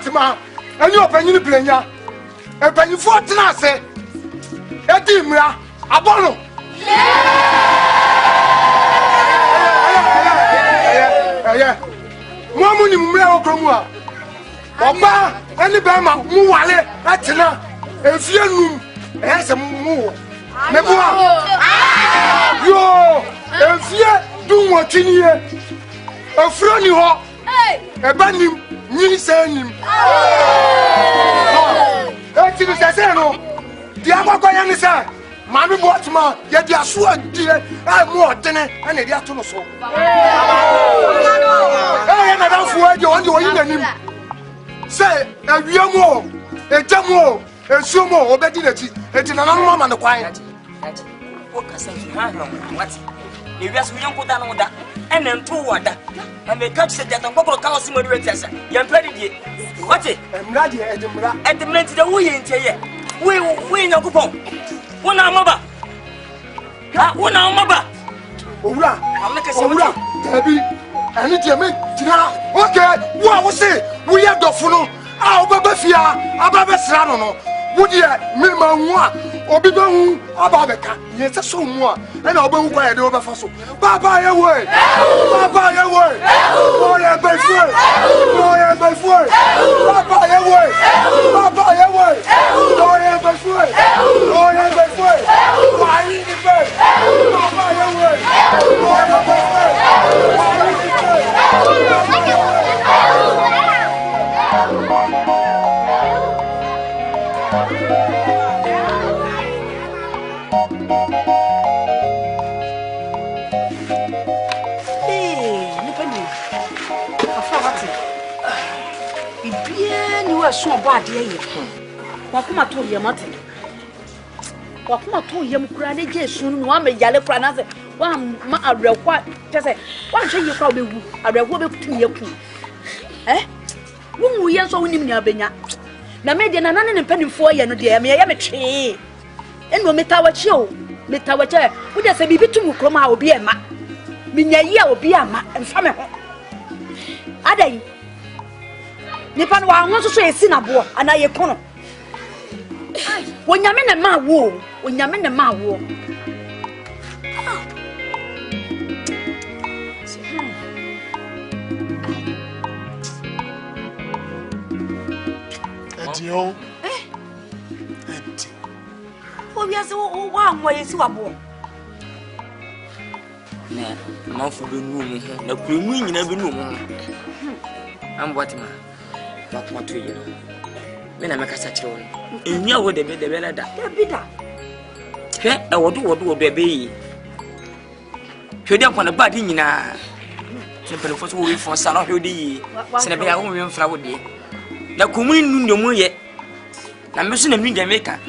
Watima, and your penny plenya, a penny for Tenase, a dimra, a bono. Yeah, Mamma Mreo Cromwa, Oba, and the Bama, Muale, Atina, and Fianum, and some more. Yo, and Fia, do what in here. A friend you are, a bandim, me saying him. That's in the Sasano. The Abacoyan is a Mammy Watchman, yet you are sworn, dear. I'm more than and a diatono so. I am not for you on your in say, a young a jamo, a sumo, or better than it is an animal and a quiet. What can say? What? If you ask me, young put down that, and then 2 water, and they catch that and couple of cows in moderators. Young Petty, what it? I'm ready at the minute the we ain't here. We no coupon. One our mother. One our mother. Ora, I'll make a soda. Debbie, I need to make Tina. Okay, what was it? We have the funnel. Our Babafia, Ababa Srano. Would you, Mima, or be done about the cat? Yes, so more. And I'll be quiet over Faso. Papa, away! Papa, away! Boy, by foot! Boy, by foot! Papa, away! Papa, away! Boy, by foot! Boy, by foot! Why in the bed? Papa, away! Boy, by foot! You are so bad, dear. Wakuma told you, Martin. Wakuma told you, Cranny, soon one may yell for another. One, a real what? Just say, why should you probably a real woman to your queen? Eh? Whom we are so winning your benya. Now, made an anonymous penny for you, no dear, me, I am a tree. And no matter what you, Mr. Water, would just say, be to come out, be a ma. Minya year will be a ma and family. Ade. Nipan wa won so esi na bo ana ye kono wonyame na ma wo wonyame na ma wo Edio edi wo bia se wo anwo ye si wa bo na manfo be nu mu ho na kuremu nyina be nu mu ho ambotima What to you? When I make a such one, in your way, the bed, I will do baby. You don't want a bad in a simple for we for Sarah Hudi, Senator Women Flower Day. The Kumin no more yet. I'm missing a new Jamaica.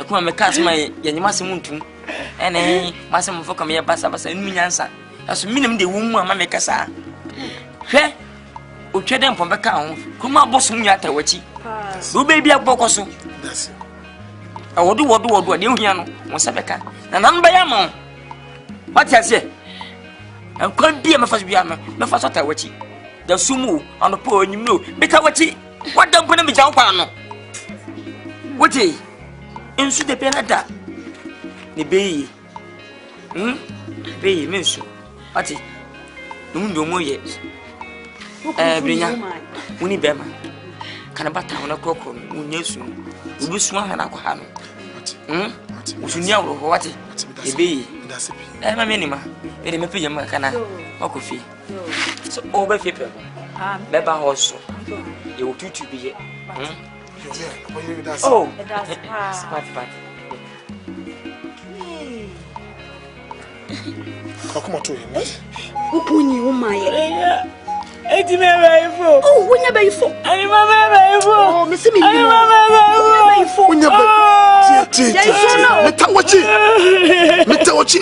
I come and cast my Yanimasim and a massam for come here, Passabas and Minansa. As minimum the woman, my maker. O twedem pon beka ho kuma bosom nya tawachi do baby abokoso that's awodu wodu de ohia no mo se beka na nan ba ya mo what you say en kon bia me fa bia me fa so tawachi da sumu on po onyim no beta wachi wadam pon me jan kwa no wote ensu de penada ne beyi beyi mensu ati ndo mo ye Brinya, Winnie Bema. Can a batter on a cocoa, Munyesu, who was one and Aquahano. What you know what it be? I'm a minima, let him pay your macana, or coffee. So over people, Beba also. You will to be here. Oh, that's part. Come on to him. Who put you on my Oh, when you're very full. Oh, Miss Me. Metawachi,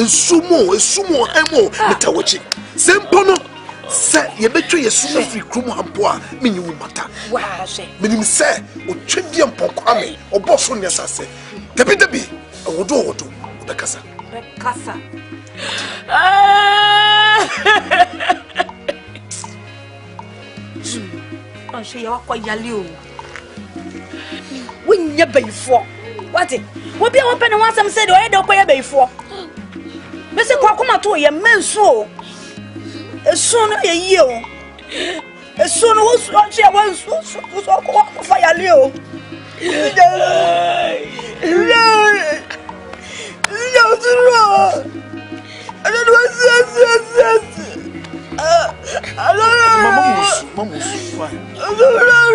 Sumo, Emo, Metawachi. Sempono, say, you betray a sumo free Krumo and Poa, meaning you matter. Wow, meaning say, or Chendian Pocame, or Boss on your sassy. The Bitabi, or do the Casa. Casa. One say you are yali. When you pay for what it? What be open and once I'm said, I don't pay before. Mr. Kwakumato, your men so. As soon as you. As soon as she wants to fire Leo. I don't know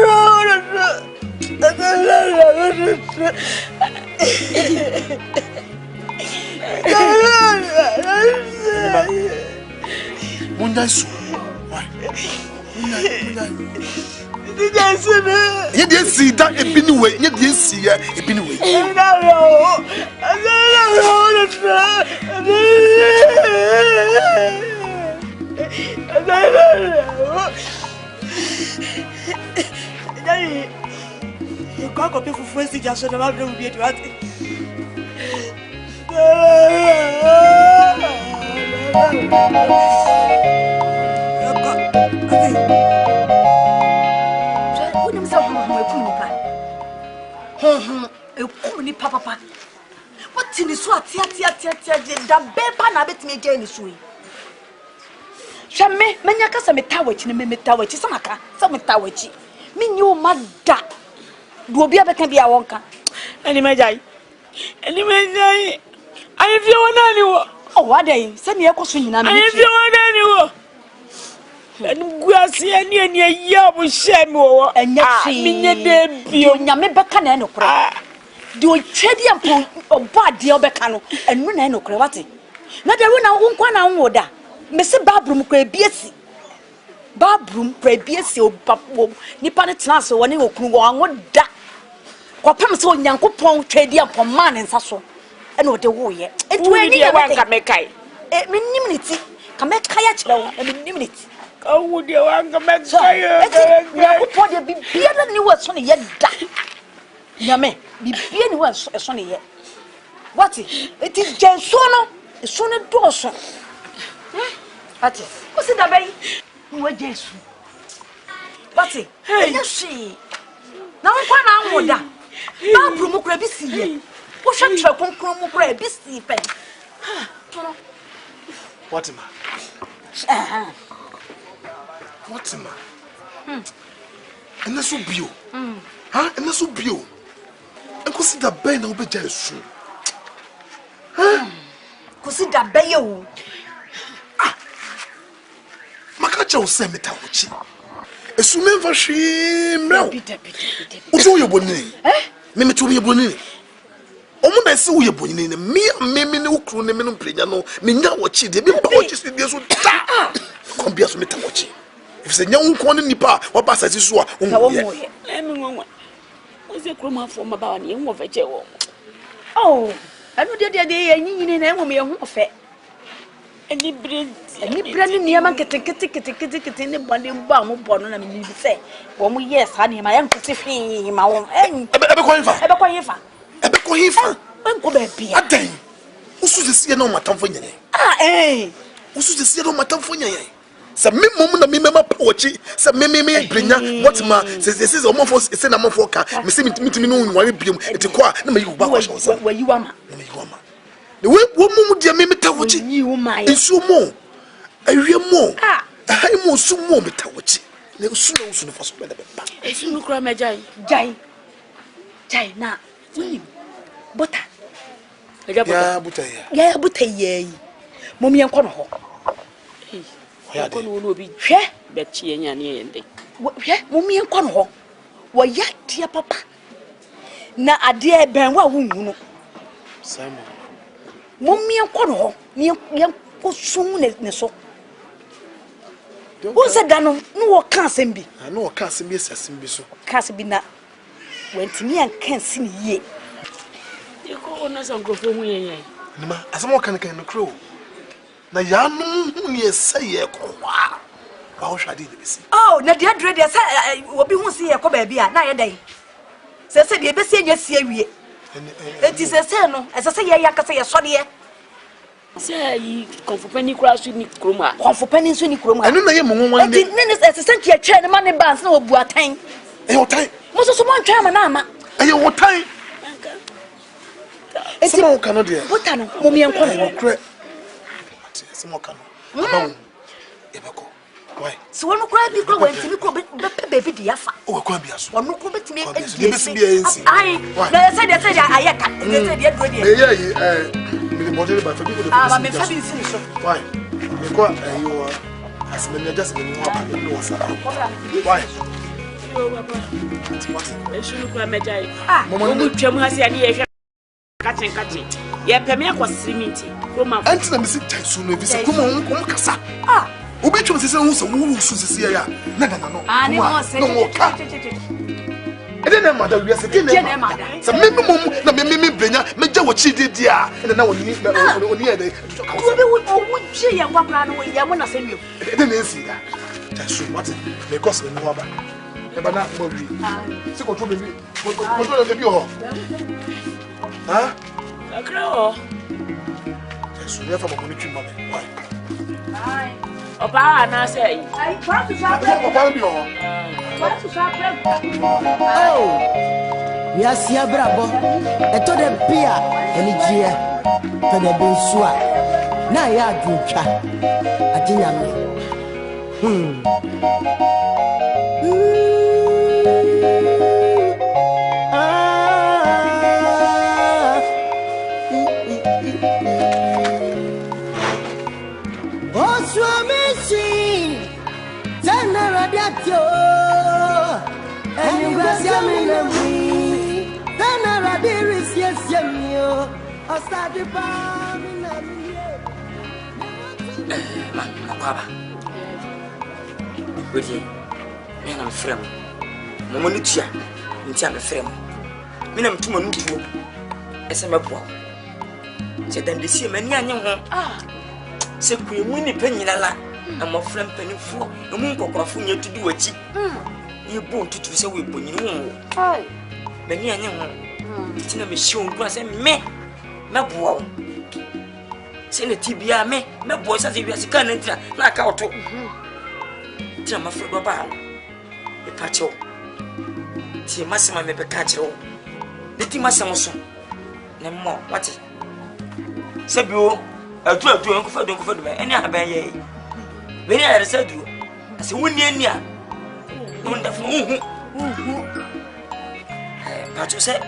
you didn't see that a bin away, you didn't see a bin away. You can't go for first just so about to be at Papa. What in the swat? The paper na bet me again is we. Shame, Manyaka Sametawich, and Memetawich, Samaka, Sametawich. Mean you mad that. Do be able to be a wonka. And you may die. And you may die. I have you on anyone. Oh, what day? Send me a question. I have you on anyone. And we are seeing a yabu shamo. And yet, you never can cry. Do a trade or bad deal becano and run no cravati. Not a run out one order. Mr. Babrum Crabiesi. Babrum Crabiesi or Papo, Nippon Transfer, one or Kumawood, what da. Quapam so young coupon trade upon man and sasso. And what the warrior. It will be a one can make I. A minimity can make Kyeiwa a minimity. Oh, would you want to make fire? Put your be better than you were sonny yet. Yame, be being was a sonny yet. What it is Jensono, a son of Dawson. What is what's it about? You were Jesu. What's it? Hey, you see. Now I'm one hour. Now, Brumocrabisi. What shall you come from Crabisi? What am I? What am I? And that's so beautiful. Huh? And that's so beautiful. And consider Ben will be Jesu. Huh? Consider Bayo. Makacha will send me to watch. A swimming for she. What's all your bonnet? Mimi to be a bonnet. Omo say we bonnet. Me no crew, me no plano. Me now watch it. They be watches in this. Come be as me to watch. If say young corner nipa, what pass as you saw. What's the crumb from about you of a jail? Oh, I know the day and you need me a fair. Any bread near my ticket in the body bomb born and I say, 1 year, honey, my uncle Tiffany, my own, and Ebecoifa. Uncle Beppy. A day. Who's to see no matter for you? Ah, eh. Who's to see no matter for you? Some moment of me, my poetry, some me, bring what ma says this is almost a cinema for car, Miss me no one will be at a quart, no, you where you are. The way woman dear me tawachi, you my and so more. I real more. I more so more tawachi. Never soon for spread. It's no crime, Jai. Now, butter. Yeah, butter. Yeah, butter, yea. Mommy and Conoho. I will be Betty and Yanni. Mommy and Conoho. Why, yet, dear papa. Now, a dear Ben, what wound? Simon. Mommy and Conoho, young soon so. Who's a dano? No, can't be. I know, can't be so. Can't be not. When to me and can't see ye. You call us and go for me. As more can crow. Now, Yan, who you say, how shall I do this? Oh, now the address will be once here, come baby, now a day. Says the best yes, here. It is a son, as I say, I can say a sorry. Say you comfort crash ni kroma. Comfort penny so ni kroma. Enu na ye mo won de. Nene Asante a chair man the bands na obu atan. E o tan. Mo so mo ntwa ma na ama. E o tan. Enti mo kan no de. What no mo mi enko no. Kre. Ati mo kan no. Abawo. E be ko. Why? So wono kra bi kro wan timi kro be baby di afa. O ko bi aso. Wono kro betimi e bi ai. Na say de ayeka. De say de dro de. Me the body by for people. Ah, me fa bi finish so. Why? Because you as me just me no apa no wasa. Why? Yo papa. What? Eshu ko amejai. Momo no twam ha se ani ye hwe kachen. Ye peme akwasiri minti. Kroma. Anti na me se taisu no bi se kuma on kasa. Obi twam se hu se wo su se ya. Na no. Ni mo se. No ka. Ede na mada wi ase ke na mada. Se me mum na me brenya me gya wo chi di a. Ede na woni e de. Wo be wo gye ye kwakra no ye mo na se mi. Ede na esi da. Taisu what? Because me no aba. Eba na mo wi. Se ko to be bi. Ko to be bi ho. Ha? Akro. Taisu ya fa mo ni twima me. Why? Hi. Opa na say. Ai, kwa tu sha Opa bi ho. Kwa tu sha Oh. Yes, ya brabo. Eto de bia eni gie. To de bensua. Na ya adwotwa. Aginya me. Makwaba. Wodi. Me na mfrem. Momo ni tua. Nti am frem. Me na mtuma nutuo. Ese meboa. Se dan de sie mani anye ho. Se kuemu ni panyina la. Amofrem panifo. Emu nkokrofo nya tudi wachi. Ye bo tutu se we bonyini ho. Mani anye ho. Tina me hye onku ase me meboa. Se ne tibia me boy sa se wi ase kan ntia na aka oto tia mafre do ba e pacho ti masema me be ka kire wo de ti masem so ne mo wati se bio atu enko fa do eni aban ye be ni ara sa duro ase woni ani a won da fu pacho se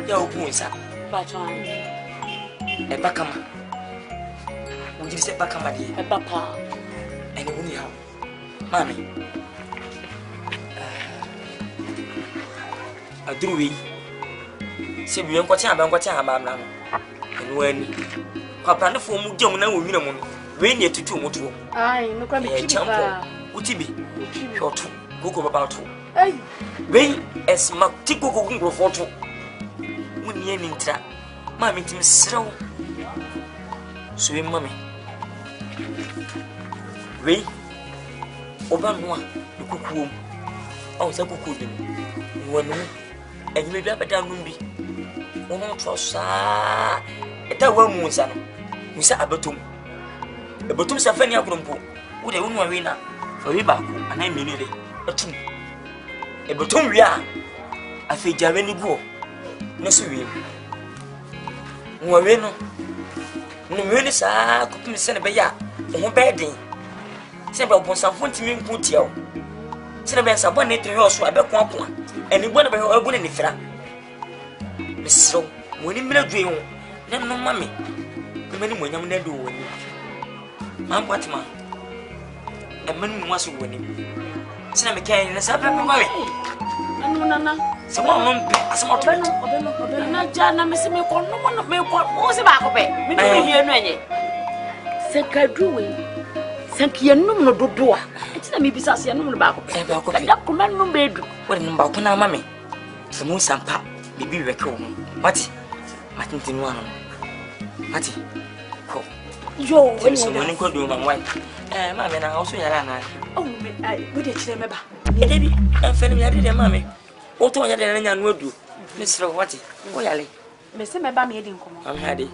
ya opu nsa Pacho e bakama Ujiri se baka madi e papa ene wuni hawo mami adruwi se biwe nkwati aba mra no ene wani papa ne fo mu gem na wo nwina mu no we ne tutu mu to ai no kwa me champo utibi shoto koko baba to ai we esma tikoko gungro foto wuni eni ntra mami tim srawo so we mami we oba noa ekukuom o se kuku dem wonu enyime bia beda num bi wono tro sa eta wa mu nsa no musa abetom ebetom sa fani akrompo wo de wonu awe na fa wi ba ko anai menu de etum ebetom wi a afejawe ni buo no so wi wo we no no ni sa ko tumi se ne be ya ho bedin se be obon sanfo ntimi nkutia o se ne be sanfo ne tre ho so abeko akwa eni bo ne be ho ne nifra mesro woni mira dwe ho ne no mame be mani monyam na do woni man kwatima e mani mu aso woni se na me kai ne sa be mame anu nana se mo no mpe asemo to na jana me se me ko no me ko o se ba ko pe me no me anu anye se kadruwe sankiye num no dodoa etina me bisa se num no ba ko pe ba ko da ko man num be du wori num ba ko na mame se mo sampa bibi weke wo mati matintinu anu mati ko yo woni so woni ko do man wai mame na o so yara na oh me ai wo de chire me ba e de bi afeni ya de mame o to nya de na nya no adu Mr. Wati, o yale. me se me ba me edi nkomo. Am hadi.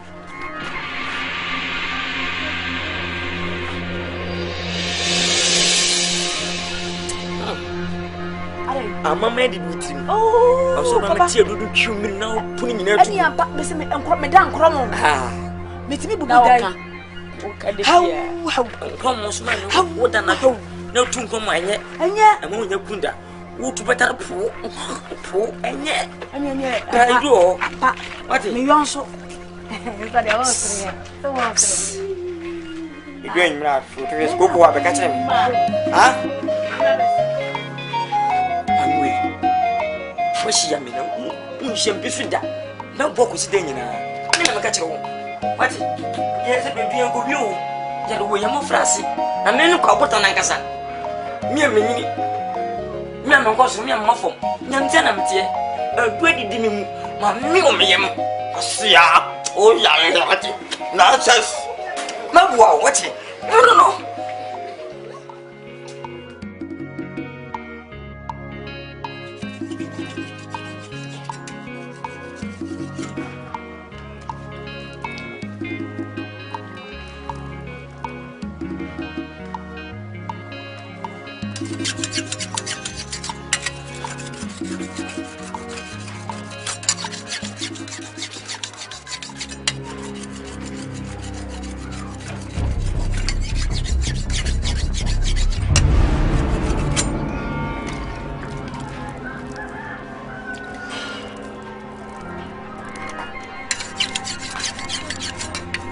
Ama me did with him. Oh, also my tear do me now putting in any papa miss me and me down cromo. Ah. Meet me buga. How come man what an how no tun come anya and when you kunda wo to better po anya I do what me yon so is that the answer so what you going mad for to go go up catch him ah and we what she am no unsham bisu da na boku si den nyina me na catch wo what yes baby en go bi o ya do we am frase na me no kwa bota na Nkansah me amenyini me amankoso me amafom nyamtia na mtie aduadi di me ma me o meyem asia o ya ati na chas ma bua what no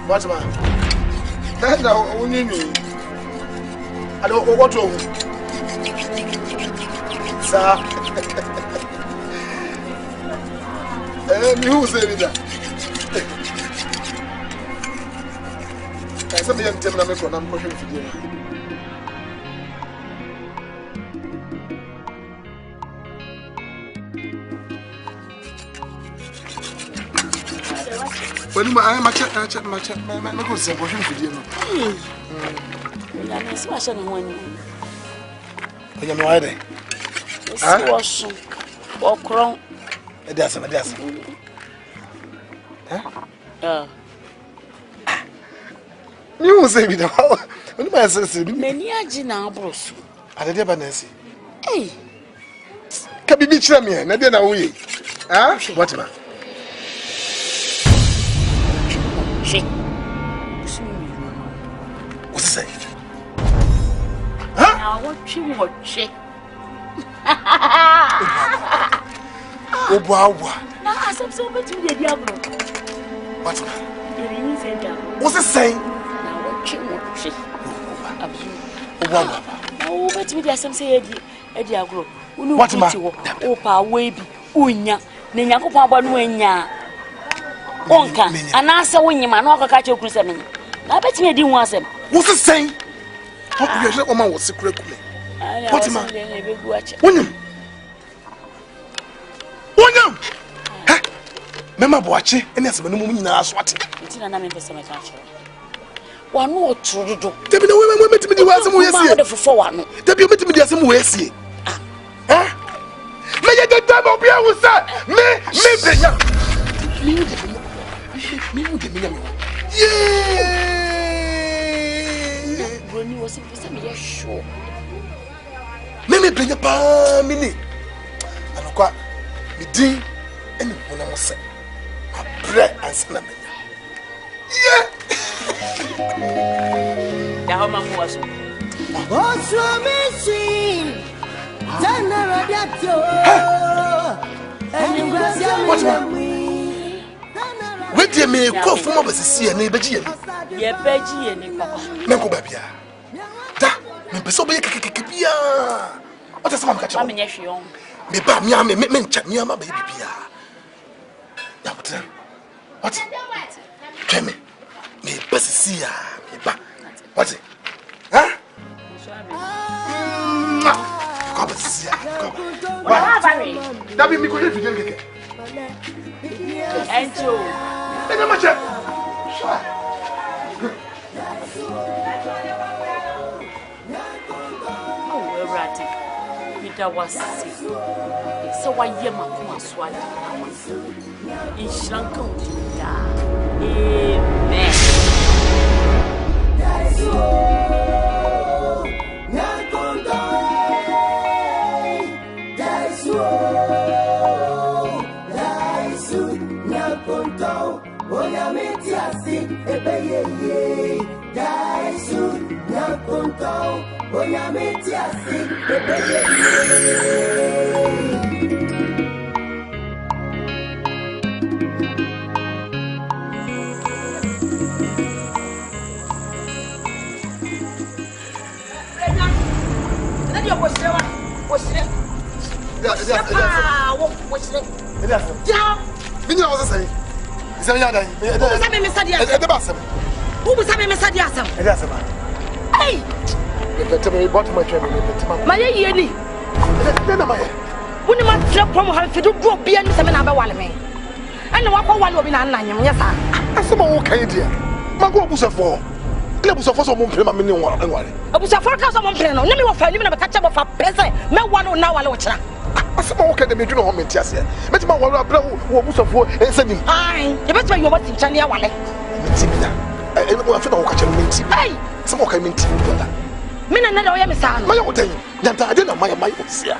What's man? Then now, only me. I don't know what to do. Sir. Who said that? I said, I'm telling you, I'm pushing for you. Well, I'm a chat, my go say, pushing for you. I'm smashing one. You know why they? Wash or crown. That's huh? You say me now. When my sister, many are Gina Bros. I did never Nancy. Hey, can be beach me, and then I will. Ah, what man? She. What's it say? Huh? I want you watch it. Oh, wow. Now, I said so much to the diablo. What man? What's it saying? Now, watch it, watch it. Oh, wow. Oh, but me, there's some say, Eddie Agro. What man? Oh, pa, baby, Unya, Nyanko Papa, Nuenya. Onka, and answer when you man, not catch your cruising. I bet me, I didn't want them. What's it saying? How could you let woman was secret? What man? William! Huh? Member Boachi, and yes, when you are swatting. It's an amazing country. One more to do. Tell me the women met me the some way for one. Tell you met me the some way. Huh? May the devil be able to say, me, yeah. When you was in for sure. Me bring a family. And what? Me ding and when I was say, my bread and cinnamon. Yeah. The home was. What's your machine? Wait a minute, call from over to see a neighbor. Yeah, Peggy and Papa. Nanko Babia. Da, me peso be kikikibia. What is some catch on? Me ba me mencha me ama baby bia. Ya what? Tell me. Me pesi see ya, me ba. What? Huh? Come see ya. What? That be me go to the keke. And you. Ena macha. That was sick. So why you must swallow in Shanko? Amen. Onyametiasi ebeye Daisu Nyakonto Onyametiasi ebeye Lebuso for some play my mini one. Abusa for ka some play no. Nyame wo fa ni na be ka che bo fa pese. Me wa no na wale wo kira. Asema wo ka de me dwene ho menti ase. Metima wo abra wo buso for ensanim. Ai, ye betima yo wati ncha ne wale. Menti bi da. Wo afa na wo ka che menti. Ai, asema wo ka menti bi da. Me na da wo ye me sa no. Ma yo den. Nyanta ade na ma sia.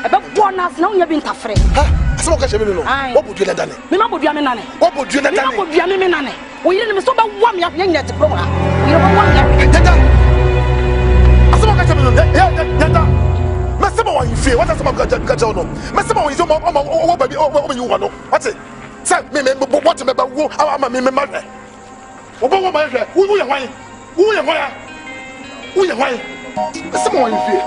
E be bonus na wo nya bi ntafre. Ha, asema wo ka che me no. Wo bodua na dane. Me ma bodua me nane. Wo bodua na dane. Me ma bodua me nane. Wo yire me so ba wam ya nya te pro ha. Yire ba wam ya. Nyanta. Asema wo ka che me no. Nyanta. Mesema wa yifie, what asema ka che no. Mesema wa yizo o baby o you wa no. What say? Say me what me ba wo ama me ma. Wo bo wo ma hwe. Wo ye hwan? Wo ye hwan? Wo ye hwan? Mesema wa yifie.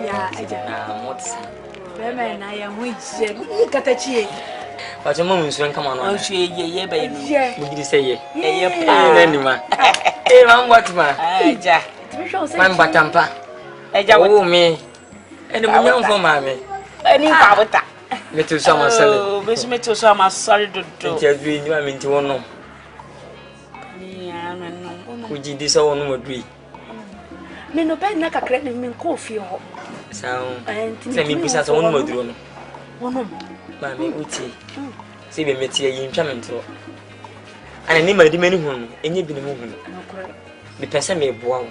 Ya aja. Bema na ya muije. Katachi. Wacha mama nsuo kama no. Nsuo ye ba inu. Mu gidi sɛ ye. Ye pa na nima. Man watma. Aja. Man batampa. Aja wo me. Ene mu nyam fo ma me. Ani pa bota. Metu so ma sale. Oh, be so metu so ma sorry dodo. Nti adui ni ma me nti wono. Ni ya no. Ku gidi sɛ wono madui. Me no ben na kakra ne me ko fie ho. Sao. Sɛ me bisa sɛ wono maduro no. Wono. Mami uti. Se be metie yi ntwa mento. Ana ni madi mani hunu, enye bi ne mu hunu. Me pese me boa wo.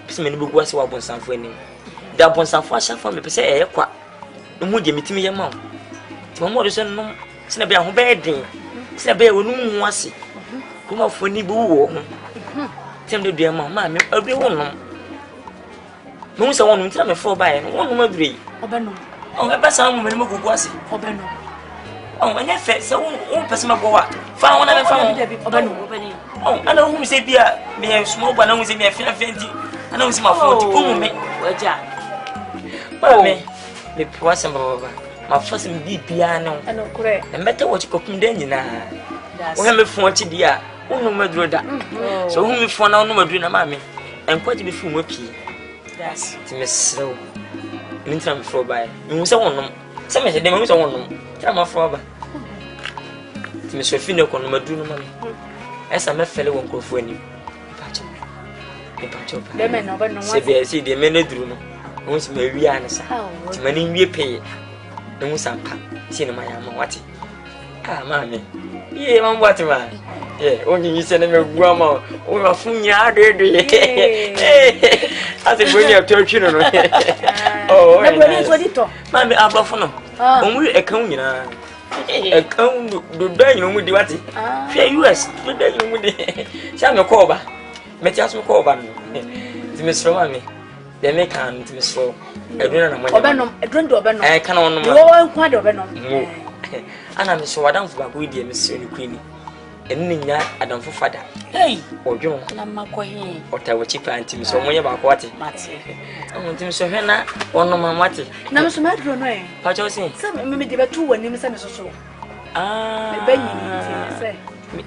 Pese me ni bogu ase wa bonsanfo anim. Da bonsanfo ashafa me pese eye kwa. No mu de mitimi ye ma wo. Ti mo do se no se na be ho be den. Se na be wonu mu ase. Kuma fo ni bu wo ho. Tem de dua ma me abre wo no. Mo se wonu ntira me fo ba ye no wonu ma dure. Obeno. Oh, e pesa mo me gugu ase. Obeno. Oh, anya fe se wo pesa ma gowa. Fa wona me fa wo. Obeno. Oh, ana hu mi se bia me small ba na hu se me afia fenti. Ana hu se ma fo ti ko me. Waja. Ba me kwa se baba. Ma fa se bi bia no. Ana kure. E meta wo ti kokum de nyina. Wo he me fo ti dia. Wo no maduro da. So hu mi fo na wo no maduro na ma me. Enkwaji be fu mo pii. Yes. Ti me sew. Mintra me fro ba. Me se wonnom. Se me se de me se wonnom. Tira ma fro ba. Ti me so fi ne kono maduro no ma me. Esa me fele won krofo ani. Pacho. Deme no ba no. Se be se de me na duru no. Won se me wi an sa. Ti mani wie pe. Ne mu sampa. Se ne ma ya ma wate. Ah ma me. Ye ma wate ma. Only you send me grandma. Oh, my funya de. Ase boni atotwi no. Oh, na boni so dito. Ma me abafo no. Omu ekan nyina. Ekan do dan nyina mu di wate. Hwe US, do dan nyina mu di. Sha me call ba. Me ti aso call ba no. Ti me sro ma me. De me kan ti me sro. Eduna na mo. Obenom, edun do obenom. Kan ono ma. Wo nkwa de obenom. Ana me so wadam fu ba ko di me sro ni kwini. Enya adamfo fada. Hey, odwo na makohi. Otawachi panti so monye ba ko wate. Mate. Ontim so hwe na wono mamate. Na me so ma dro no e. Pa cho sin. Se me de betu wani me se me so so. Me banyi ni se.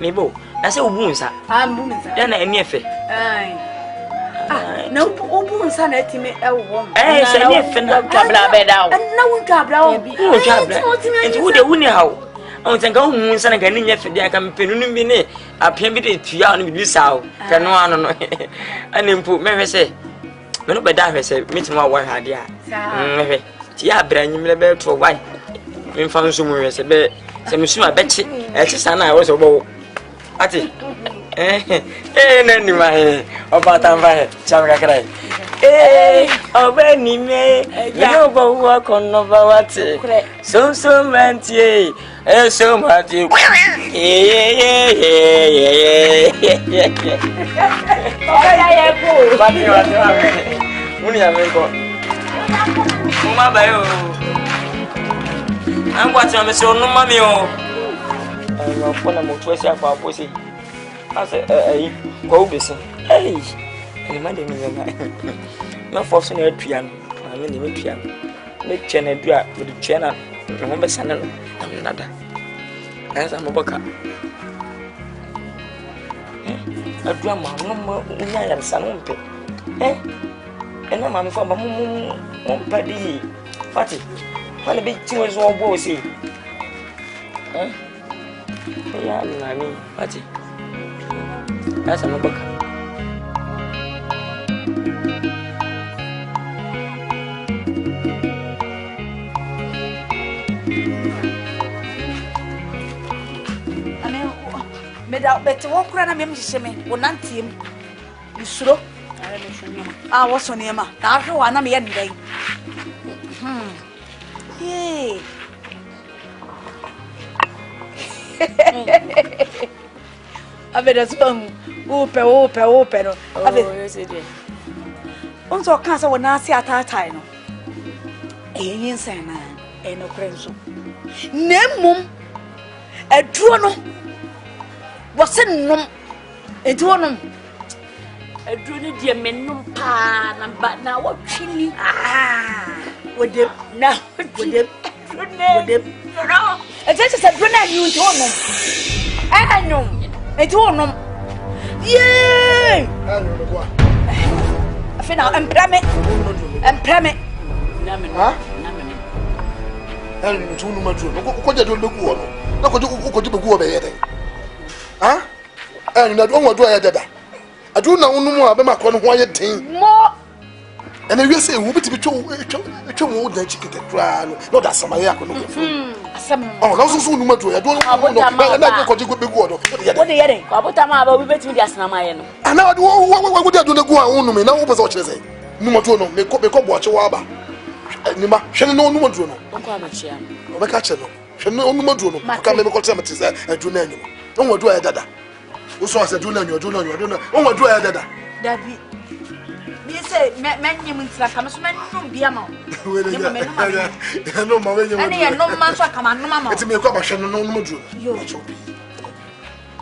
Me bo. Na se obu nsa. Mbu nsa. Ya na eni efe. Ai. Na obu nsa na etime ewo. Se eni efe na kabla be dawo. Na won kabla wo bi. Won kabla. Enti wo de wuni hawo. On tenga hu nsa na gani nya fe dia ka mpenunu bi ne apia bi de tua no bi sawo. Ka no ano no. Ani mpo me hwe se. Me no be da hwe se mitima wa hade a. Me hwe. Ti ya bra nyimle be to wai. Me fa nso mu hwe se be se mesu abechi. E chi sana e wo so bo. Ati. Na ni ma he. Oba tamba he. Chamga krai. Obeni me, you go walk on over what? So manty, so much. I'm watching Miss Mammy. I'm going to twist up our pussy. I said, go busy. Hey, and Monday, no forcing a piano. I mean, even piano. Make channel with the channel. Remember, son, I'm another. As I'm a boca. A drama, no more, and son, eh? And I'm from a mum, paddy. Fatty, when a big two is all bossy. Eh? Yeah, I mean, Fatty. That's a book. Without better walk around a membership, or not team. You slow. I was on Yama. Now, one of me any day. Yay. I bet as long open. I bet also cancer when I see at our time. Insane man, and no crimson. Name a drone. What's in no? A drone. A drone, dear men, no pan, but now what chilly? With them now, with them. It's just a brunette you told them. I know. I told them. Yay! I feel now, and Pramit. Huh? And two number two. What you do? No, could you go over here? Huh? And I don't want to do that. I do not know about my quiet thing. More. And if you say, we'll be too old that you can cry. No, that's some Ayako. Oh, no, so much. I don't know what you go. What the heading? About time we bet with us, Namayan. And now, what would I do to go on me? Now, what was I say? Numatono, make up watch a waba. Nima, shall no Numadruno. Don't call my chair. No, catch no. Shall no Numadruno. I can't make a contempt at Junano. No one do a dada. Also, I said, Juno, you don't know. Oh, what do I dada? Daddy. You say, men, like a man from Biamo. No, my no man, so come on, Mamma. It's a make up a shall no Mudru.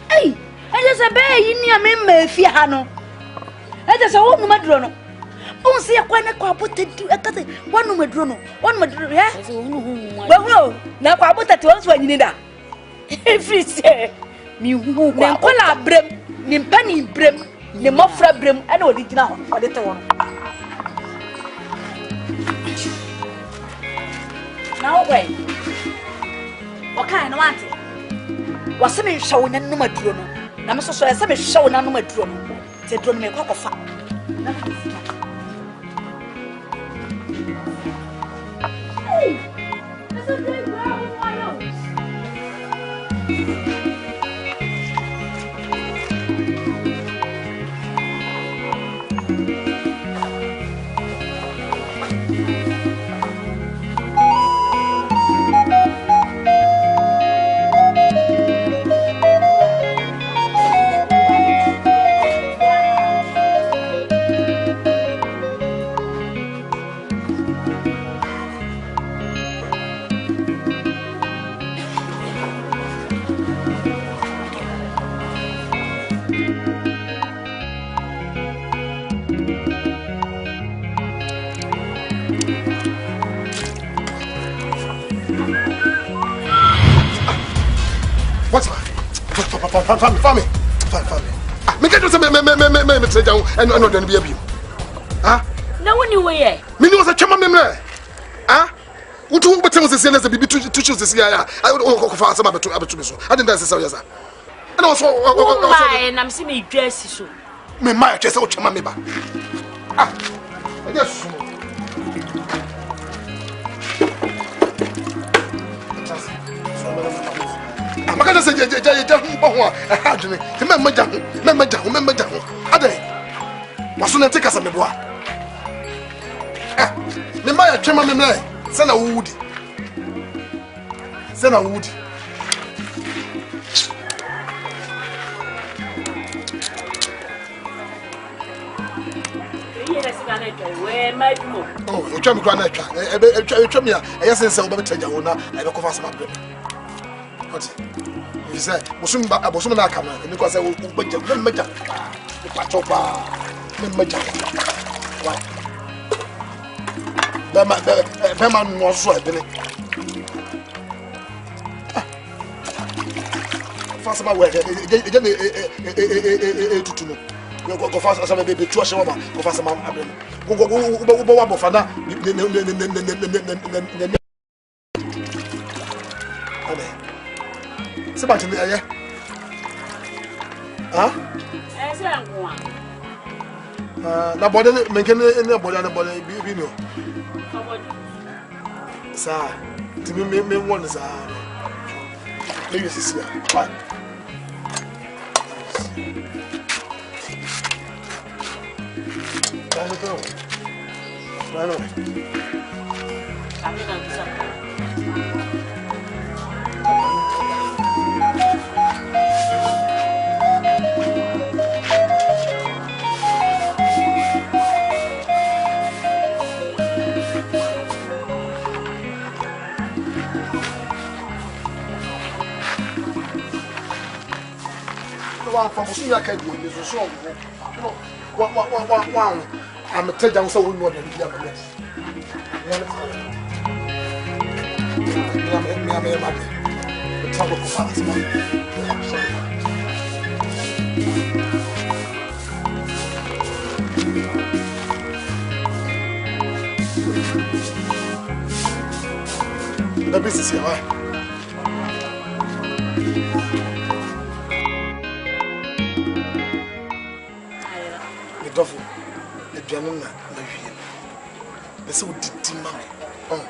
Hey, I just a bay in your member, Fiano. I just a old Madrono. Don't see a quite put it to a cousin. One Madrono, one Madrono, yes? Well, now I put that to us when you need that. If you say, you won't call our brim, Nimpani brim. The Mofra brim, I know it now for the one. Now, wait. What kind of want it? Was some showing a number drone? I'm so sorry, some showing a number drone. They don't make up a fat. Hey, that's a great brown wild. Family. Me get to say me say down and no don't be abuse. Ah? No one you way. Me know say chama me mle. Ah? Utu betem say say bibi to choose this year. I go for answer abetu me so. I didn't say yes. And also and I'm seeing me dress so. Me my dress o chama me ba. Ah. I just so. Maka say ja ho a hadwene te me maja ho ade waso na take asa me boa Me ma twema me me. Se na wudi. Se na wudi. Oh, you try me cry na twa. E twa me a. E yes say we be taja wo na e be kofa sama bre. What? You say, "Bosum na aka na." Me ko say wo gbaja, me meja. Pa chopa. Me meja. Why? Bema no so e bele. Fa sama we e tutu no. Go fast as baby to show ma go fast ma abem go wa bo fada se ba tini aye ah se nko na bode me ken ne bode na bode bi no sa ti me won sa me you see ah Bueno. I'm a tell so we know that we have a mess. The trouble for us. The business here, right? The duffel. Janina, my dear. That's what did mammy. Oh.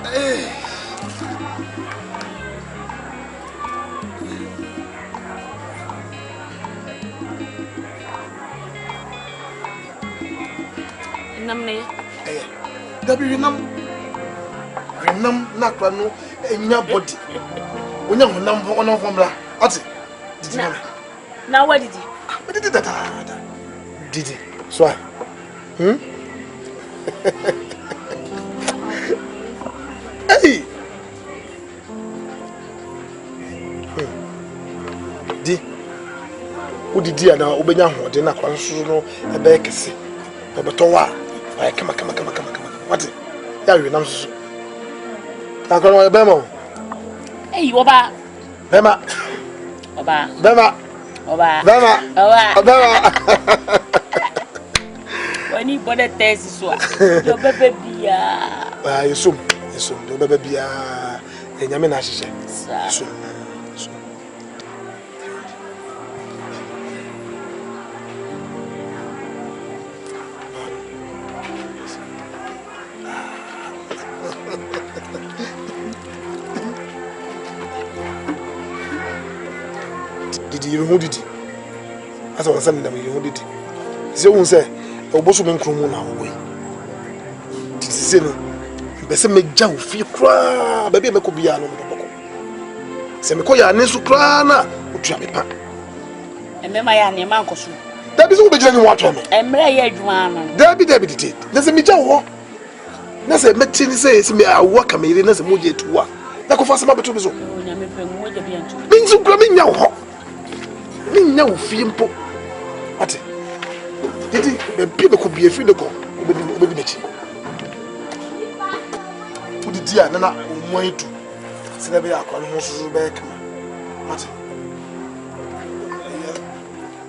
Hey. Renam na kwa no enya body onya honam ono fomra ati did you now what did you did that did it so hey di udidi na obenya hode na kwa nso no ebe kese obeto wa kama what ya you nam so ta ko no bema eh oba bema wani bode test so yo bebe bia yesum do bebe bia enyame na hyehyɛ so you who did it? As I was saying, you who did it. So, say, a bosom in Kumawood now away. This is the same job, feel cry, baby, make be an old. Semekoya, Nesukrana, who try me pack. And then my name, Uncle Sue. That is all the general water. And Mary Juan. Debbie did. There's a major. That's a meeting says me, I work a million as a moje to work. Like a fast mother to be so. Means you grabbing your me no fimpo ati didi be people could be a free go obi mechi udidi a na omwan tu se na be akwa no so be kama ati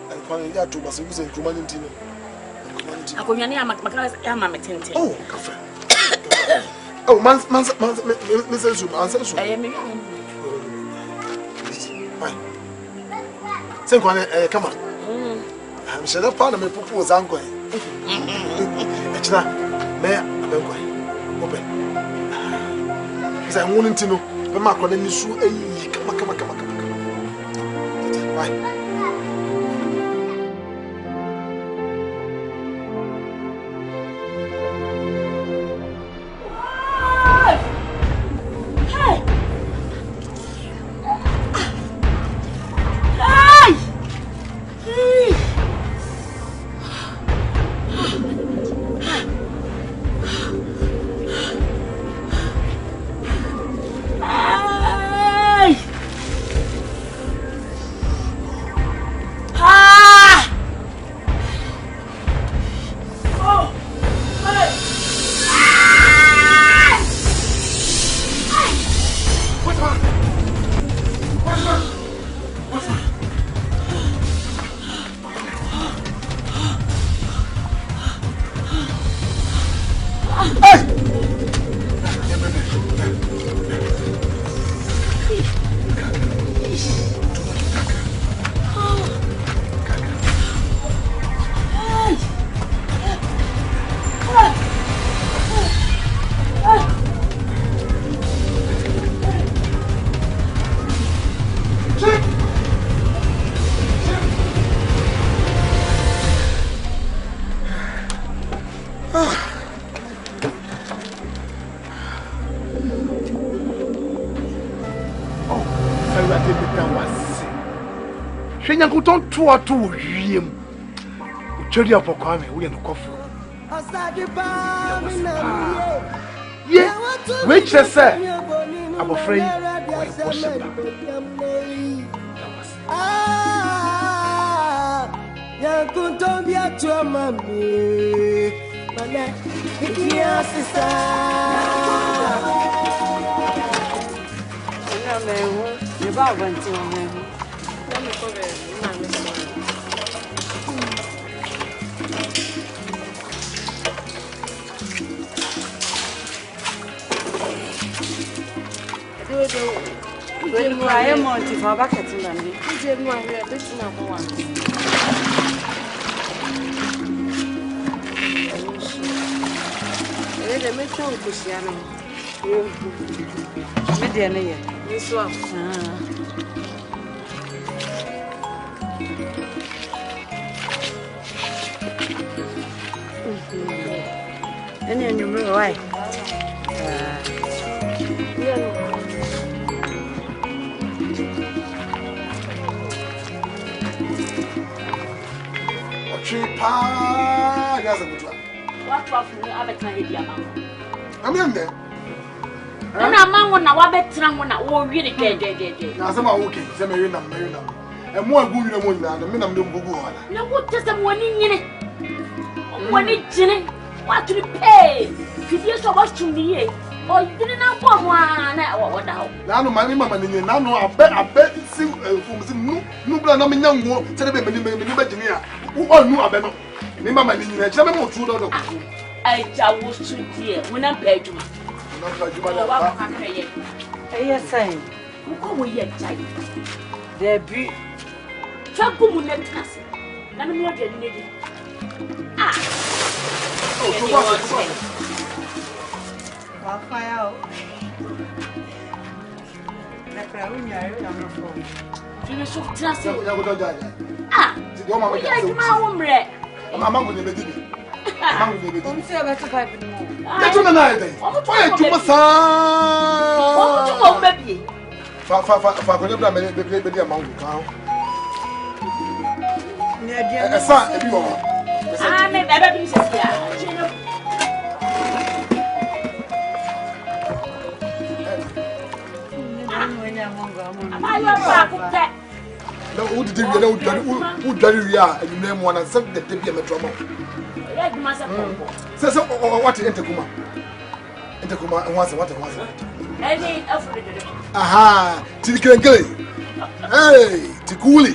and when you to bas you say kuma nti no akonya ne makara ya ma metente oh cafe oh man say so answer so Come on. I'm sure that part of me propose uncle. Echina, me abenkwa. Open. Say won ntino, be ma akọ na nisu eyi kama. Bye. Don't tour to him. Cherry of Okame, we are no coffee. Yeah, which I said, I'm afraid I was When I am on to my bucket in London, you did my hair, this is number one. They make sure Luciano. Mediana, this one. And then you move away. What for me? I bet my idea. I'm in there. And a man when I bet someone I won't really dead. Now, some are okay, some are married. And more good than one, the men of the Bugu. Now, what does the money in it? When it's in it, what to pay? 50 years of us to me, or you didn't know one. Now, my mamma, now I bet from no blood, I'm young woman, celebrating Virginia, who all knew about Mamma, I was too dear when I'm paid to. Yes, saying, who come we yet, child? There be trouble with them, and I'm not getting it. Ah, I'll fire out. The crowd, I'm not phone. You so trust it. Ah, we like my own bread. I'm going to be. Don't say about the pipe anymore. That's what I think. Why are you, Mensah? Oh, baby. Baby, among the cow. A son, if you are. I may never be here. No, who did you know who we are and you name one and send the baby a metro? Says what Intercuma? Intercuma and once what it was. Aha, Tilly. Hey, Tikuli.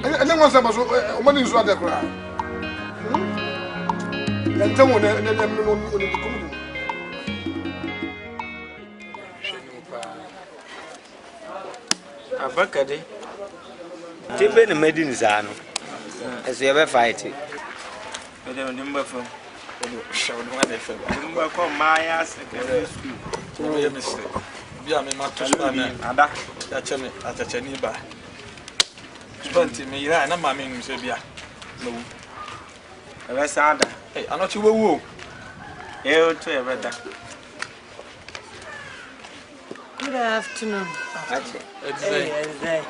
And then once I was one is rather cry. And someone and then Bakade. Tibe na medin zano. As you ever fight it. I don't remember from. Show no one FM. Remember come my ass secondary school. Oh, yeah, mister. Yeah, me matusana. Ada. Ya cheme atachani ba. Spent me ira na mama ngi se bia. No. Ebe sada. Hey, anochi wewu. E to e beta. Good afternoon. Hey.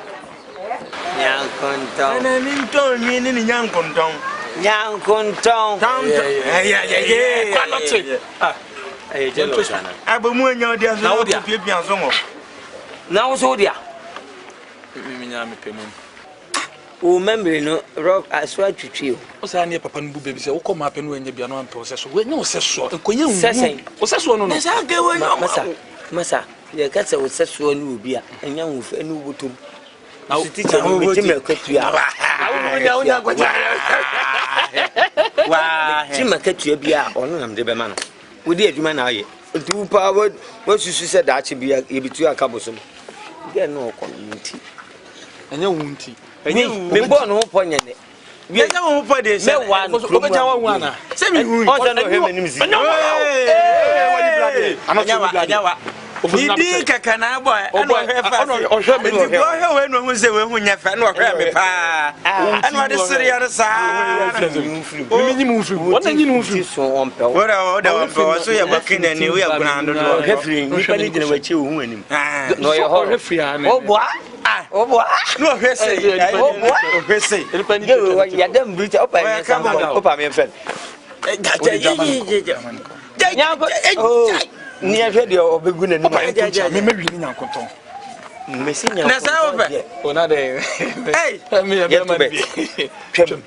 Nyankontong. Ana ninton mi ni nyankontong. Nyankontong. Yeah. Kwanoche. Ah. Eh, jelo sana. Aba mu anya odi aso. Na odi a. Pie so ngo. Na wo so dia. Mi nya me pemu. O member no rock aswa twitwi o. O sa ne papa no bu bebi se wo koma penu anya bia no ampe o se so. We nya o se so. Enkoye wu. Sesen. O se so no no. Na sa ke wo nya. Masa. Ye ka se wo se so no obi a. Anya wo fe no botom. Na wo teacher no bi me kwatua. Onya kwatua. Wa. Ti me kwatua bia ono nam de be ma no. Wo di adwuma na aye. Ntu pa wo susu se da ache bia ye bitu aka bosom. Ge no ko nti. Anya wu nti. Me bo no po nyene. Bi anya wo po de se. Me wan Ko be jawa wu ana. Se mi hu. O se no he manim zi. Anyawa. Idi kakana boy. Ana hwe fa. O hwe me Ndi go hwe we no hu se we hu nya fa na hwe me pa. Ana wa de siri ya sa. Mi nyi mu fu. Wona nyi mu fu. So on pe. Ora o so ya bakina ni we ya guna ndo do. Refri ni pa ni gina wachi wo hu anim. No ye ho refri ana. O boa. O boa. No hwe se. O boa. Hwe se. Ge wo ya dem bi ta opa ni sam ko opa me fen. Ni ahwe de obegu na ni. Me me wi ni nyankoton. Mesi nya. Na sa ope. Ona de. Hey. Me ya be man bi. Twem.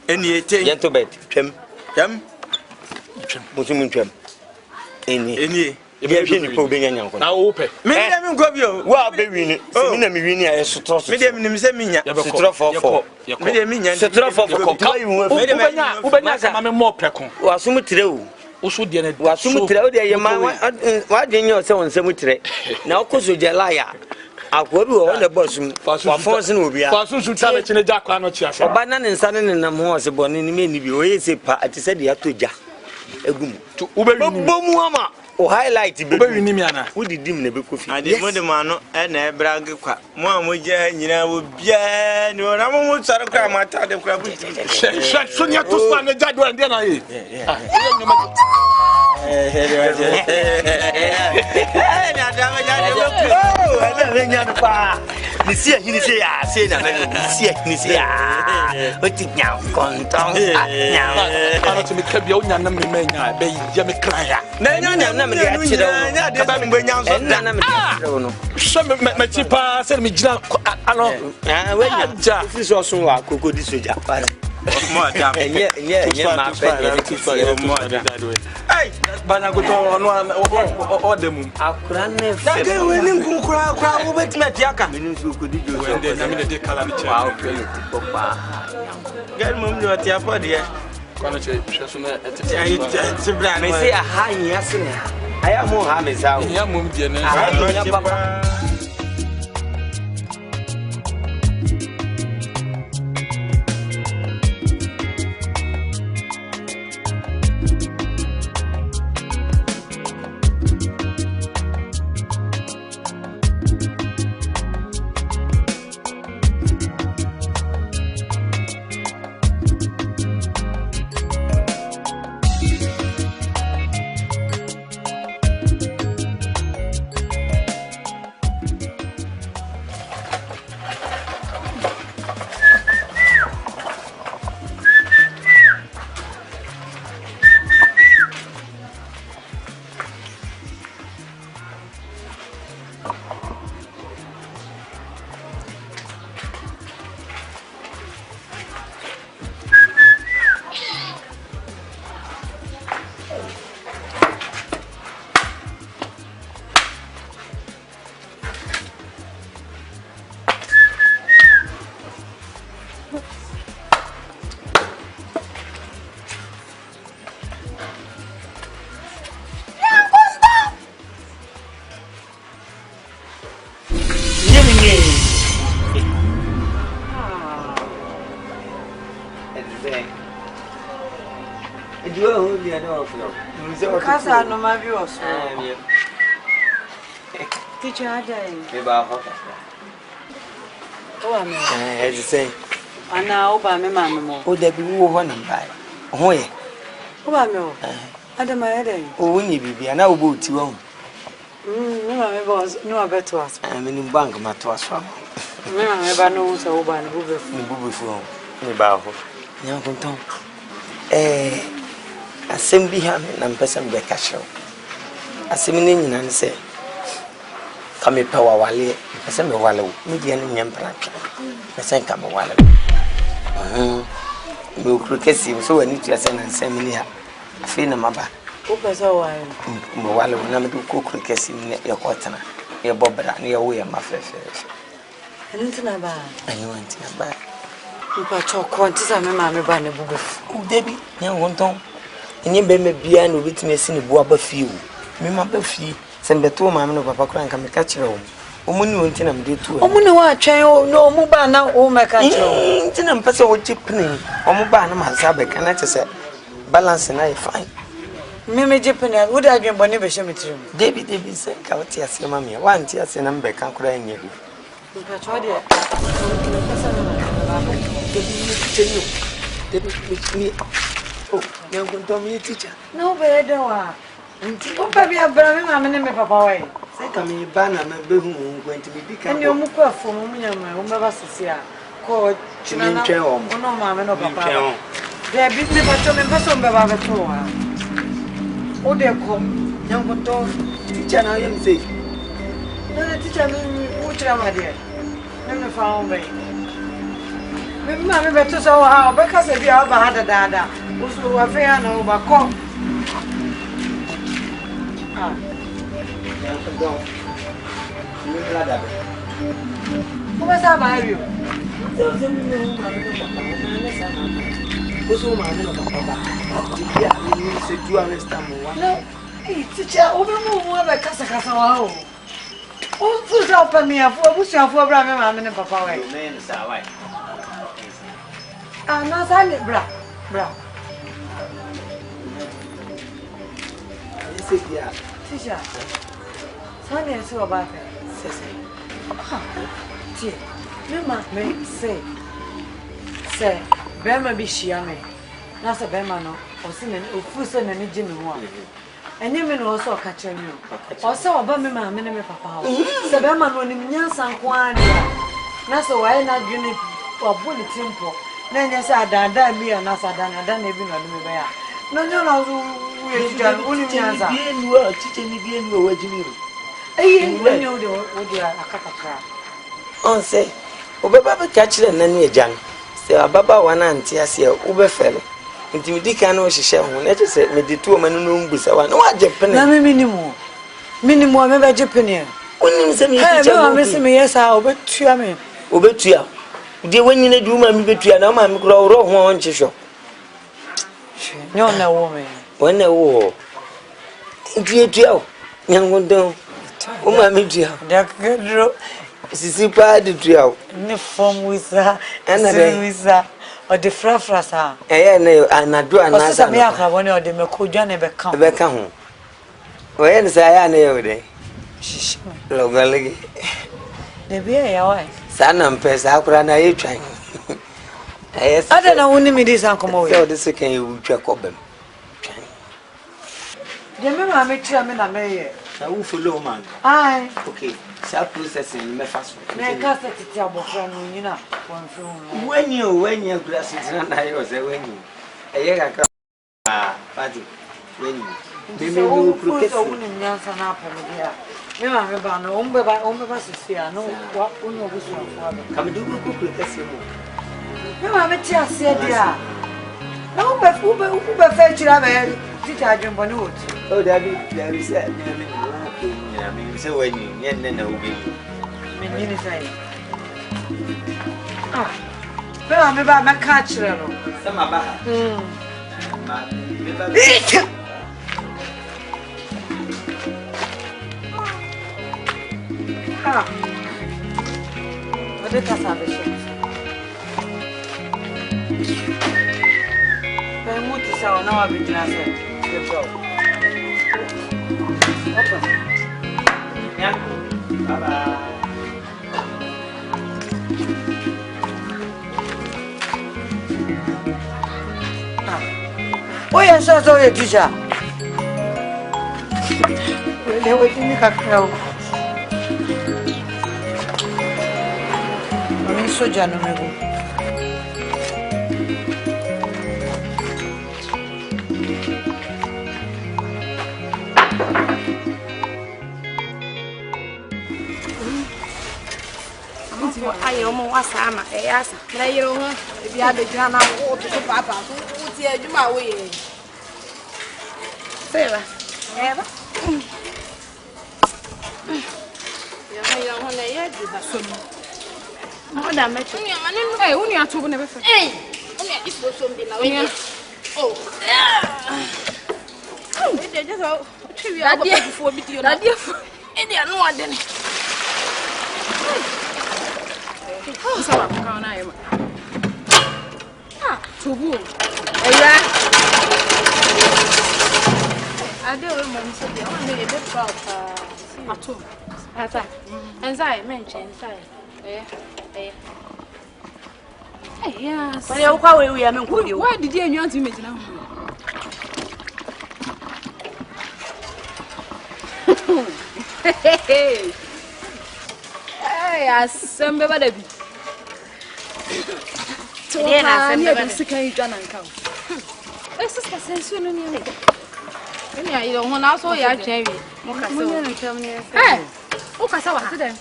Eni ete. Yento bet. Twem. Yam. Musumun twem. Eni. Ye hwe ni po be nya nyankon. Na wo pe. Me dem nko bi o. Wa be wi ni. Se mi na mi wi ni aye sotro so. Me dem nim se minya. Sotro 44. Me dem minya. Sotro 44. Ubenya sama me mo prekon. Wa sum tire o. Uso de na Wa sum tire o de ye ma wa de nyo se won sam tire. Na okoso jelaya. Akwobi wo na bosum. Wa fonse na obi a. Fa sunsu ta be chine ja kwa no chia fa. Oba na ne nsa ne nam ho se bone ni me ni bi o ye se pa ati se de atoja. Egum. Tu ubewi ni. Bomu ama. O highlight be. Ubewi ni mi ana. Wo didim na be kofi. Ade mo de ma no e na e brag kwa. Mo a mo je nyina wo bia ni o na mo tsare kwa ma ta de kwa bu. Sonia to stand na jado and na ye. Na da ma ja de ko. Oh, ala nya no pa. Ni si a ni si a se na ni si a ni si a. O ti nya kontong. Nya. Ana to me ka bia onya na me menya be ye me kran ya. Na nya na me de a chire wo. Nya de ba me nya so. Na me de a chire wo no. So me chipa se me gina ano. We nya. Fi so so wa kokodi soja. Para. Mo ada. Enye ma pe ye. Hey, bana go to no demu. Akura ne na fe. ke we ni nkura wo betima tiaka. Minu so kodi jo. Wende na me de kala ni che. Wow, papa. Gel mum ni oti apa de. Kono che hwe so na Ayi ti bra Me say aha nya se ne. Aya mo ha me sa. ya mum die na. Aha nya papa. Nkansah no ma bi oso. Teacher Agya. Me ba ho. O ame. As say. Ana o ba me ma me mo. O da bi wo ho na mbae. Ho ye. O ba me o. Adama ye den. O wonyi bibia na wo bo ti wo. Me ma me boss no abeto aso. Me ni bank ma to aso. Me ma me ba no so o ba ne bubefu. Ni bubefu ho. Ni ba ho. Nya konton. Asem bi ha na mpesa mbe ka hyew. Asem ni nyina ne se ka me pe wawale, pesa me wale wo. Me dia ne nyempra twa. Pesa ka me wale. Me okru kesi so wani tua se na nsem ni ha. Afi na maba. O pesa wale. Me wale wo na me do okru kesi ni e ko tena. E bobra ne ye wo ye mafefe. Ntina ba. Anyo ntina ba. Mpa choko ntisa me ma me ba ne bubefu. O debi, nya wonton. Enye be me bia na obetime esi ne bo aba fie wo. Me ma ba fie. Sembeto ma me no papa kura nka me ka kire wo. Omuni wonti na me de tu. Omuni wa atwen no omu ba na o me ka kire wo. Nti na mpese wo chipni. Omu ba na ma sa be kana chese balance na e fine. Me jipni wo da adwen bone be hye metirim. Debi se ka woti ase ma me. Wa nti ase na mbe kan kura enye bi. Mpa cho de. Debi oh, yangu ndo mi teacher. No be de wa. Nti o pa bi abra me ma me ne me papa wa yi. Sai ka me ba na me be hu ngo nti bi ka. Eni o mu kwa fo mu nyama o me ba sisi a. Ko china na. O no ma me no papa. De bi me ba cho me ba so me ba be to wa. O de ko Yangu ndo teacher na yem sei. na teacher me o chira ma de. Me fa on be. Me ma me beto so ha o be ka se bi a ba ha dada. Usu wa fe ya na o ba ko. Ah. Yangu ndo. Ni la da be. Como é essa Mario? Usu ma no papa ba. Dia ni se tu anesta mo wa. Não. Ei, teacher, o meu mumu é casa wa o. O fu já para mim, a fu se a fu para mim, mas não papa vai. Me no sa wa. Ah, não sai bra. Ese dia. Teacher. Sai nem se o ba fe. Sese. Ah. Tia. Me say. Bema bi shia me. Na se bema no, o se ne o fu se ne ne gye me ho a. Enye me no so ka kire me o. O se oba me ma me ne me papa ho. Se bema no nim nyansa nko ade a. Na se wa na dwene obo ne timpo. Na enye se adada mi a na sa adada na bi no de me be a. No nyo na zo we ti jan oni nyansa. Bi enu a chiche ni bi enu o wajimi. Eyi we nyo de o de akakakra. On say obeba be ka kire na ne agya no. Se ababa wa na ante ase a ubefele. Nti mi dika na o hihye ho na se me de tu o manu no mbusa wa na wa je pene. Na me minimo me be je pene. Onim se me teacher no me se me yesa obetua me. Obetua. De wanyina du ma mi betua na ma mi kro ro ho on chehwo. Nyo na wo me. Wona wo. Nti etua o. Nyangondon. O ma mi tua. Dakadro Sisi pa de tua o. ne form wisa Ana wisa o de frafra sa. Ne anadu anasa. O se me akra woni o de me kodwa ne be kan. Be ka ho. Oye ne sa ya na ye de. Shishi. Logalege. De be ya wa. Sana mpesa akura na ye twan. Ada na woni mi di san komo we. So this can you twa kobem. Je me ma me tia me na me ye. Na wo follow man. Ai. Okay. Sa processing me fast. Na ka se titi abofra no nyina won fru. When you grass it na yo say when you. Eye ka party. When you. Me no process. So woni nyansa na apo me dia. Me ma me ba no ombe ba sisia no wa woni obusu afo. Come do go process mo. Me ma me tia se dia. Na ube fe chira be teacher adwembo ne wot. Oh, there is said, I mean, so when you know, Me ni say. Ah. Me ba me ka chira no. Some about. Ah. Ode ka sa be shi. Be muti sa na wa bi jina se. Oh, yes, so a teacher. They were in the cacao. I'm so general. I almost am a ass. Play your own. If you have a drama, or to papa, who tear you my way. Sarah, ever? Madam, I only have to never say. Hey, only if you something away. Oh, they just all before you. That dear, and they are no one then. So I'm going to to who? I do remember the only a bit proud at home. And I mentioned, yes. But you're quite we are not with you. Why did you want to meet now? Hey, I assemble the to the second Ghanaian. This is the sense you know. Yeah, you don't want also your cherry. Hey, Okasawa today.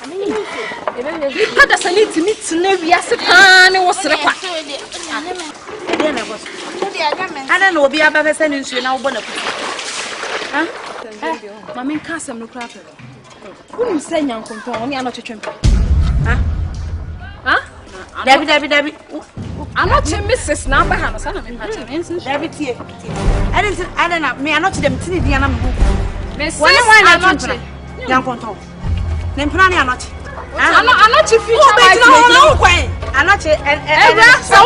I mean, you had us a need to meet Navy as a pan was the I don't know, be about sending you now. Huh? Mamma Nkansah no crap. Who say young control? Only I'm not a champion. Huh? Debbie. I'm not a Mrs. Number Hannah, son of me. Debbie, I don't know. Me, I'm not them to the animal. Miss, why I'm not young control. Then Prani, I'm not. I'm not your future. No way. I'm not a so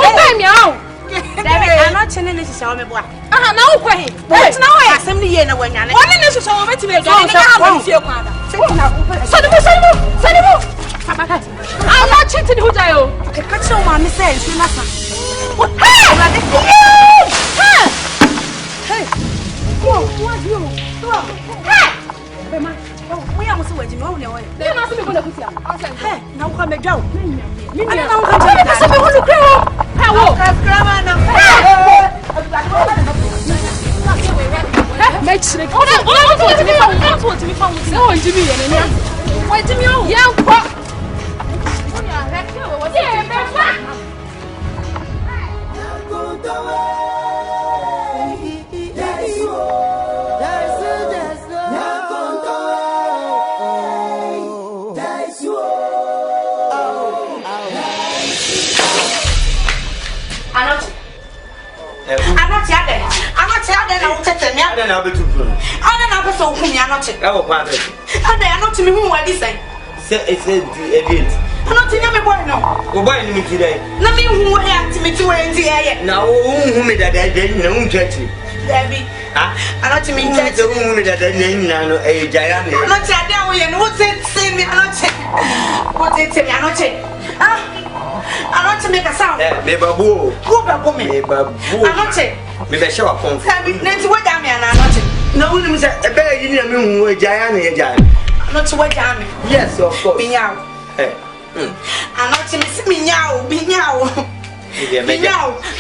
I'm not telling this is our boy. No way. What's no way? Assembly year no one. One is so over to me again. I'm not cheating who I owe. The catch on my says, you must. Hey, what you? We are also waiting on your way. They must be going to put you. Hey, now come and go. I don't know how to go. How? Make sure. I don't know so whom you are not. Oh, father. And they are not to me who I decide. It's a bit. I'm not in your boy now. Go buy me today. Let me who have to me to end the air. Now, who made that I didn't know Jetty. Debbie, I'm not to me that the woman that I name now a giant. I'm not that way and what's it? Say me, I'm not. What's it? Say me, I'm not. I'm not to make a sound. Maybe a boo. Go back for me. I'm not. Maybe I show up on Nancy. What I'm not. No one is a bear in your moon with giant. I'm not to what I'm. Yes, of course. Me now. I'm not to miss me now. Me now.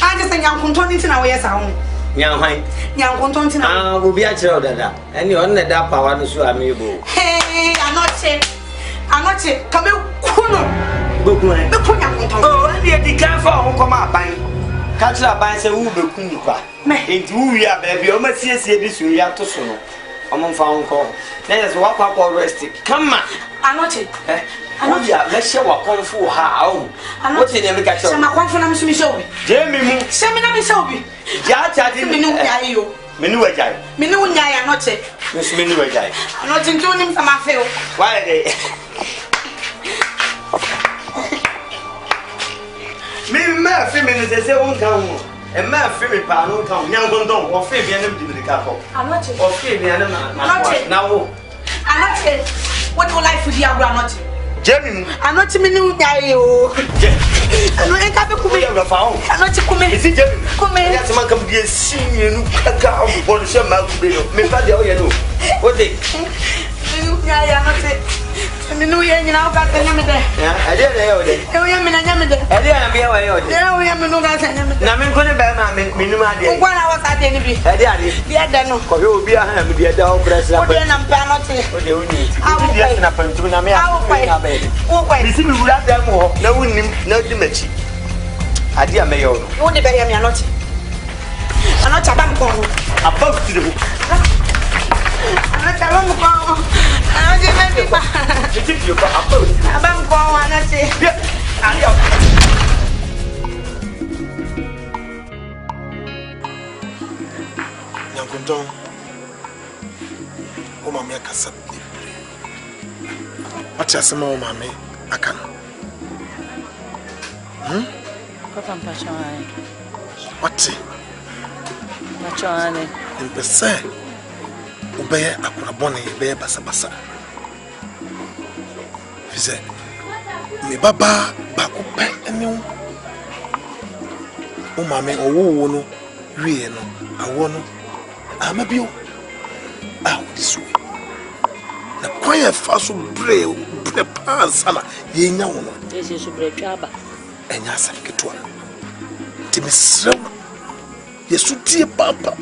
I just think I'm content in our way. Young content. I will be a child that. And you're on that power to show me. Hey, I'm not saying. I'm not saying. Come here. Oh, the car come up. Catch up by say who be kumpa. Into we are baby, o ma sie this we are to so no. Omo fa onko. Na yes wa papa rest. Come on. Anoche. Anoche. Let's share wa konfu ha o. What in the catch up? Sama konfu na me show bi. Je me mu. Se me na me show bi. Ja cha di me nu ya yo. Me nu wajai. Me nu nya ya anoche. Me nu wajai. Anoche ntu nim sama feo. Why dey? Me feminine say won kan ho e ma femi pa no kan nyango ndon o fe bi anam di ka ko anoche o fe bi anam na wo anoche what do life for the abra anoche Jamie, I'm not me new guy. I know you can't come here. I'm not to come in. Is it Jamie? Come in. Yes, man, come here. See you. Car for the same man. Me father, you know. What day? Yeah, not it. I know you're now got the name there. I didn't know that. Oh, yeah, me, I didn't be away. yeah, we have no gas. I'm going to buy my minimum. 1 hour at the end. I did. Yeah, then no. You will be a hand with the dog press. What then I'm penalty. What do you need? I will pay. I will pay. Oh, wait. You see, we would have them more. No one, no dimity. I dear mayor. You won't be a not. I'm not a bank on. Above to the book. I'm not a long call. I'm going to say. Nyankundon. O mama akasa. What you say o mama aka no? Papa mpachane. What? Mpachane. Mpese. Ubeye akurabone beye basa. Fize. Me baba ba ko pe ene o mama owo no wie no awo no amabio this way na kwaya faso bre pansana yenya wono Ese so bre twaba enya asaketwa timisrew yesutie papa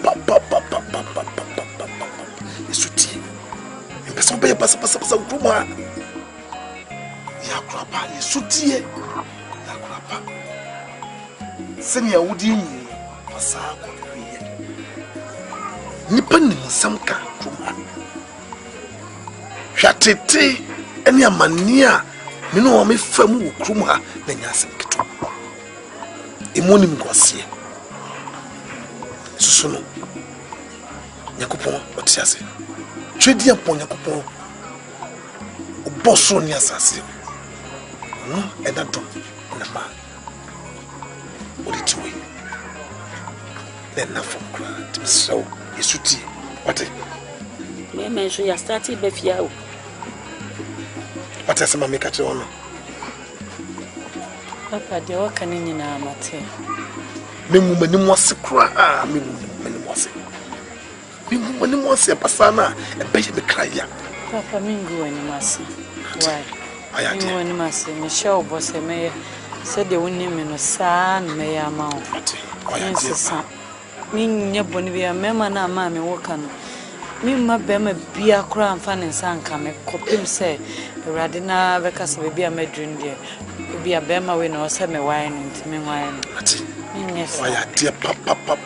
yesutie mpesa be pasa ukuma yakrapa yesutie yakrapa senya wudi nyi pasa ko nipa ni samka kuma hwatete ene amania me no me fam wo krum ha na nyasem keto emoni mkwase susu no yakopon otiase twedi apon yakopon oboso ni asase no edato na ma oditiwe na from grant so Yesuti, what? Me mention ya started be fiao. What is my make at on? Papa, de waka ni na mate. Me mumani mwase kra, me mumani mwase. Me mumani mwase pasana, e beye me kraya. Papa, mingu wani mase. Why? Ayati. Mingu wani mase, me show boss me said the winning me no san me ya ma. Ayati. Minye boni bia mema na ma me woka no mimma bema bia kra amfa ne nsanka me kopim se awrade na beka se bia madwun de bia bema we na o se me wan ntimi wan ati minye se ayati papa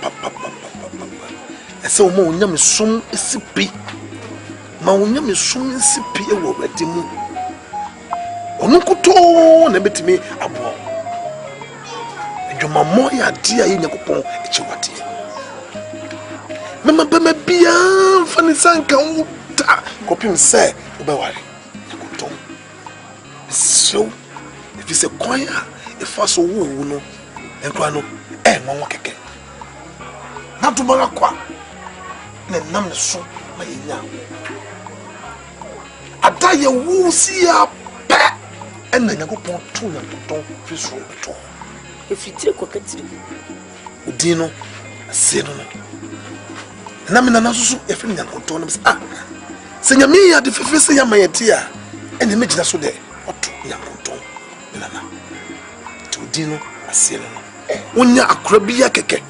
ese o mo nyame som esipi ma o nyame som esipi e wo awrade mu onu kuto na betimi abo adwuma mo ya dia ye nyakopon echiwate mama bema bia fani sanka uta kopim se obeware yakotom so if you say kwanya if aso wo no enkwa no nwanwa keke na to mara kwa na nam ne so ma yenya ada ye wu si ya pe enna yakopon to na to fi so to efitire kokatire udino se no na me na susu efiri nyankonto no se nyame ya de fefe se ya mayete a ene me gina so de oto nyankonto na to udino ase no wonya akora bi ya keke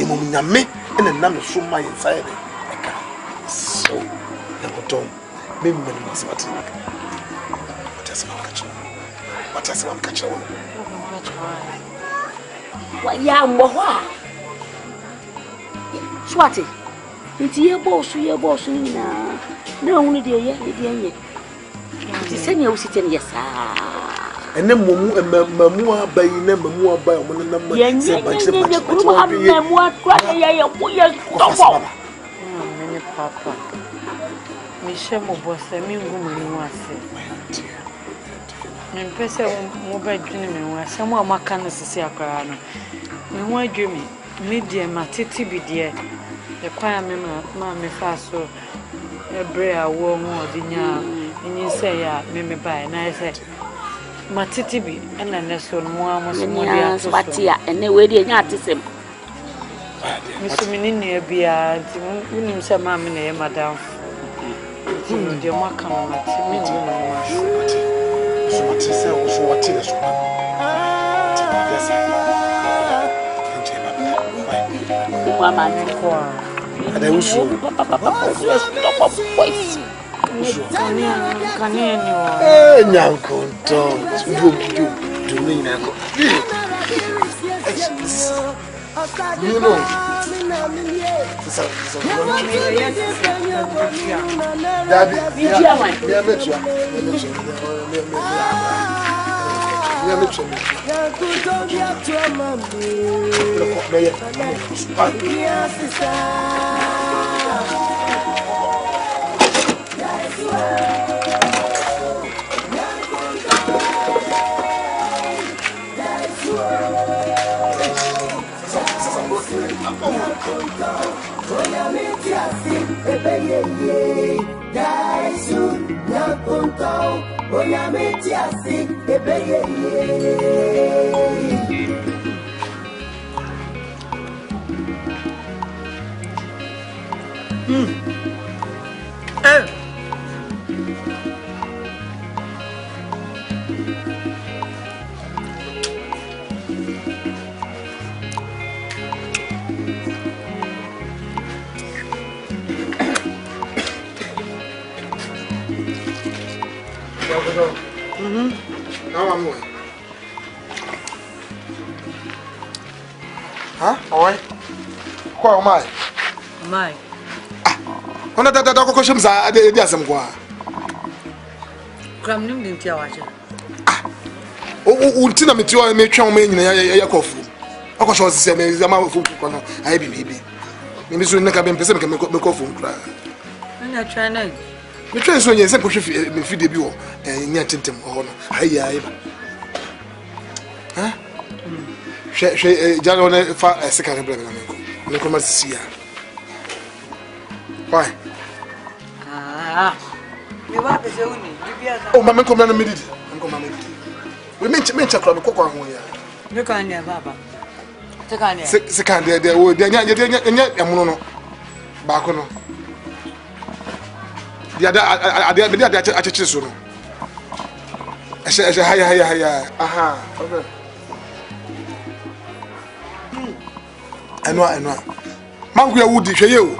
emo nyame ene na me so maye inside eka so nyankonto me me no masabati what else am catch wa ya mbohwa swati nti ye bosu na hunu de ye enye ti senya usite ne yesa ene mamu abai na mamu abai o mo na ma se ba kuru ha mamu atwa ye tobo mene papa mi shemo bosse mi ngumu ni wase me pese mo ba dwene me wase mo amaka no sisi akara no me ho adwemi media matete bidie e kwa me ma me fa so ebre awo ho odinya And you say, yeah, maybe buy, and I say, Matitibi, and then there's one more, but yeah, and they waited not to say. Mr. Minnie, be a some mammy, madame. Your mark on my team. So what is also what is Mamma, and I wish you stop of voice. Can anyone? Young don't you mean you know. Now I'm going. Huh? Oi. Kwa omai. My. Ona tata ko ko shimza ade asem kwa. Kram nim din tia waje. O ntina metio me twa o me nyina ya kofu. Akosho sise me zama fu ko no. Ayi bibi. Me so nka be mpese me kofu nkra. Anya try na. Me twa so nyen se ko hwe me fide bi wo nya tentem ho no. Ayi ayi ba. Huh? She jalo ne fa sekare blame na me ko. Me ko masisi ya. Why? Ah. Me wa be se uni. Bibia za. Oh, mama come na me didi. Come mama didi. We me chakra me kokwa ho ya. Me kan ne baba. Te kan ne. Se kan de wo de nya emuno no. Ba ko no. Dia ada acheche so no. Ehye haya. Aha. Okay. Enwa. Mangu ya wudi hweye o.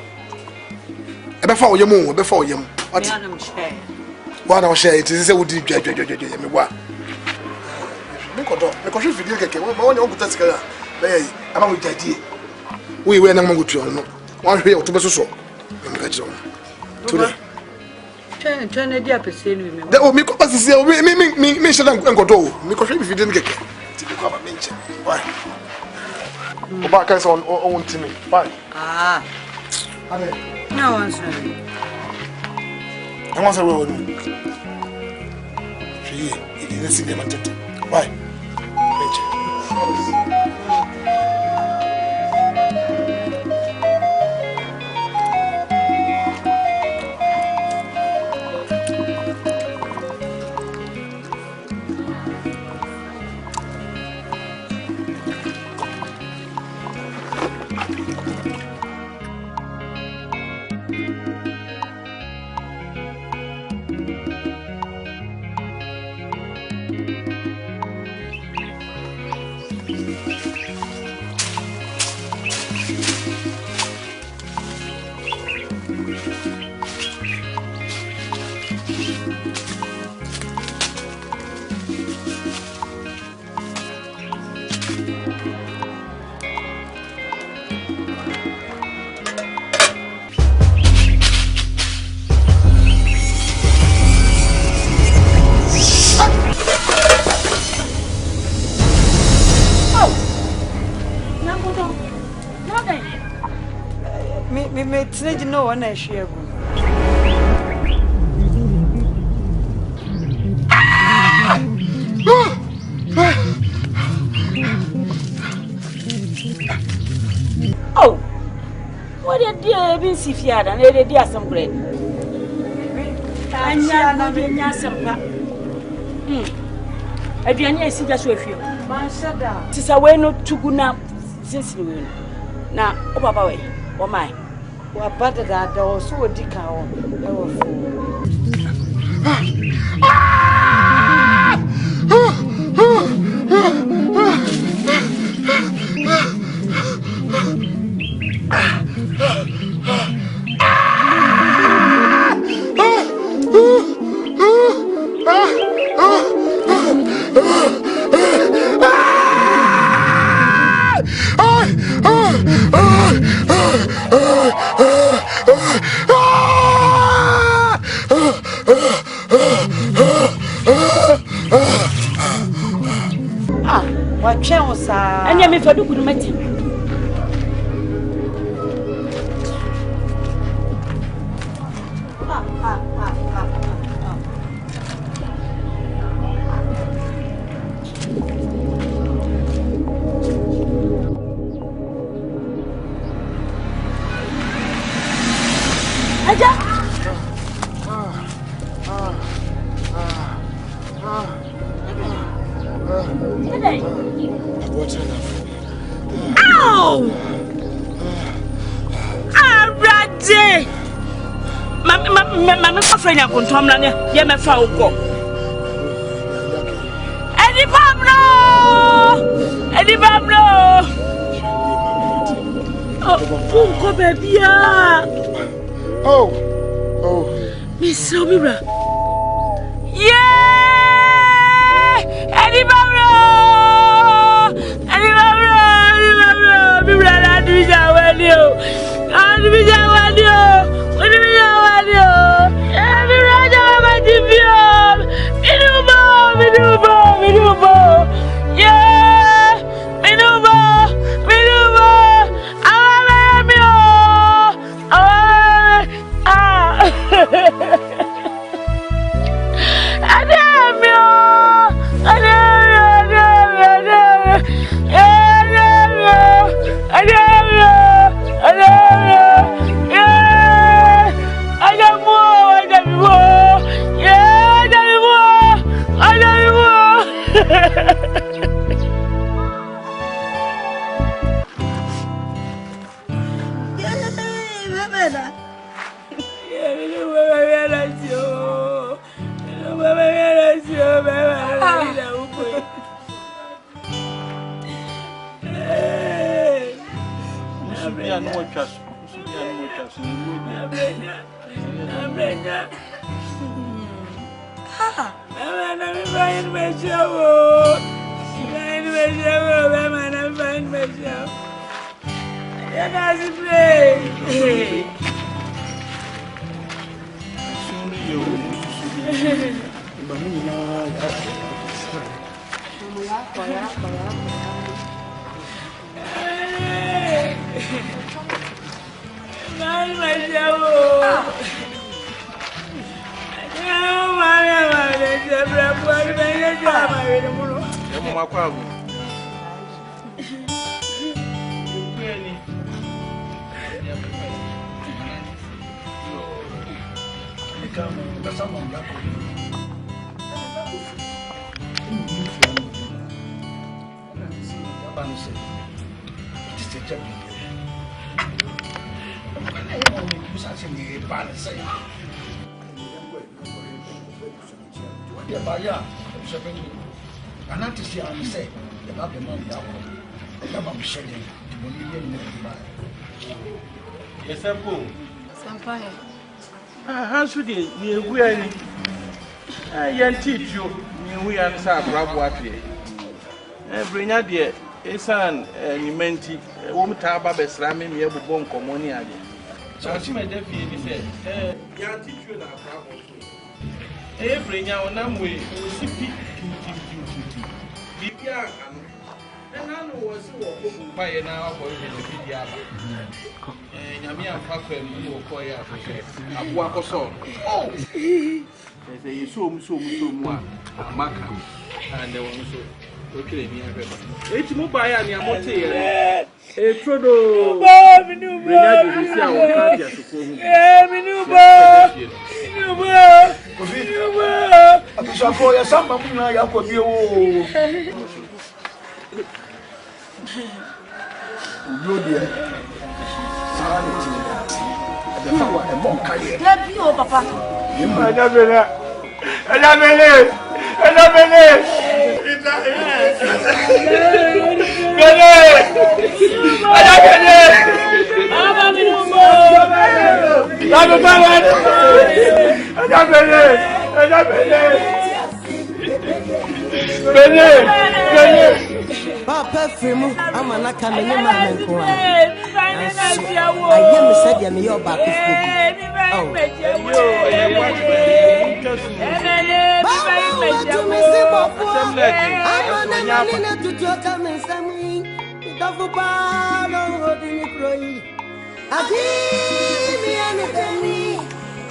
Ebefa oyem o, ebefa oyem. What? Wana o share it say wudi dwa me bua. Me ko hwe video keke, ma wona okuta sikara. Beye, ama wo jadie. We na mangu tuo no. Wan hwe o to besoso. Me ka jiro. Tule. Tene dia pese ni me. De o mi ko pasisi o mi sheda nkoto o. Mi ko hwe video keke. Ti ko ba menche. Why? Oba ka so on timi. Why? Ah. Ade. No one say. I want to roll. She didn't see them at it. Why? Me teenage no one I share. Oh, what a dear been see fiat and a dear some great. anya na be nya sempa aduane esi da so afio man shada tisa we no tuguna sinsini we na o papa we o mai wa bada da o so odi ka o e wo fu Anya me fadu kudu mati. Agya. Ow! Abrade! Mama friend ya kontomla ne ye me fa uko. Edi Pablo! Oh, uko baby ya. Oh. Miss Obibra. Yeah! Edi Pablo! Bibra la dija wadio. Dija wadio. Bibra jawa divio. Minubo. Yeah. Minubo. Awamio. How should you be any? I can teach you. We are sad, Rabwati. Bring out dear, a son, and you meant it. Won't have a slamming me able bone commonia. So she may definitely say, Yan teach you that problem. Bring out one way, and I know what's by an hour for the Yami and Papa will call you a walk or so. Oh, they say so much, Maka, and they want so. Okay, it's mobile and Yamote. A Frodo, Abusuafo ya samba mu na ya kwa bi o. Uyo dia. Sanity. The power e mo kale. Ya bi o papa. Ajabele. Papa Frimu, I'm not coming in my uncle. I hear me said, I'm your back.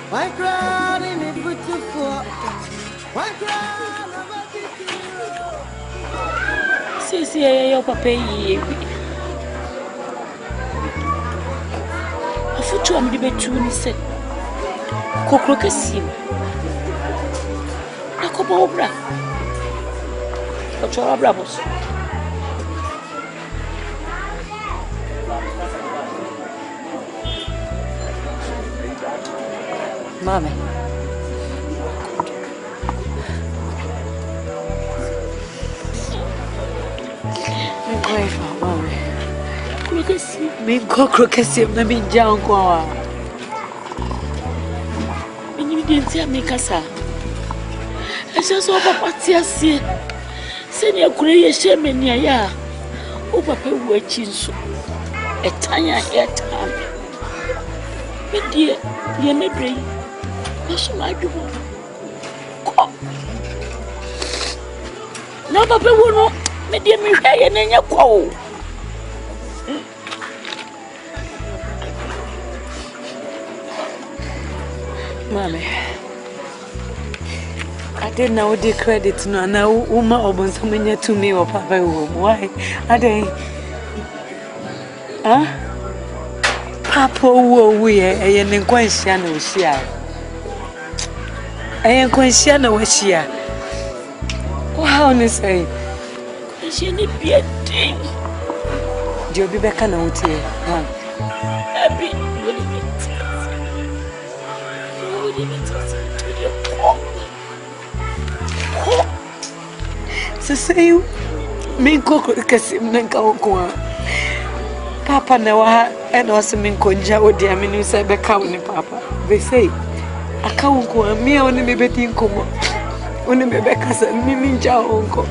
Why cry in the beautiful? Why cry? See, your papa. A foot am the betune said. Cockrocasim. A couple of bra. But your bravos. Mamma. Me go crocasim na me down kwa. Me didn't see Nkansah. I just saw papa tia see. Senior kure shame nia ya. O papa wu achinso. Etanya etam. Me die me brei. Me shima do. Ko. Na papa wu no me die me hwa ye na nya kwa. Mommy, I didn't know the credit no now Uma Obonsomania to me or Papa. Why? I didn't. Huh? Papa, we a Nkansah no share. I am Nkansah no share. How to say? She need be a thing. Do you be back on out here? Happy. So say you me cook kasim nanka Papa na wa and also me konja odi aminu say be ka woni papa they say aka wonko me oni me beti nkomo oni me be kasa mi nja wonko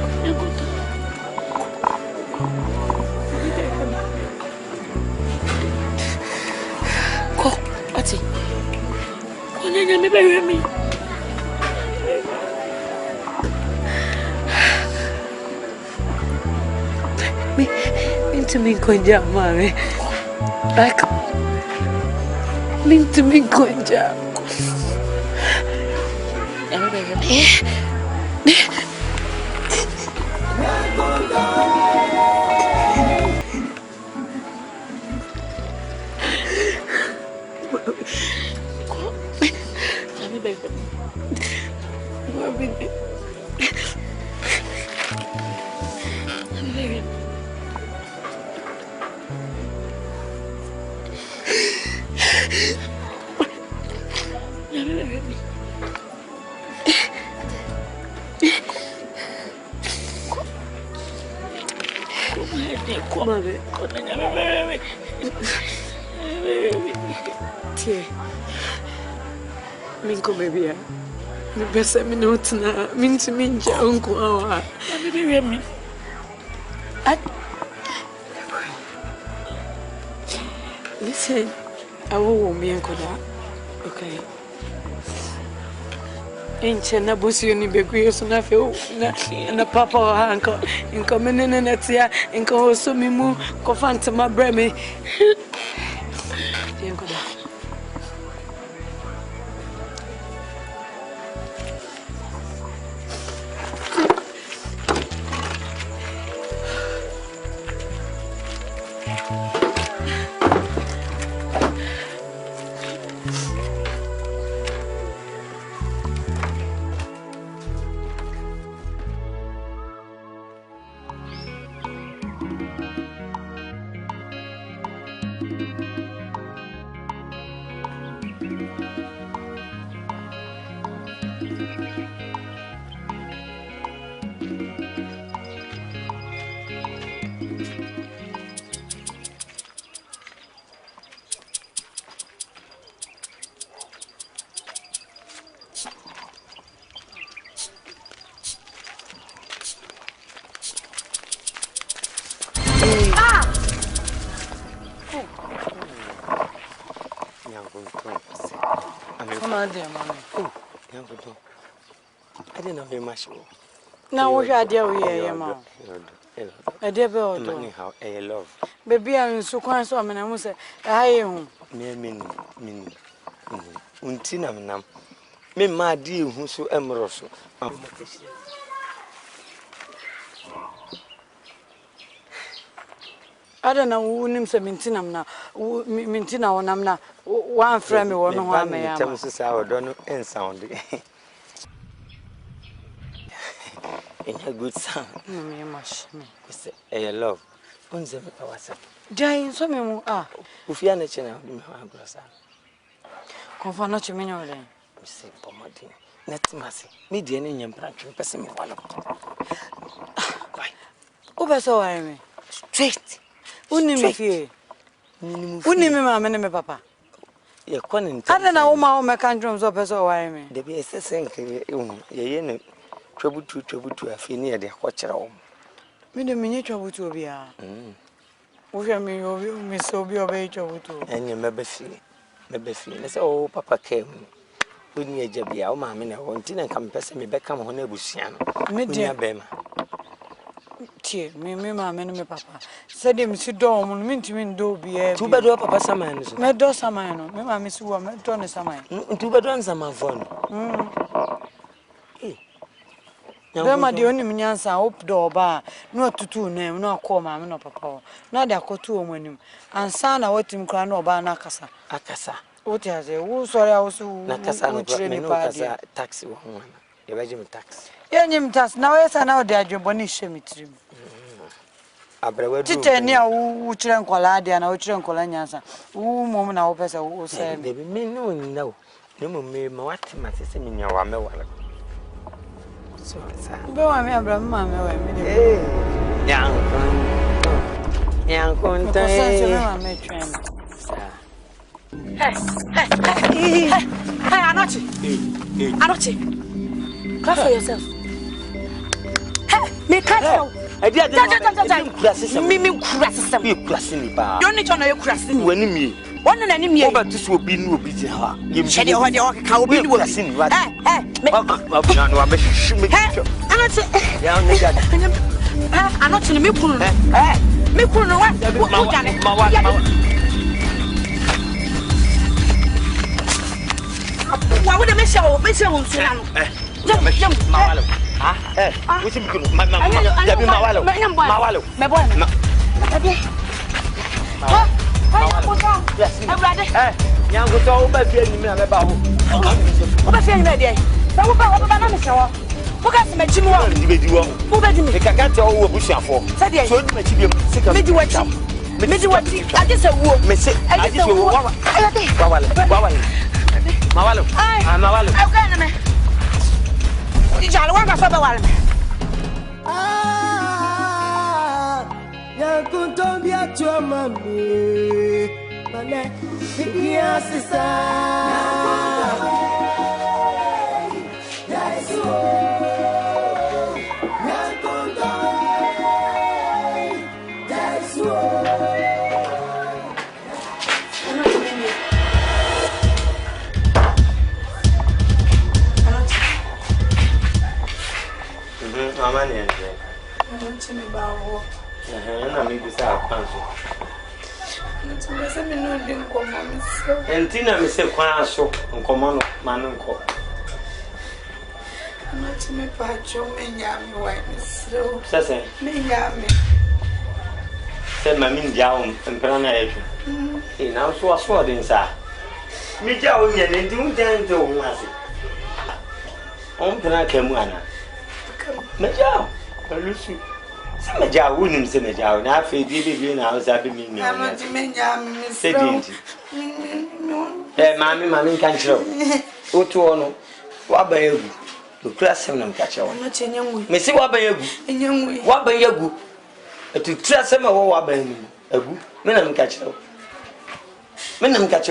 ko ati onanya me be me to me konja mami like to me konja Minko baby, the best I know now. Means to me, uncle. Me. Listen, I will be uncle. Okay. Ain't na busi ni beguye so na fe na papa uncle in coming in na tia in ko so mi mu ko fanta ma bre me I didn't know very much. Now, what are you, Mamma? A devil, anyhow, a love. Baby, I'm so quiet, and I must say, I am mere meaning. Untinam nam. Me, my dear, who's so emerald. I don't know who names a mintinam now, mintina or namna, one friend or no one may have. Our don't end sound. In a good sound, me much. A love. Unzem was Jane, so me if you are not channel, confirm not to me, no, then. Say, Pomadine, not massy. Me, the Indian branch, passing me one. Over so I am straight. Unimi fie. Unimi ma me papa. Ye konin. I don't know ma o me kan drums up so why me. There be a sense ye ne trouble to afi ne de kwachira wo. Me de menye trouble to obi a. Wo hwe me obi me so obi obi trouble to. Enye mebe fie. Ne se o papa kem. Oni eja bia o ma me ne ho ntina kam pese me beka mo na abusua no. Me de bema. Tie, me ma me papa. Said him si do mo me ntimi ndo obi e. Tu bedo papa saman so. Me do saman no. Me ma me si wo me do ne saman. Tu bedo an saman fon. Bema de oni mnyansa op do ba no atutu na no akọ ma me no papa. Na de akotu o manim. Ansa na watim kra na oba na akasa. What has a wo sorry I was na kasa no me no kasa taxi wo ho na. Ye beje me taxi. Ye nyim tax na we sa na de adwebo ni hye mitrim. Abrewe do. Tite ni a wo kire nkola de na wo kire nkola nyansa. Wo mom na wo pesa wo say me. De me no nyina wo. Ne mo me ma wate ma se me nya wa me wala. So sa. Be wa me abra ma me wa me de. Yang kon ta. Ko sa se me ma me train. Hey, Anochi. Anochi. Clap for yourself. Hey, me catch you. I did me crasses. You classing ba. Don't need to know you crossing. When me. One and enemy. Over this will be no busy ha. You said you had your cow be crossing. What? Hey. Anochi. Anochi me kunu. Me kunu what? Why would I miss you? Mawalo. Which you could Mawalo. Young go to obey me about. Who got some Jimmy? Who bet me? I can't tell who bush for. Said you, so much you sick of me. I just a woman. I just a woman. Mawalo. Mawalo. Jalo wanga fa ba wala. Ya kuntombia choma mi. Mane, ya sisa. Ya Yesu. Ya kuntombia. Ya Yesu. Mama ni anje. Ntimi bawo. Na me bisa kwanso. Ntimi se me no de nkomo me so. Entina me se kwanso nkomo no manunko. Ntimi pacho me nyame wa me so. Sese. Me nyame. Se mami ndiawo mpena na yetu. Na so aso de nsa. Mi jawo nya ne ndi unjante wo ase. Mpena kamu ana. Majao, Lucy. Some Majao wouldn't say Majao. Now, if you did now, I be me. I'm not Mammy can't show. What to honor? wabayegu to krasem na mkachewa no chenyengu me si wabayegu enyengu wabayegu to krasem wo wabayegu egu me na mkachewa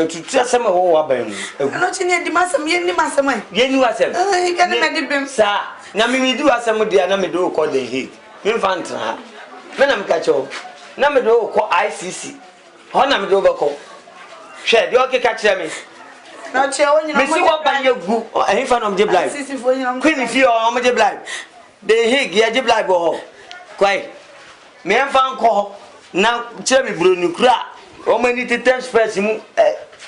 to krasem wo wabayegu egu no chenye di masam yeni masam yeni wasem kana me di bem sa na me di wasem dia na me do ko the heat me fantra me na mkachewa na me do ko ICC ho na me do bako hwe de okeka kire me na che onyi na me si wabayegu ehin fa no me blind queen fi o me blind the heat ya je blind bo kwai me fan ko na kire me bro ni kura o mani tete space mu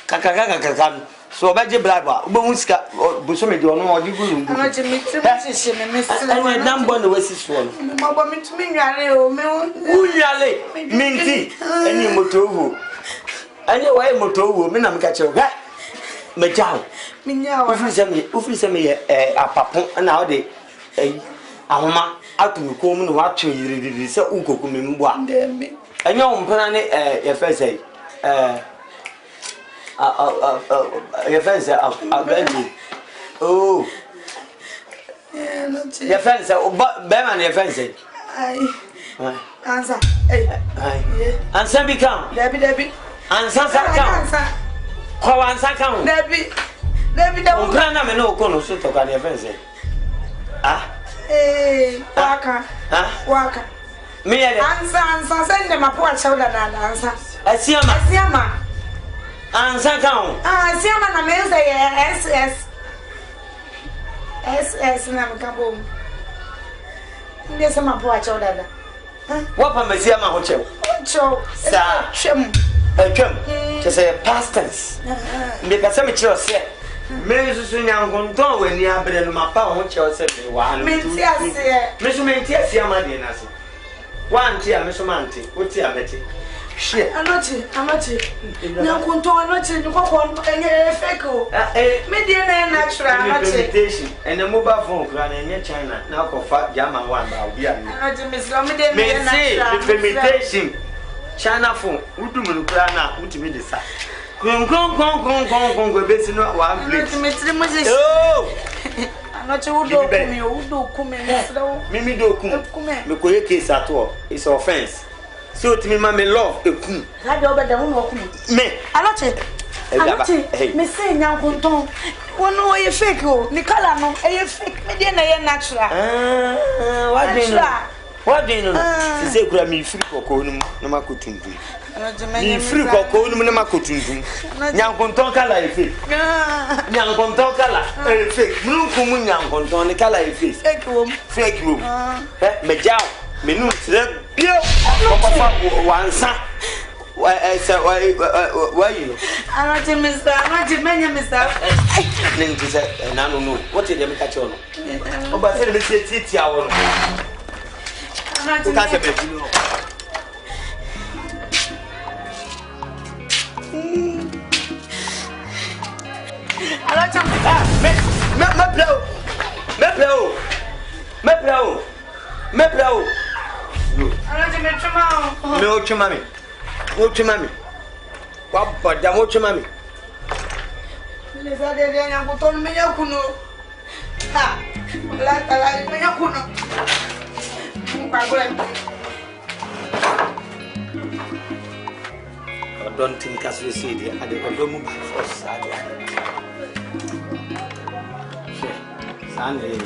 kakakakaka so obaje blaba obo sika bo so me de ono odi guru ndu ana che mitim sisi me ana dambo na wasi so no mo bo mitumi nware o me unyale minti eni motowo ani wai motowo me na me ka che ga me jaw minyawa ufiri se me apapon na o de ahoma atumi ko mu no wa twe yiri se unkoku me mbo a ndeme anya umpana ne ye fese your friends are ready. Oh, your friends are Beman, your friends. Answer. Answer become Debbie. Answer come. How answer come? Debbie, don't plan a no corner so to your friends. Ah, Waka. Me answer, send them a poor shoulder and answer. I see a man. Answer come. See a man, I say SS, and come. There's some poor shoulder. What am I seeing my hotel? Sir, to say past tense. Because some child said, Mrs. Sunyan when you have been in my power, which you said, one, Miss Mentia, my dear Nancy. One tea, Miss Manti, what's your betty? I'm not no control, not in the one and median natural meditation and the mobile phone running in China. Now, for fat Yama one, I'll be a meditation. China phone, Utuman Krana, Utimi the side. Go basing on one place. Oh, I'm not sure who do come. Mimi do come. The Koya case at all. It's offense. So to me, mammy love a coon. I don't know me. I not me say now, Gunton. One know a fake, Nicola, no, a fake, median, a natural. What do you know? She said, grab me free for Conum, no Makutum. Me free for Conum, no Makutum. Young Gunton color, a fake. Young Gunton color, a fake. Blue Kumun, young Gunton, the color, a face. Fake room. Major. Menu pio papa wansa why you I'm not Mr. Ning to say na no what did them catch on oba say me say titi awon o ka se be you I me play I mommy. What but damn what mommy? I don't think as we see there, I don't move first. Sunday.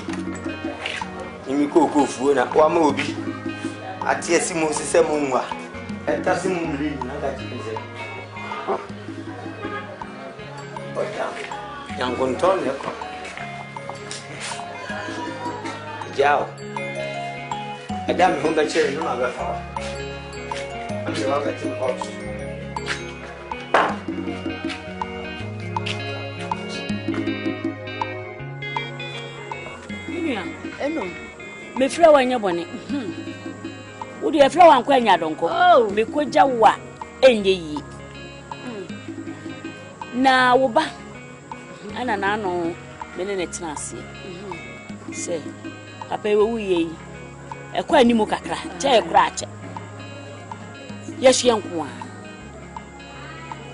You go for one movie. Ati esimu sisemu mwa eta simu mlini nagachize ota yangontone ko jao adam honda chere no magafa ami wakati mkosi eno me fra wanya bone Udi e fra wanko anya donko me koja wa enye yi na wo ba ana na no me ne tena ase se papa we wuye yi e kwa animu kakra che e kura ache yesu yanko a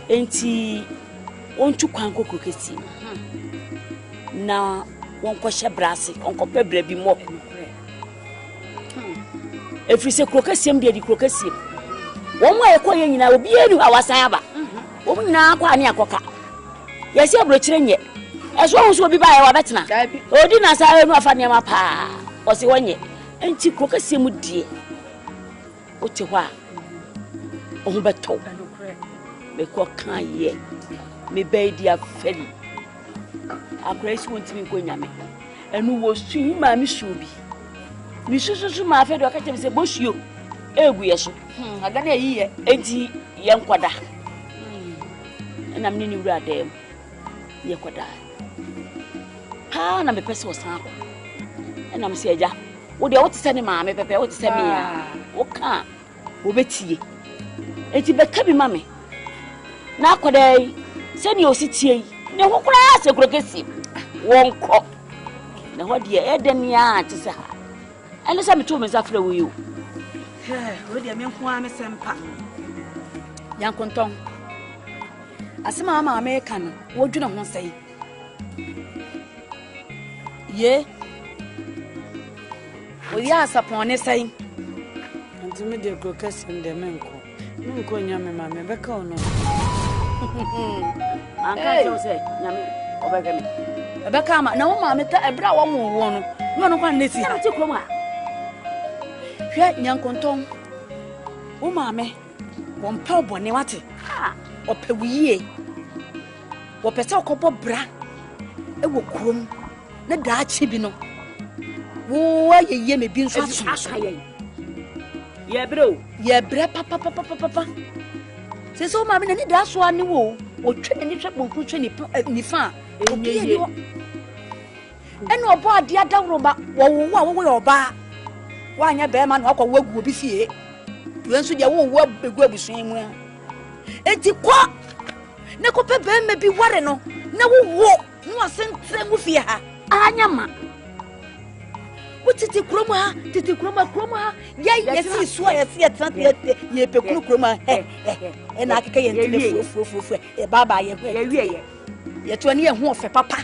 enti ontu kwan kokoketi na won ko hye brase on ko pe bra bi mo efri se krokasiem de di krokasiem won wa ekọ ye nyina obi enu awasan aba won nyina akọ ane akoka yesi abrochire nye eso won so obi ba ye wa betena odi na sa enu afa ne ma pa o se wonye enti krokasiem die o te hwa o hu beto me ko kan ye me be di afeli akra esi won timi ko nyame enu wo su ma mi su bi mi sususu ma afeli o ka temi se bosuo egu ye so aga na yi ye enti ye nkwada na mni ni wura dem ye kwada ha na me pese o san ko na me se eja wo de wo te se ni ma me pepe wo te se mi ya wo ka wo betie enti be ka bi ma me na kwada se ni o si tie ne ho kura se krokesi wonko na ho de e de ni a te se ha ene se me to me zafra wo yo wo de me nko a me sempa yankontong asema ma America no wo dwuna ho sei ye o ya sapon ne sei ntimi de krokasi de menko nyame ma me beka ono anka jo se nyame obega me beka ma na wo ma me ta ebra wo wo no no kwa neti ha ti krom ha hwe nyankontong wo ma me wo mpa obone wate opewuye wo pese okobo bra e wo krom na daachi bi no wo ayeye me bi nso aso ye bro ye bre papa se so ma me na ni da so ani wo twe ni hwe bonku twe ni fa obi yo eno obo ade adawro ba wo wo oba wa anya be ma na akwa wagu obi fie wen so de wo egu abusun mu enti kwa ne ko pe be me bi ware no na wo no asentre mu fie ha anya ma titi kroma ha ya si so ya si atante ye pe kroma e na akeka ye ntile fufu e baba ye wie ye to ne ye ho ofe papa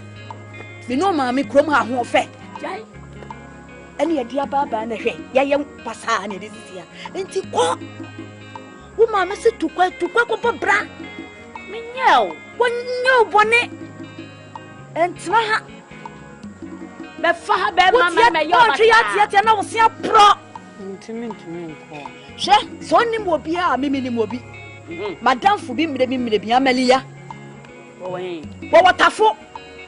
me no ma me kroma ha ho ofe jai ene ye dia baba na hwe ya ye pasa na de sisia enti ko wo ma me se tukwa ko bra me nyao wonyo bone entra ha be fa be mama me yo ma ya na wo se pro ntimi nko she so ni mo bi a me ni mo bi madam fu bi mire bi amaliya wo watafo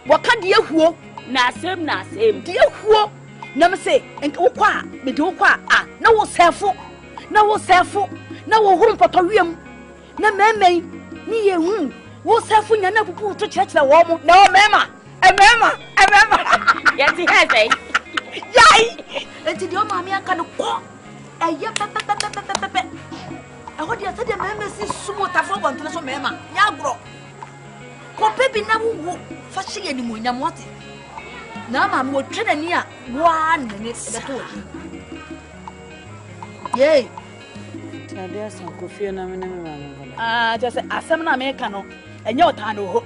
wo ka de ehuo na asem de ehuo na me se wo kwa me de wo kwa na wo sefo na wo huru poto wiem na memei ni ye hu wo sefo nya na pupu to chechira wo mo na wo mema yeti hese yai enti de o ma me aka no ko eye pepepepepepe aho de asa de mema si sumo tafo bontele so mema nya agro ko pebi na wo fa hye ni mo nya mote na ma me wo twena ni a wa ne ne beto ye tade asa kofie na me mama just asem na me ka no enye otano ho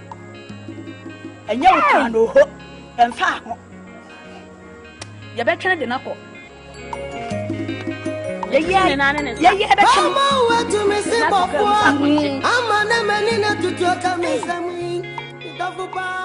emfa ho ye betwene de nako ye be mama wa to me se bobo ama na mani na tutu ka me sami itafupa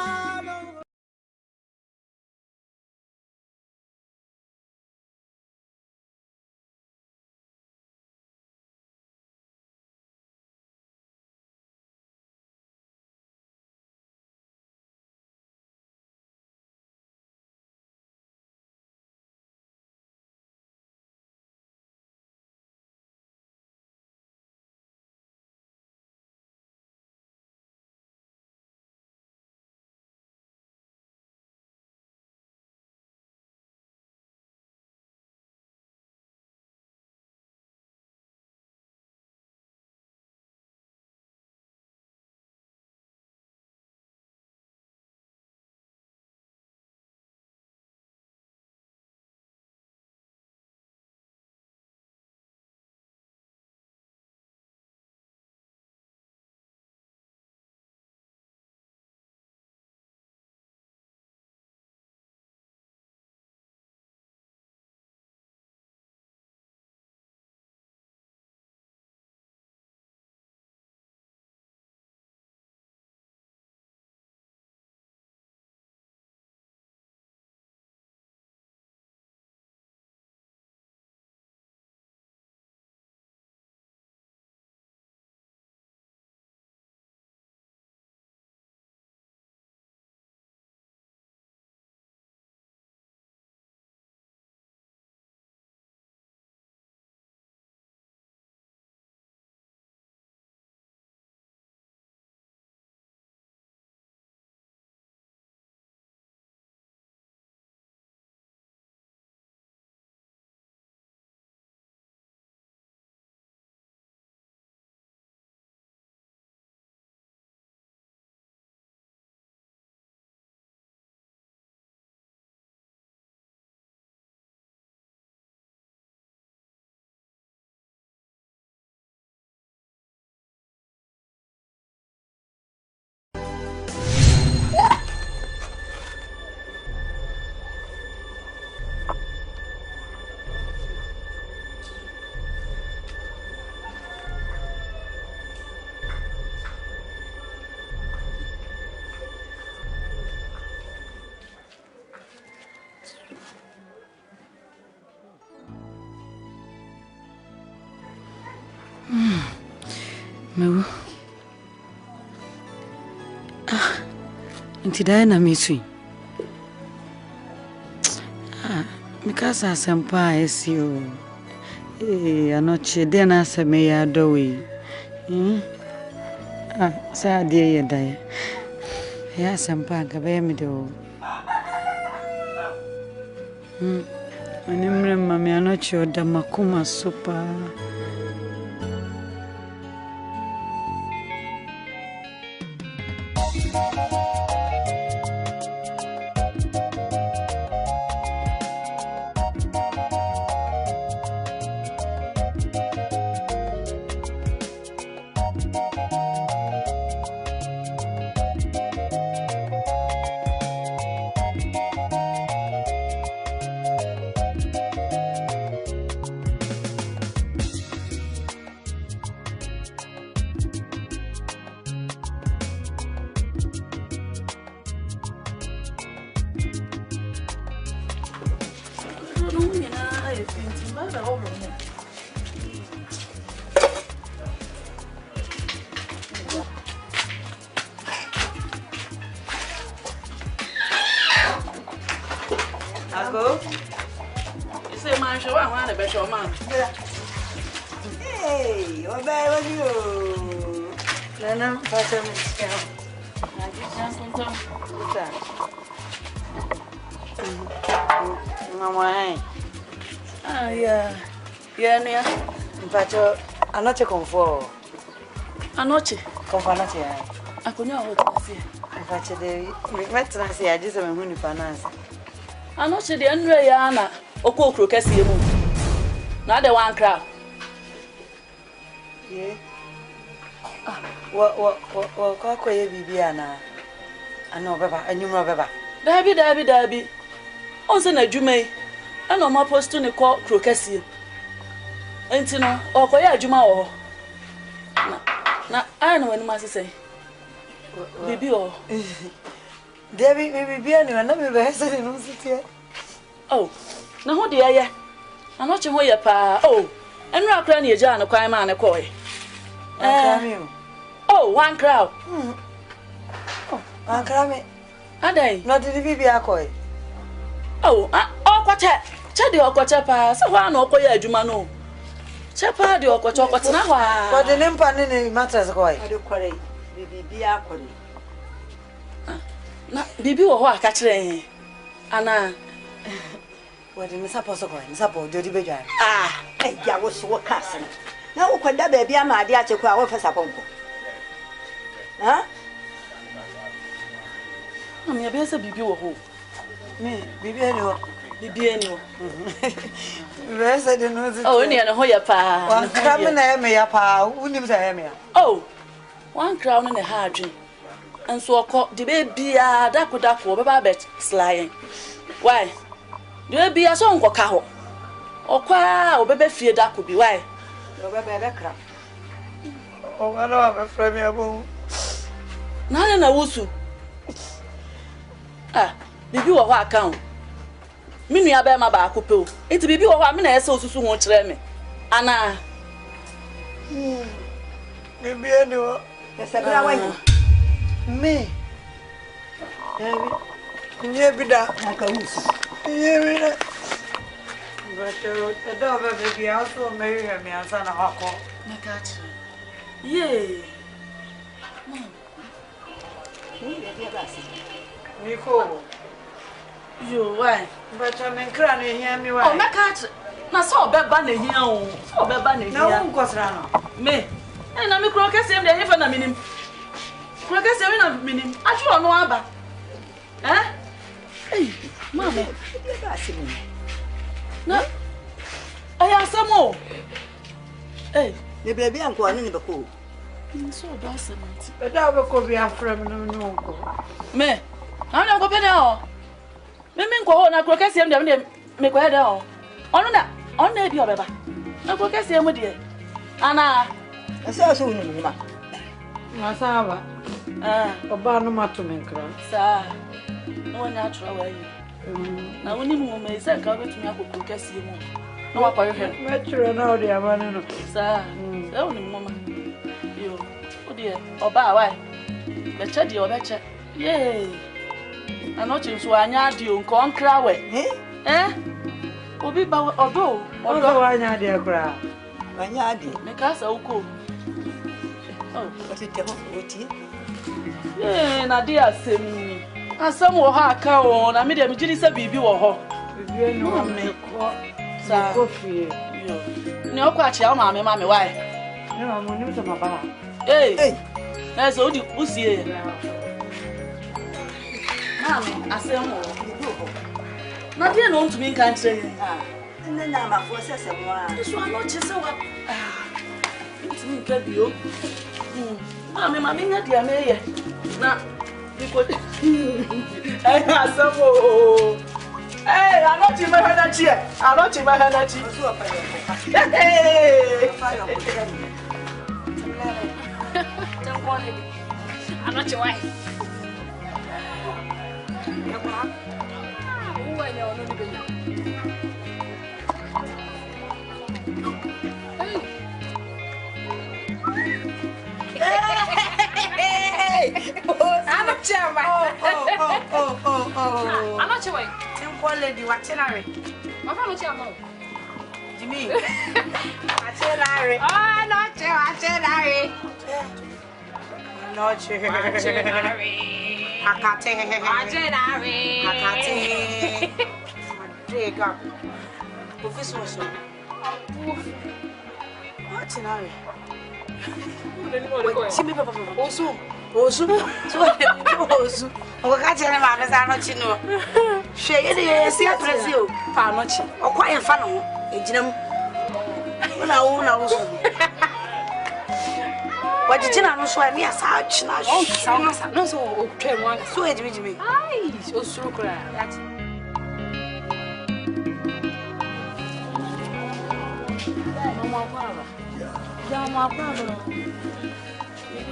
Mewu. Nti dai na mesu. Mikasa asempa esio. Anoche de na aseme ya dowe. Sa de ye dai. Ya asempa ga be me do. Animre mami anoche oda makuma super. Anoche confo. Anoche? Confo anoche. Akunya hotu. Fache de metra se aje se me hu nipa na ase. Anoche de nre ya na okokro kese mu. Na de one crowd. Ye. Wa kwa ye bibia na. Ana obeba, anyumro obeba. Dabi. Onse na dwumai. Ana o ma postu ne ko krokese. Enti no okoye adwuma wo na ana wani masese bibi o Debi bibia ni na me be se no sitie oh na ho de ye anoche ho ye pa oh enru akra na eja na kwan ma na koye oh one crowd oh one crowd me adai no de bibia koye oh okwache che de okwache pa se ho na okoye adwuma no Chapa di okocho na wa. Ko de nimpa ne matters ko ai. Ade kware bibi akware. Na bibi wo ho aka kire ana wadi misapo so ko misapo jodi bedwan. Agya wo so kase. Na wo kwada ba bia ma ade achekwa a wo fesa pompo. Na me be se bibi wo ho. Me bibi eni ho. Bibi eni ho. Resa de no zi. Oh, ni na ho ya pa. Wan kram na me ya pa, unim za ya me ya. Oh. One crown na ha adwen. Enso okọ de be bia dakudako be ba bet slying. Why? De bia so nko ka ho. Okwa obebe fie dako bi why? Obebe be kra. O ga na be fra me abo. Na wusu. Bibi wo ho account. Minu ya be ma ba akopɛ o. Enti bibi wo ho me na yese osusu ho kyerɛ me. Ana. Bibi eni wo. Yese bra wan. Me. Yabi. Nye bida. Nka wusu. Nye bida. Bato, da ba bibi aso me hwe me ansa na hakọ. Na ka chi. Ye. Ni de ba si. Niko. Yo, why? But I mean, cranny, hear me. Oh, my cat. Na so beba na hia o. So beba na hia. Na won kwasra no. Me. Na me kro kase em de hefa na minim. Kro kase em na minim. Atwo no aba. Mama. Ba si mi. Na. Aya samo. Le baby anko anu ni beko. So do asementi. But I will go be after me no go. Me. Na na go pe na o. Me nko ho na kro kase em de me ko he da o. Onu na bi obeba. Na kro kase em de. Ana. Asa so unu ma. Masaba. Oba no mato me nkra. Sa. No nya atro wa yi. Na woni mu me se nka obetumi akokro kase mu. Na wa kwa hwe. Me tro na o de amane no. Sa. Sa woni mu mama. Yo. dear, or bow away. The chaddy or better. Yay. I'm not in so I had you con crawe. Eh? Obi ba odo anya de kra. Anya de. Make us a uko. Oh, what it tell what eh, na dia sem. Asam wo ha ka o, na me dem gidi se bibi wo ho. Bibi no me ko. Sa coffee. Yo. Ni o kwa chia o ma me why? No, mo ni so baba. Eh. Na so di usie. Mami, asem wo. Na dia no ntumi kan kire. Nne na ma fo sese mo a. So ano chese wa. Ntumi ka bio. Mami nya dia me ye. Na because I asem wo. Hey, I'm not in my energy. I'm not in my energy. Hey. Don't want it. I'm not your wife. Who I know, no baby. I'm not your wife. I'm not your wife. Lady, what's in Larry? I'm not your mom. Jimmy, what's in Larry? Oh, not your, what's in Larry? Not your Larry. Akate. What's in Larry? Akate. Dig up. Professor, what's in Larry? Jimmy, Papa, also. O ka chere ma besa no chi no hwe ye de si atresi o fa no chi o kwa ye fa no ejinam na wo so waji china no so ani asa chi na so No, so o twa mo so ejimi ai o suru kura mama kwaba ya mama kwaba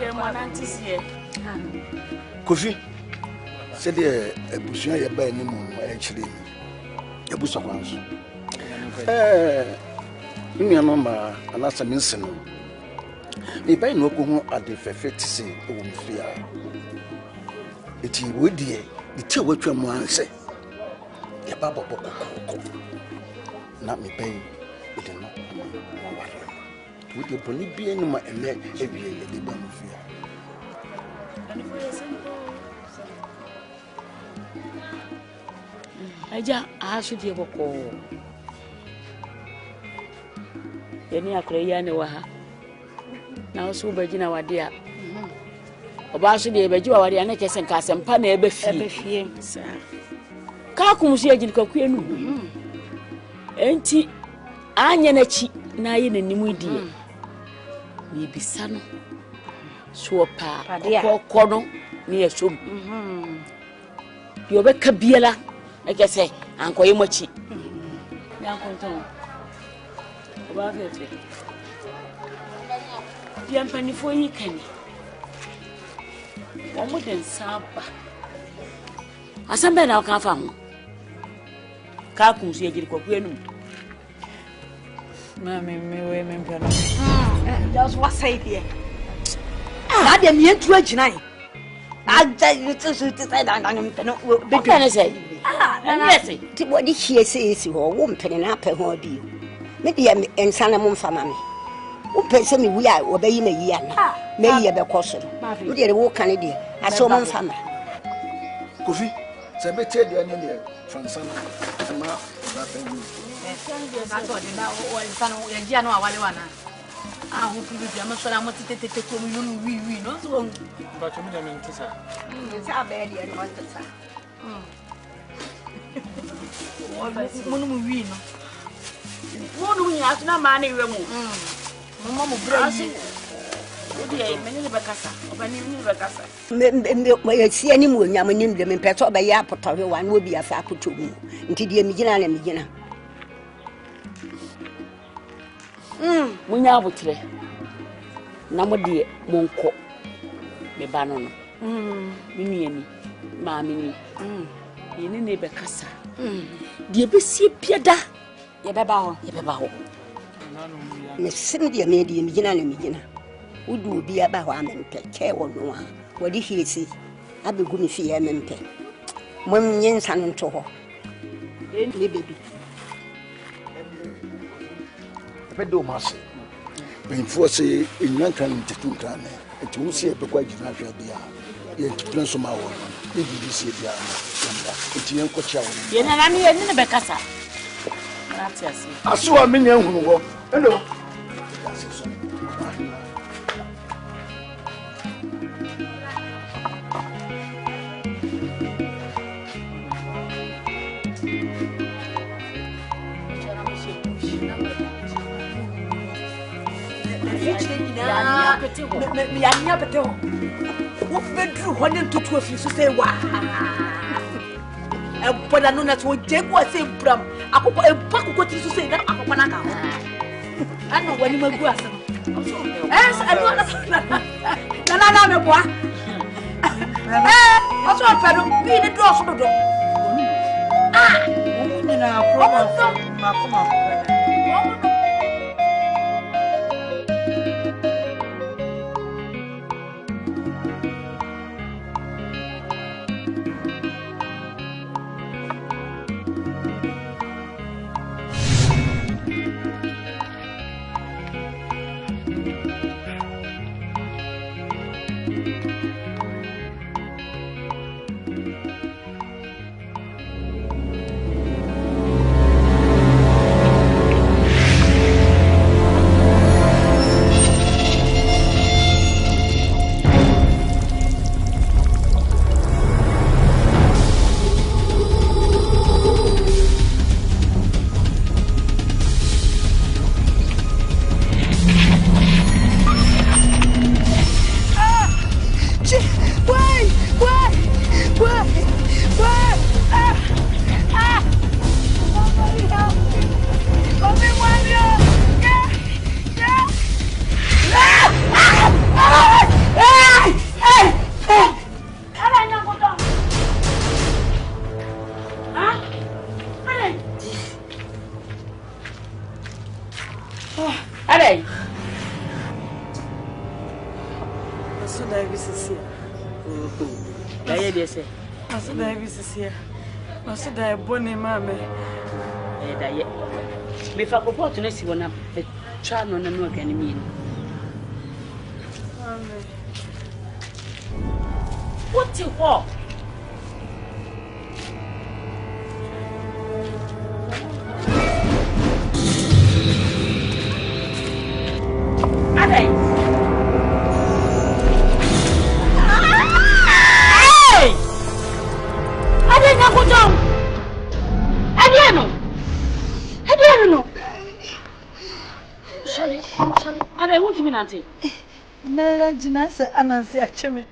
ye mo na ntisi Kofi said a bush ya ba ni mo actually a bush kwanso me no anasa minsen no me ba no ko hu ade fefe tise o mi fia eti wodie iti watwa mo anse ya ba bobo kokoko na me ba ite no mo ware wodie boni bia ni ma eme ewie ye de ba mo fia Agya aso die boko. Yeni akra ya ne wa ha. Na so bagina wade a. Oba so de bagi wa wade na kese nka asempa na ebe fie. Sa. Ka kumsu agin ka kuenu. Enti anya na chi na yi nanim die. Ni bisa no. So pa ko no ni esom. Yo be ka biela. Eke say ankoye mochi. Yankonton. Oba fefe. Biampanifo yi kani. Omo den saba. Asambe na ka fa ho. Ka kunsu yegiri kwaku enum. Mami me mpano. Just what say there. Na dem ye tu aginai. Agya you to say that I'm mpano. Be kan say. Yes, ti body here says ho wo mpene na apɛ ho bi. Me de ensa na mo mfa ma me. Wo pese me wi a wo bayi na yi ana. Me yi be kɔso. Wo de wo kan de aso mo mfa ma. Kofi se be che de anya de fansana ma ba fa ni. na to de na o ensa no ye gia no awale wana. Ah ho bi bi amaso na mo tete ko mi no wi no so Ba to mi da min tisa. Sa be de no tisa. Munu mu wi no. Munu nya atuna ma na ewe mu. Mama mu bra yi. Odi e menye le bakasa. Oba ni ni bakasa. Me si ani mu nya mo nim de me peto ba ya potɔwe wa no obi afa akoto mu. Nti de mi gina na mi gina. Munya abotre. Na mo de monko. Me ba no no. Me nuani. Ma me ni. Yeni ne be kasa. Die be sie pieda. Ye be ba ho. Me sim de me de mi gina na mi gina. Udu be about one Kyeiwa no one. What did he see? I be going to see him. When Yens and to her. Baby. Pedo Massey. Before say in Nkansah to Tuntan, it will see a quite natural beer. Yet, Prince Mawa, if you see the it's young coach. You're not any Becassa. I saw a million who go. Hello. Before I go to the sea, one of the child on the North enemy. What you want? Auntie, Nella Janasa Anansi actually.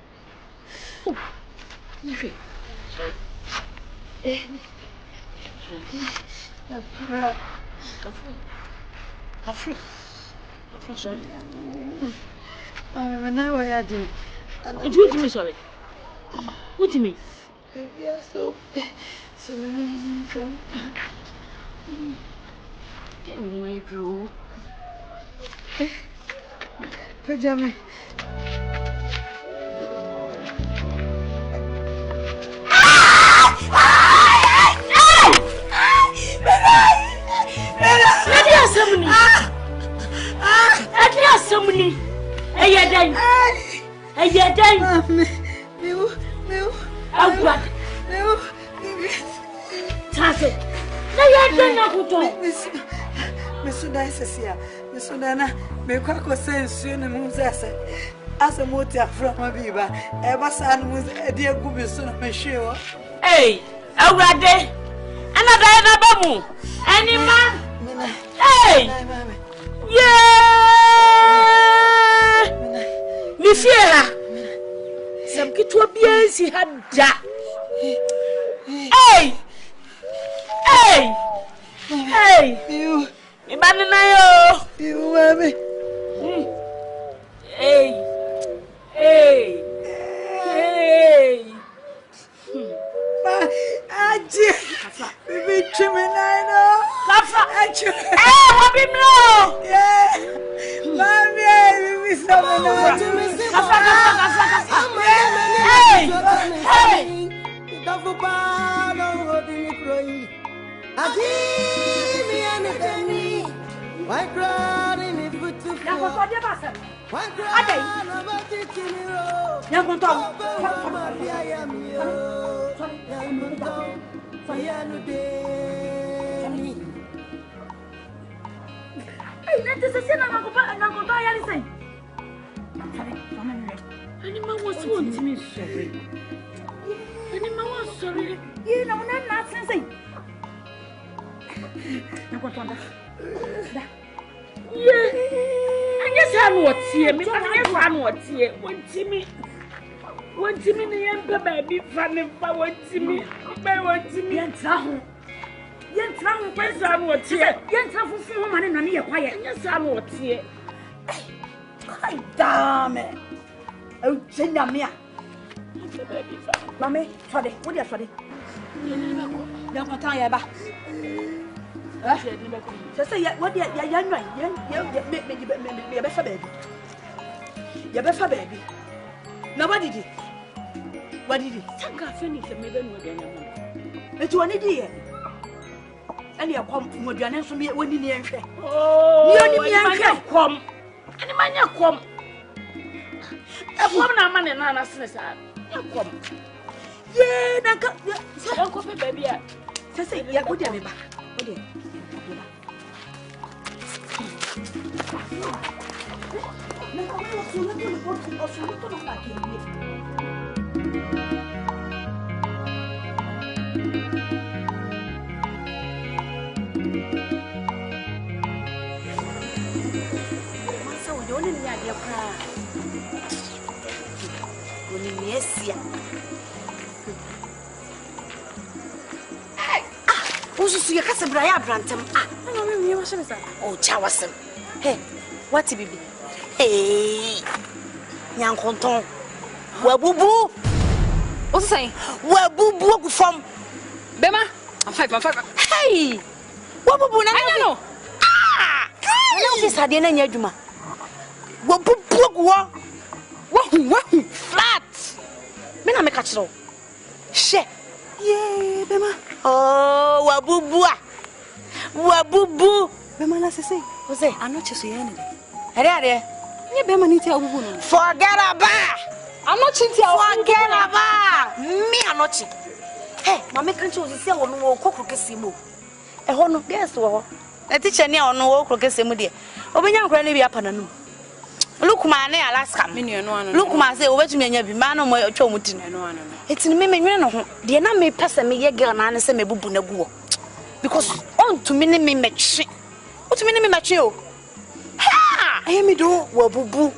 Now I do. What do you mean, sorry? What do you mean? Yes, so. Get me, bro. Pajama. Somebody. Hey, then. Sudana, me kwako sense you muzasa. Asa moti afro mabiba. Eba san muz edi egubi so na mehwe. Hey, awrade. Another na bamu. Any man. Hey. Yeah. Ni fiera. Sam kitwa bia si hada. Hey. You Ibanana yo. You mami. Hey. Aji. Bibi chimenano. Kafa. Aji. Wabimlo. Yeah. Mami, bibi samana. Adimi anademi. Why cry in the foot to Ya ko so de ba se. Why cry about it to me ro. Ya ko to. Hey, let us see na ko to ya listen. Ani ma was want me sorry. Ani ma was sorry. You know na say. Na ko to da. Yeah. Anya san what here me anya san what here. Want me na yamba baby fan fa want me. Ba want me Yentra ho kwesa what here. Yentra fufu ho mane na ne ye kwaye. Anya san what here. Ai dame. Oh jenya me a. Baby fan. Mame, sorry. What you sorry? Ya ko tan ya ba. Say what ya nwan ya be fa baby. Ya be fa baby. Na what did he? What did he? Tanka finish me be no de nyam. Etu oni di ye. Ani akom moduane nso me woni ni enhwe. Oh. Ni oni mi enhwe kom. Ani manya kom. E kom na ma ne na sene sa. Ya kom. Ye na ka Ya ko pe baby a. Say ya go dia me ba. Go dia. Masa we don't need ya pra. Oni mesia. Ususu ya kasa bra ya brantem. Ana me wa sheme sa. Oh, chawasem. Hey, what bibi? Hey. Nyankonton. Wabubu. What's saying? Wabubu ku fam. Bema? I'm five. Hey. Wabubu na I know. Ana se sade na nya adwuma. Wabubu ku wo. Wahu flat. Me na me ka kire wo. She. Yeah, Bema. Oh, Wabubu. Bema na sese. What's that? Anoche so yene de. Are. Nye bema ni ti abubu no. Forget about. Anoche ti abubu. Forget about. Me anoche. Hey, mama kan cho se wo no wo kokro kese mu. E ho no guess wo ho. Na teacher ne ono wo kokro kese mu de. Obenya nkora ne bi apa nanum. Lukuma ne Alaska. Me nua no ano. Lukuma say obetumi anya bi ma no mo twa mu tin. No ano. Etini me menwene no ho. De na me pese me ye girl na ne se me bubu na guo. Because on to me ne me metwe. O to me ne me metwe o. Ha! Aye me do wo bubu.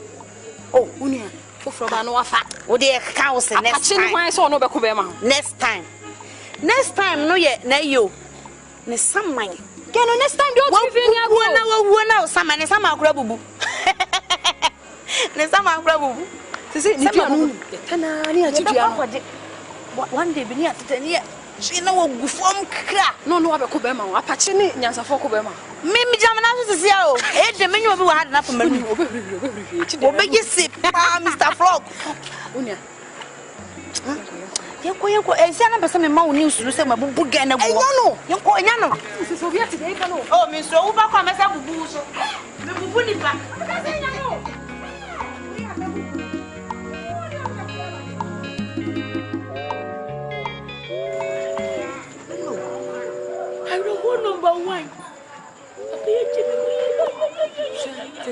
Oh, unia. Foforo ba no wafa. Wo de ka wo se next time. Achi no hwan so no be ko be ma. Next time no ye na yo. Ne saman. Keno next time do TV ni ago. Wo na saman ne saman akura bubu. Ne saman akura bubu. Sisi ni tua no. Tana ni achi tua no. One day bi ni atete ni she na wo gufom kra. No abe ko be ma. Apache ni nyansafo ko be ma. Me jamana so sisi a o. E de menyo obi wa hada na pamaru. Obeji se pa Mr. Frog. Unia. Yenko esi na pese me ma woni usuru se mabubu ga na guo. Yenko enya no. Sisi obi ati de ka no. Oh, me so wo ba kwa mesa bubu so. Me bubu ni pa. Pese enya no. I don't want number 1.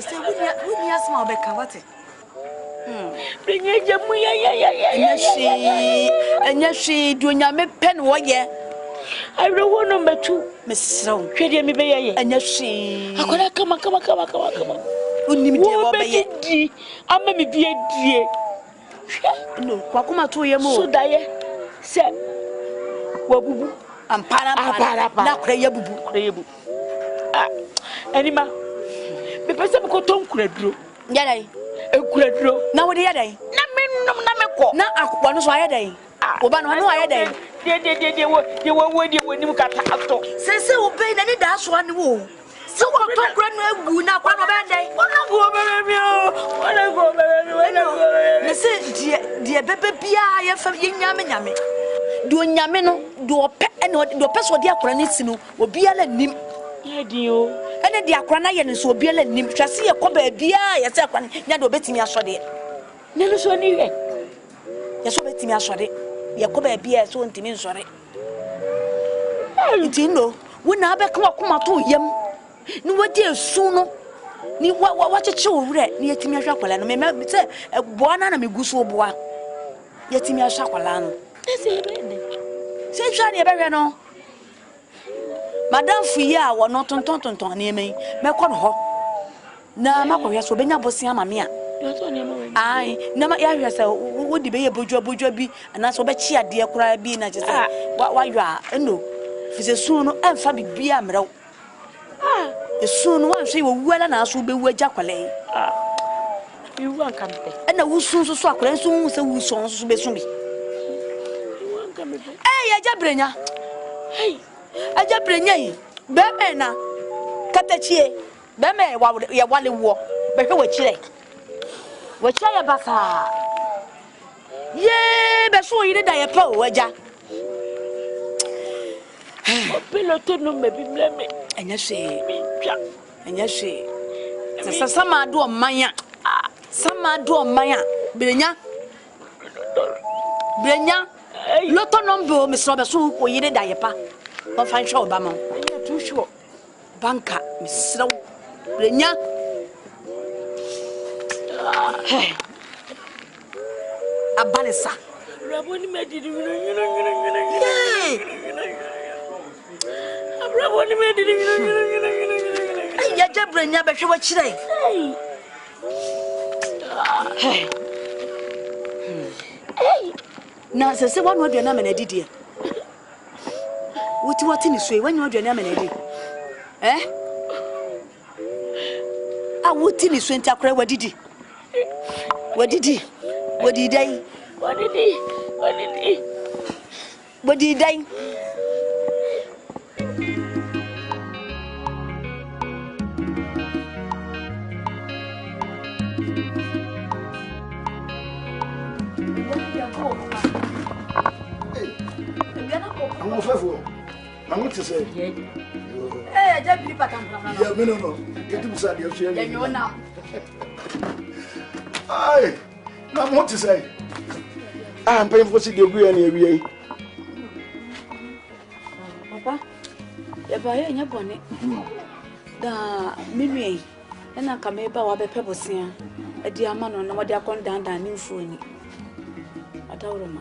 Say we ya small be ka what? Benya jamu ya. Enya hwe du nyame pen wo ye. I don't want number 2. Mesrew. Hwede me be ye. Enya hwe. Akola kama. Unim de wo be ye. Di ama me bi adie. No, kwa kuma to ye mo. So da ye. Se wabubu ampara na kura ye bubu. Anima. Me pese me ko ton kuraduro. Yadai. Kuraduro. Na wo de yadai. Na menum na me ko. Na akwa no so ayadai. Oba no no ayadai. De wo nim kata ato. Sese obe na ni da so ane wo. Se wo ton kura no agu na akwa no be dai. Ona go be mi o. Ona go be. Me se die bebe bia ye fa ye nyame. Do nyame no do pe and do person dia akora ne si no obi ala nim ya di o ene dia akora na ye ne so obi ala nim twase ye ko ba bia ye se akora nya do betimi asode ne no so ni we ye so betimi asode ye ko ba bia so ntimi nsore nti no wona abeka akoma to yam ni wadi esu no ni wa cheche owure ni yetimi ahwa kwala no me se boa na meguso boa yetimi ahwa kwala no ese bende se hwa ne behwe no madam fuyi a wo no tonton ne emen me kɔ no ho na makɔhwe so benya bosia mame a ai na ma ya hwe se wodi be ye bojua bi ana so be chi ade kora bi na chese wa ywa eno fise su no emfa bibia mrew esu no wan hwe wo wuala na so be wu agya kwale iwu anka mpe na wusu so akwala nso se wuso so be su bi iwu anka mpe agya brenya agya brenya yi be me na katachie be me ya wale wo be hwe wachire ya basa ye be so yire da ye pa o agya piloto no me bibleme enya hwe sama do manya brenya loto nombo me so be so o yire da ye pa o fan show ba mo enya tu show banka me srew brenya abanisa raboni medidi raboni medidi ya jabrenya be hwe wachire na se wanu aduana me na didi woti ni so wanu aduana me na didi woti ni so ntakora wadidi dai I'm faithful. I'm going to say, I just believe I can come. yeah, no. Get him sad. You now. Aye, I'm going to say, I'm paying for the degree anyway. Papa, the boy in your bonnet. The Mimi, and I come about a pebble singer, a dear man on what they are going down in phone. I told him,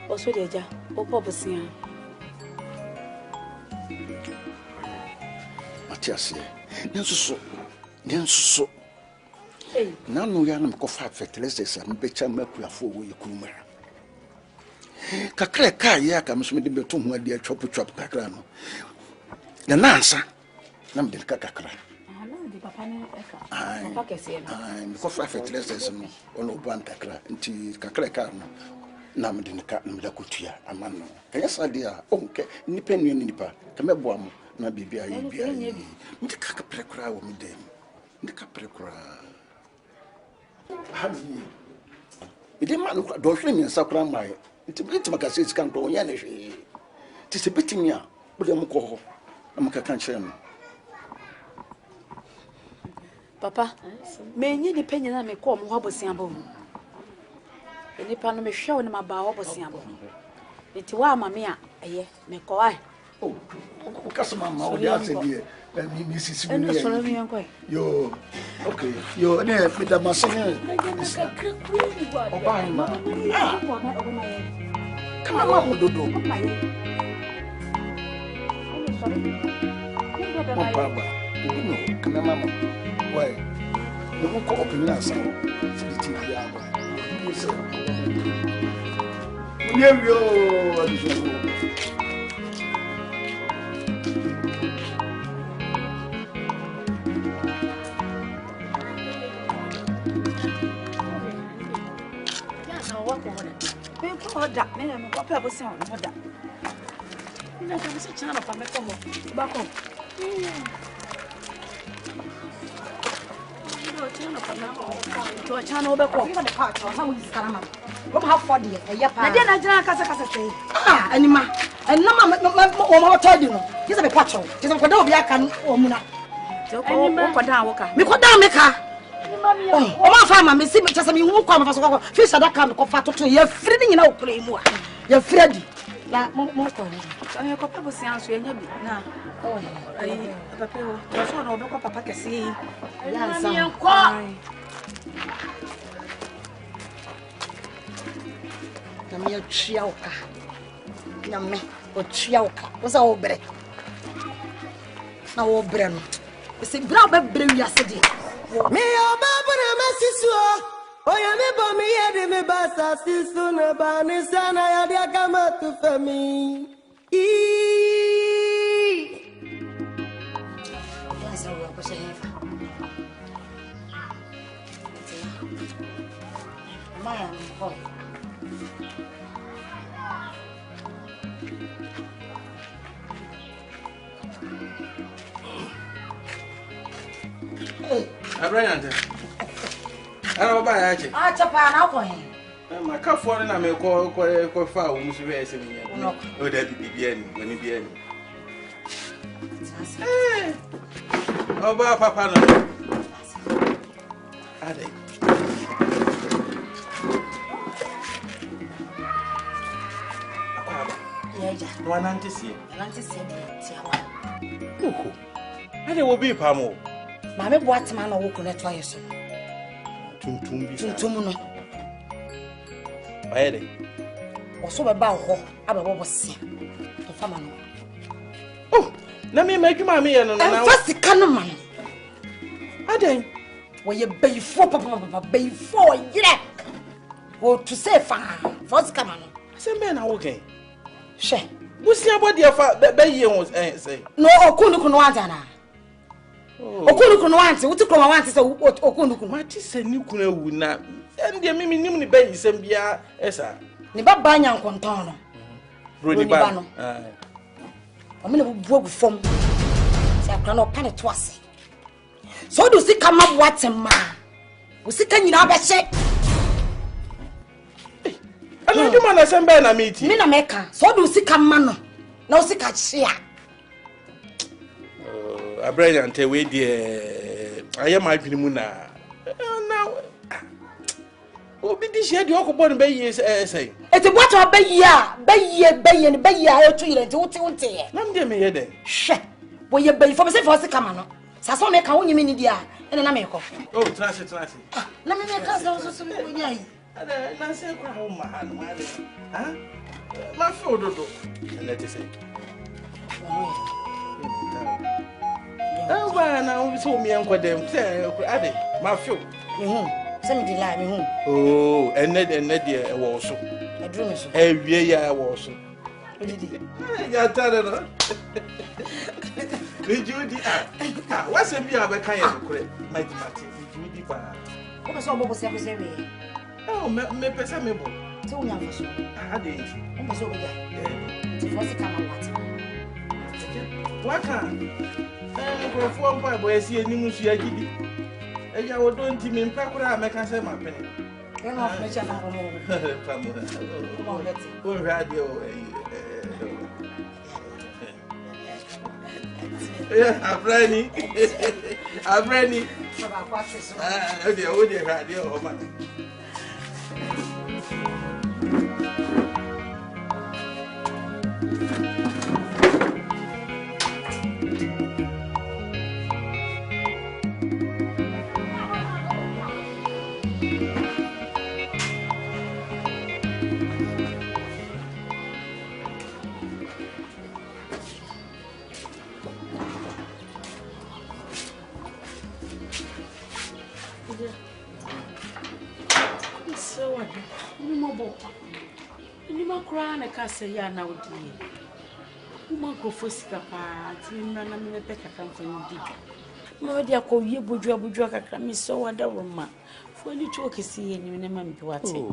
also, dear, or papa singer. Matias, Nanso. Now no yanam coffee fertilizers and better mercury for you kumera. Kakre ka ya comes with the betum where dear chop cacrano. The Nansa, Nam de cacra. I'm coffee fertilizers on Oban cacra, until cacre carno. Nam de Catam la Cutia, a man. Yes, idea, okay, nipping nipa, come a bomb, na bibia, the cacaprecra with me them. The caprecra. It man do fling in Sakra my Macassis can go Yanish. Tis a bit in ya, but I'm called Amacan. Papa, may any penny I may call Hobosiambo. Any pan may show in my bow Hobosiambo. It's why Mamma, a year, may call I. Oh, Casamama, dear. Mrs. Yo, okay, you're near with the Massina. Come on, Dodo. Papa, come on, Mamma. Why? You won't call open us. That man, what pebble sound? What that? You know, there's a channel for me. Come back home. To a channel back home. How is Karama? What have for the Yapa? I didn't know Casa say. Ah, anima. And no, Mamma told you, he's a patrol. He's a Kwadwo or Muna. Me Kwadwo make her. Oh, my farmer, Miss Sim, just a me who come for fish that come to you're freezing in our claim. You're Freddy. La more I have a couple of sounds you now. Oh, Papa, that's what I'll Papa can see. Na me chiauka. Na me o chiauka. What's our bread? Now, bread. It's a brown bread. Me, your Barbara, my sister. Oh, you me me basa sisu na bani sana ya dia kama tu fami. Yes, I will push it. My boy. Abraham. Hello, bye, Achi. Ah, Chapa, now for him. My cup for an ame call far, almost very similar. Oh, that be bien when you bien. Oh, Papa, no. Are they? One anti-see. Oh, and it will be Pamo. Mamma, what man or walk on that fire? Tumuno. Why? Or so about what was seen. Oh, let me make you my meal and first the cannon. I don't. Well, you bay for Papa, bay for, yeah. Or to say, first come on. Some men are okay. She. What's your body of the bay was say? No, Okunukunwantana. Okunukunwanti, what to come want to say Okunuku. What is a new kuna? And the mimi nimni bay sembia esa. Niba banya kontono. Brody Bano. I'm going to work from. Say I cannot pan it twice. So do see come up what a man. We see can you now be shake. I don't do man assemble na meet. Me na meka. So do see come man. Now see catch share. Abraham te we die I am my pinimuna. Now obi di share the okobon be yi say. It's what I be year 2 years to Nam de me yede. She. Wo ye be for say for se come no. Sa so me ka wonyi me ni dia. Ene na me ko. Oh, trust. Na me ka so me wonyi. Na say kwa ho ma ha no ale. Ha? Ma fe ododo. Let it say. Oh, na we so me enko dem say ade ma fe. Send me the lie me Oh, and there was so. I drew me so. Every year was so. Ya tare no. Did you di what's a bia be kan yakure? My mate. Did you di pa? What so bobo say say we? Oh, me pesa me bo. So nya faso. Ade. O so we ya. Ti fosi kama what? Waka. Go for boy boy see enimu su agidi. Agya wo don ti me mpakura meka say ma pene. E no flecha na ko mo. Pamu. O radio Abrani. Baba kwase so. O de radio o ma. Na kasa ya na odi uma grofo sika pa ti na me peka kan fa ndi ma odi akowie bodua kakra mi so wada roma fo ni to kesi ye ni ma mpi wate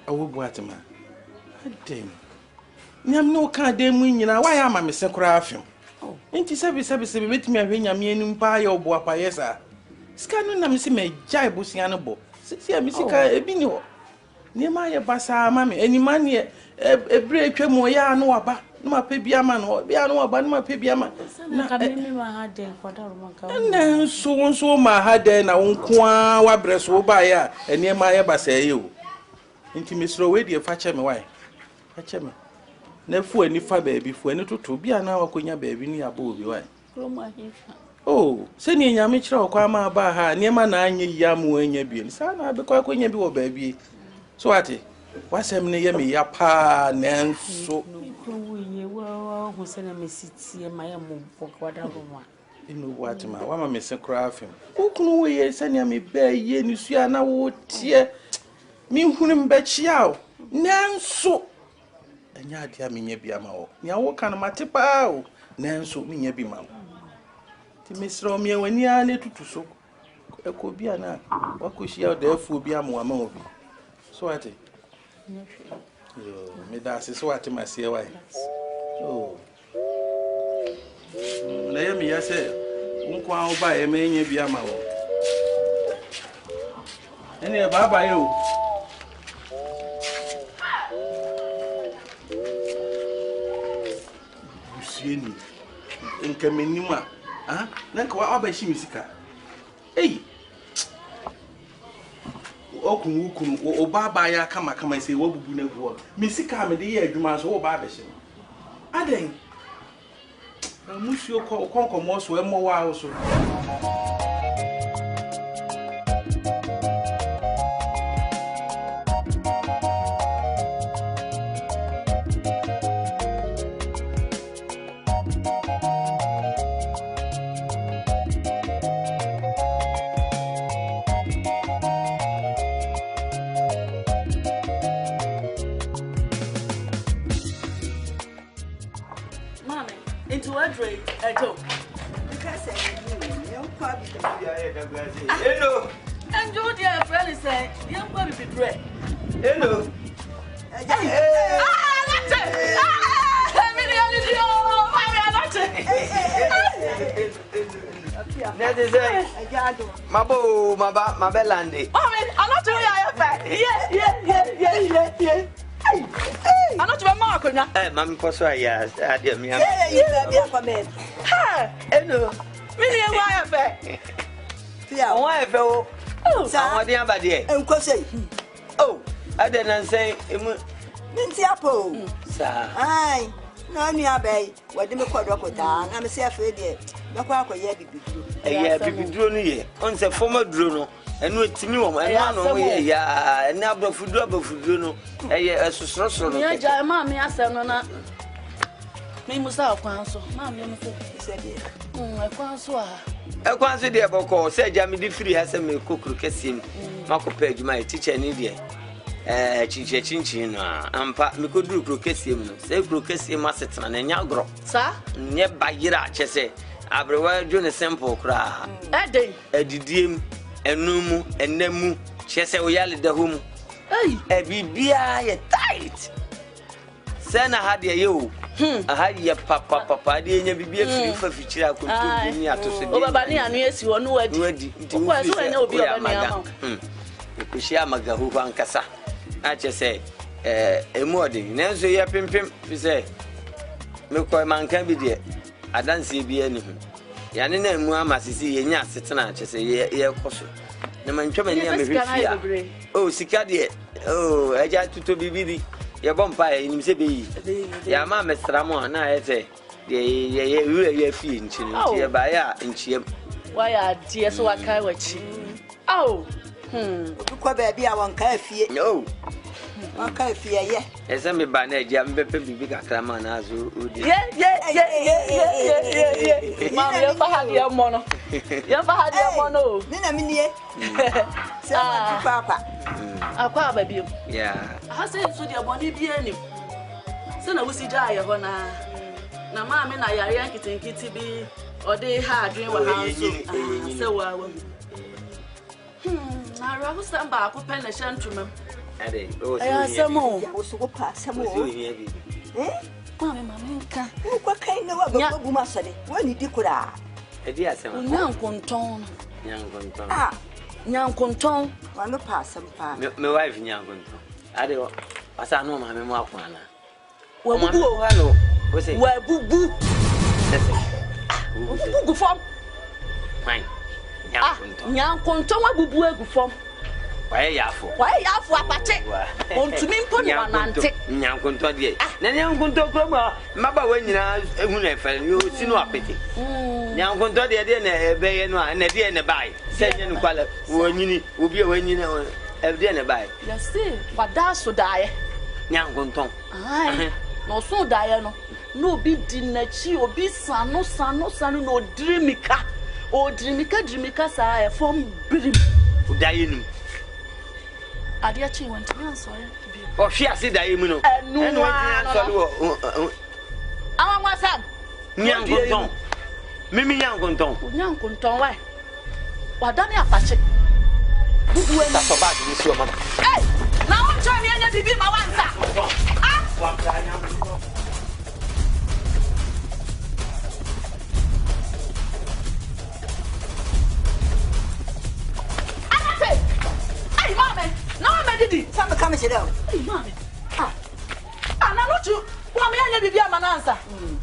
awo buate ma adem nyam no ka dem nyina wa ya ma me se kura afem enti sabi betimi ahwe nyame anim pa ya obo apa yesa sika no na me se me jai bosia no bo si mi sika ebi ni ho Niema ye basa mami enima ne ebre atwam ya no waba no mape bia ma no bia no waba no mape bia ma na ka mimi ma ha den kwadaro maka na so ma ha den na wonkoa wa breso ba ya enima ye basa ye o nti misro we die fa che me wai fa che me na fu ani fa baabi fu ani toto bia na wakonya baabi ni aba obi wai kroma hifa oh se ni nyame kire okwa ma ba ha niema na anya ya mu anya bi sa na be kwa konya bi wo baabi so ati wasem ne ye me ya pa nanso kuye wa hu se na mesiti ma ya mo kwadaro mo inu wati ma wa ma me se kra afem ukunu we ye se ne me ba ye ni sua na wo tie mi hunu mba chiao nanso anya adia me nya bia ma wo nya wo kan mate pa o nanso me nya bi ma wo ti misro me wani a tutu so eko bia na wakohia da afu bia mo ama obi so ati yo me da se so ati masie wai oh na ye me ya se unkwa oba ye me nya bia ma wo ene baba yo busieni enka menima ah nanka wa abashi misika ei okun o baba ya kama say wo bubu na guo misika me de ye adwuma so wo baba hye aden musio konkomo so emo wa so Hello. And you dear friend say, young boy be bread. Hello. Mabo, my belandi. I'm not doing yeah. I'm not your mark now. Mammy Posa, yes, I dear me. Hello. Really, why a fair? Yeah, why fellow? Oh, somewhat the other day. And Cosay. Oh, I didn't say, Mensah, sir. Aye, no, me obey. What do you call Kwadwo? I'm a self idiot. No, Kwadwo, yeah, be drone on the former drone. And with me, and one way, yeah, and now for double for drone. A social. Yeah, mammy, I said, no, me must have counsel. Mammy, said, I counsel. I can't dear Boko said Jammy the free has a milk cook cassim. Marco Page, my teacher in India. Chicha Chinchin, and Pat me could do crocassim, say crocassim massetan and yagro. Sir, near by Gira, Chesse, Abrewell John a simple cry. A day, a didim, a numu, and nemu, Chesse Oyali the home. A bibia tight. Sana had you. I had your papa, dear, and be free for future. I could do me to say, oh, Babani, and yes, you are no ready to know be a man. You share Magahu Nkansah. I just say, a morning, Nancy, ya pim, you say, look, my man can be there. I don't see be anything. Yanina Muhammad see a yas, it's not just a year caution. The man coming near me. Oh, Sicadi, oh, I just to be busy. Your bumpire in Mississippi. Your mamma, Stramon, I say, you're feeling by ya in Chim. Why are tears so I can't watch? Oh, baby, I won't care fear. No, I can't fear yet. As I'm a banner, Jam big Craman as you. Yeah. Mamma, you ever had your mono? You ever had your mono? Nina, Papa. Aqua baby. Yeah. I said, so dear Bonnie be any. So I will see Jaya Hona. Now, Mamma and I are Yankee Kitty be, or they had dream what I so I will. I rather stand back with pen a gentleman. I some more. I was so pass some more. Eh? Mamma, what kind of a master? When you did, a dear son, young conton. Young conton. Ah, young conton. One pass some part. My wife, young conton. Ade asa no ma me mu akwana. Wa bubu o ha no. Wo say. Wa bubu. Bubu fam. Fine. Nyankonto wa bubu egu fam. Waye yafo apate. Ontumi mpo ni wanante. Nyankonto de. Na nyankonto kroma maba wa nyina ehu na efe ni osi no apete. Nyankonto de na ebeye no na de na bai. Senye no kwala wo nyini obi wa nyina de na bai. Yase wada so dae. Nyankonto. Ai. No so dae no. No bi di na chi obi sano no odrimika. Odrimika sa e fom birim. Udaye nim. Adia chi want me answer. O hwe ase daye mu no. Enu answer wo. Awa sam. Nyankonton. Mimi nyankonton wa. Wada me apache. Bubu en. So bad ni so mama. Hey! Na won try me anya bibi ma wansa. Ah! Wa try nyankonton. Didi, some come sit down. Hey, mommy. Ah, na no chu. Wa me anya bibia manansa.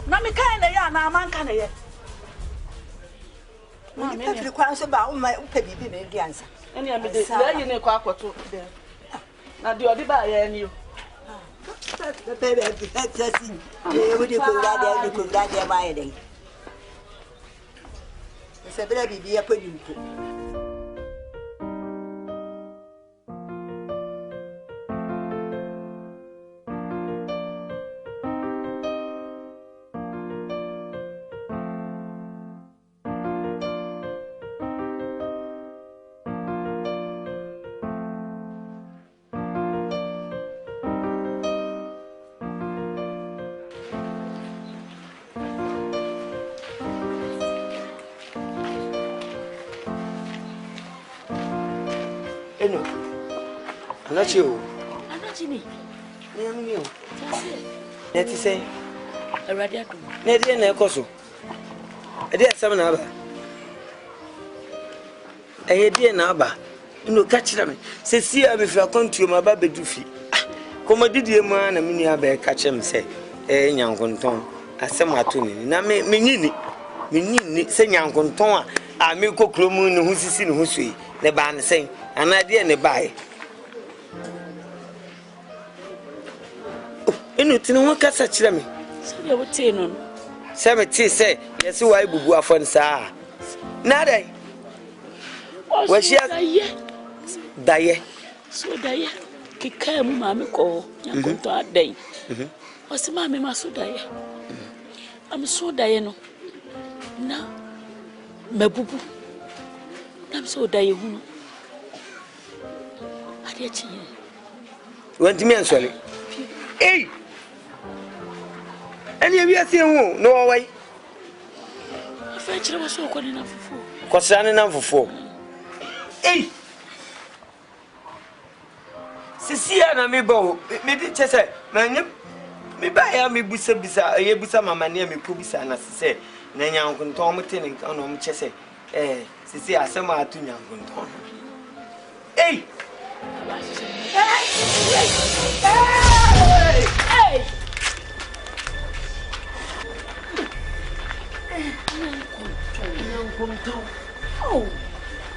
Na me kan na ya na man kan na ye. Mommy, me feel kwan so ba o ma o pe bibi me di ansa. Eni am de. Na ye ne kwa akoto. Na de odi ba ye ni o. Baby, that's it. We do go there by a day. It's a baby be a put you. Eno. Anachi o. Anachi ni. Ni o. Tase. Neti say. Eradi adum. Na de na ekoso. E de asem na aba. E de na aba. Ino ka kire me. Se si a be fira kontuo ma ba bedu fi. Komodidie mu na me ni aba e ka kire me se nyankonton asem ato ni. Na me nyini se nyankonton a me kokro mu ne hu sisi ne hu sui. Ne ba ne sen. Ana de ne bae. Enu tini ho kasa kire me. Se de wote no. Se me ti se yesi wai bubu afon saa. Na dai. Wa shi daye. So daye. Kika mu ma me ko nyakonto adai. O se ma me ma so daye. Am so daye no. Na mabubu. Nam so daye hu. Ade chi. Wanti me ansole. Hey. Ani wi ase hu no wai. Afa chire wo so ko ni na fufu. Ko sane na fufu. Hey. Sisia na me bo me di chese manye me ba ya me busa ye busa mama ne me pu bisa na se na nyankonton mo tene ono mo chese sisia asema atu nyankonton. Hey. Hey! Oh!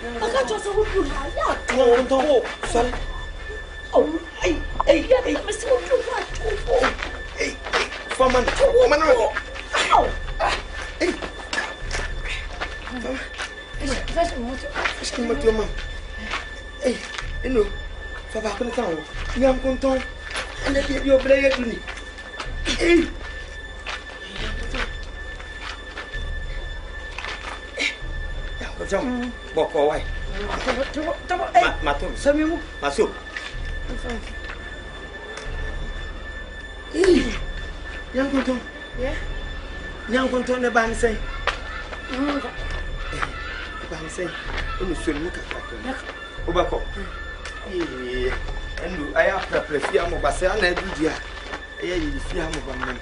I got just a good idea. Sorry. Oh, hey, Mr. What? Hey, Foreman. Oh! Hey. Hey, you know, so back in the town. Yam conton, and let you play it to me. Hey, Jump, walk away. Matum, Samuel, Masu. Hey, young conton, yeah, young conton, the band say. The band say, oh, Monsieur Luca. Obako. And I have to prefer Mobasa and I do dia. I fear Mobam.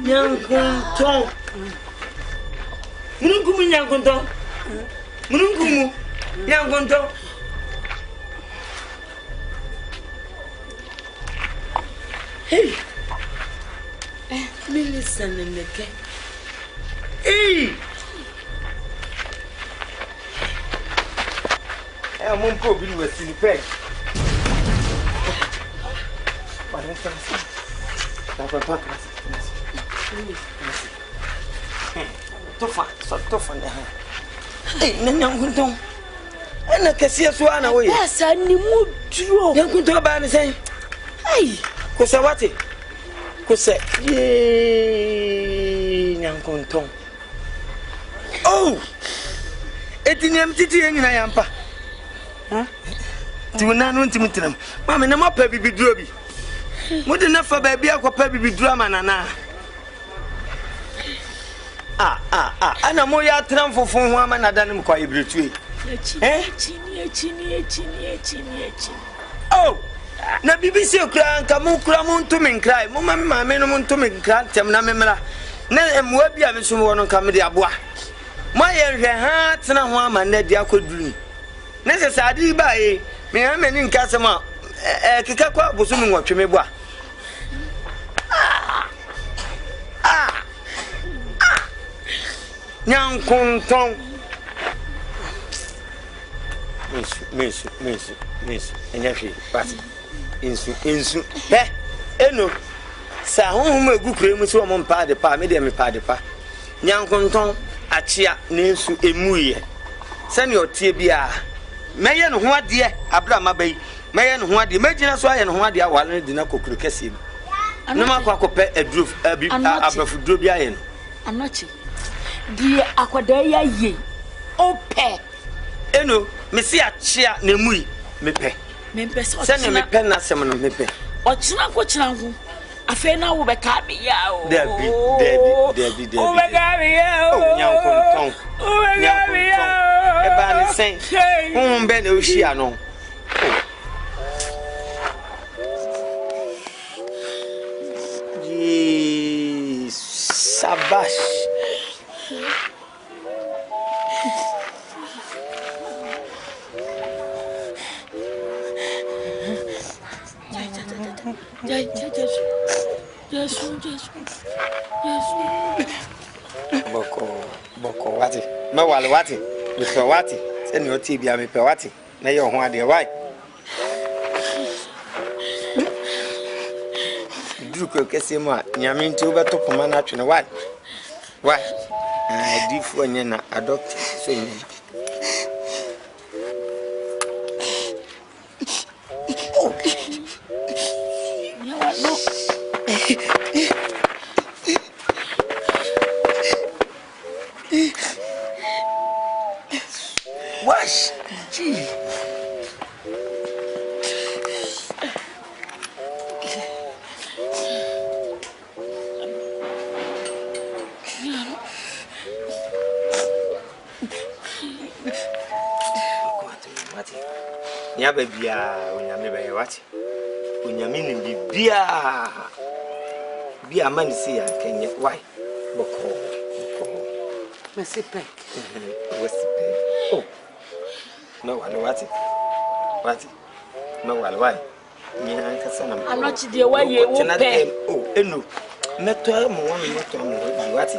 Young Conton. Munungumu Yangonton. Munungumu Yangonton. Hey. Listen in the cake. Hey. I'm going to be with you. What is tough on the hand. Hey, Nanyangunton. And I can see us one away. Yes, I need more draw. Young Kunto Ban saying, hey, Kosawati. Kose, yea, Nankunton. Oh, 18 empty in Yampa. Huh? To none intimate. Mamma, no more baby be droby. What enough for baby? I could baby be drama, Nana. And I'm more tramful for woman than I'm quite between. Oh, na BBC cry and come cram to me cry. Mamma, my minimum to me cry, Temnamela. Nay, and what be a mission on comedy abois. My heart and a woman that you could do. Necessary by me, I'm in Nkansah. Kikakwa was soon watching me. Young Kunton. Miss, and Yashi, but insu, eh, no. Sir, whom a good cream was one part the pa, medium part the pa. Young Kunton, a chia, names a muye. Send your tibia. Mayan, what dear, Abraham Abbey, Mayan, what the imagine us why and what the hour did not cook Cassim. No more cocoa a drove a bit of Drubian. I'm not dear Aquadea ye. Oh, pet. Eno, Messia chia ne mui, me pe. Send me pen as some me pe. Or Chinaco, a fair now will be cabby yao. Debbie. Oh, my God, young Kunton. Oh, my God, a band saying, Ben Oceano. Sabash. Boko, wati. Mawal wati. Mr. Wati. Send your tibia me pewati. Na yo ho ade why. Duko kese mo nyame nti obeto poma na atwe why. Why? I do for na adopt so you. Wash. Gee. Nya babia onyame be wati onyame ni bibia bia man see ya kenye why boko Mesipe oh no wati no why nya kasa na I'm not the way you pay. Oh eno meto mo won meto mo wati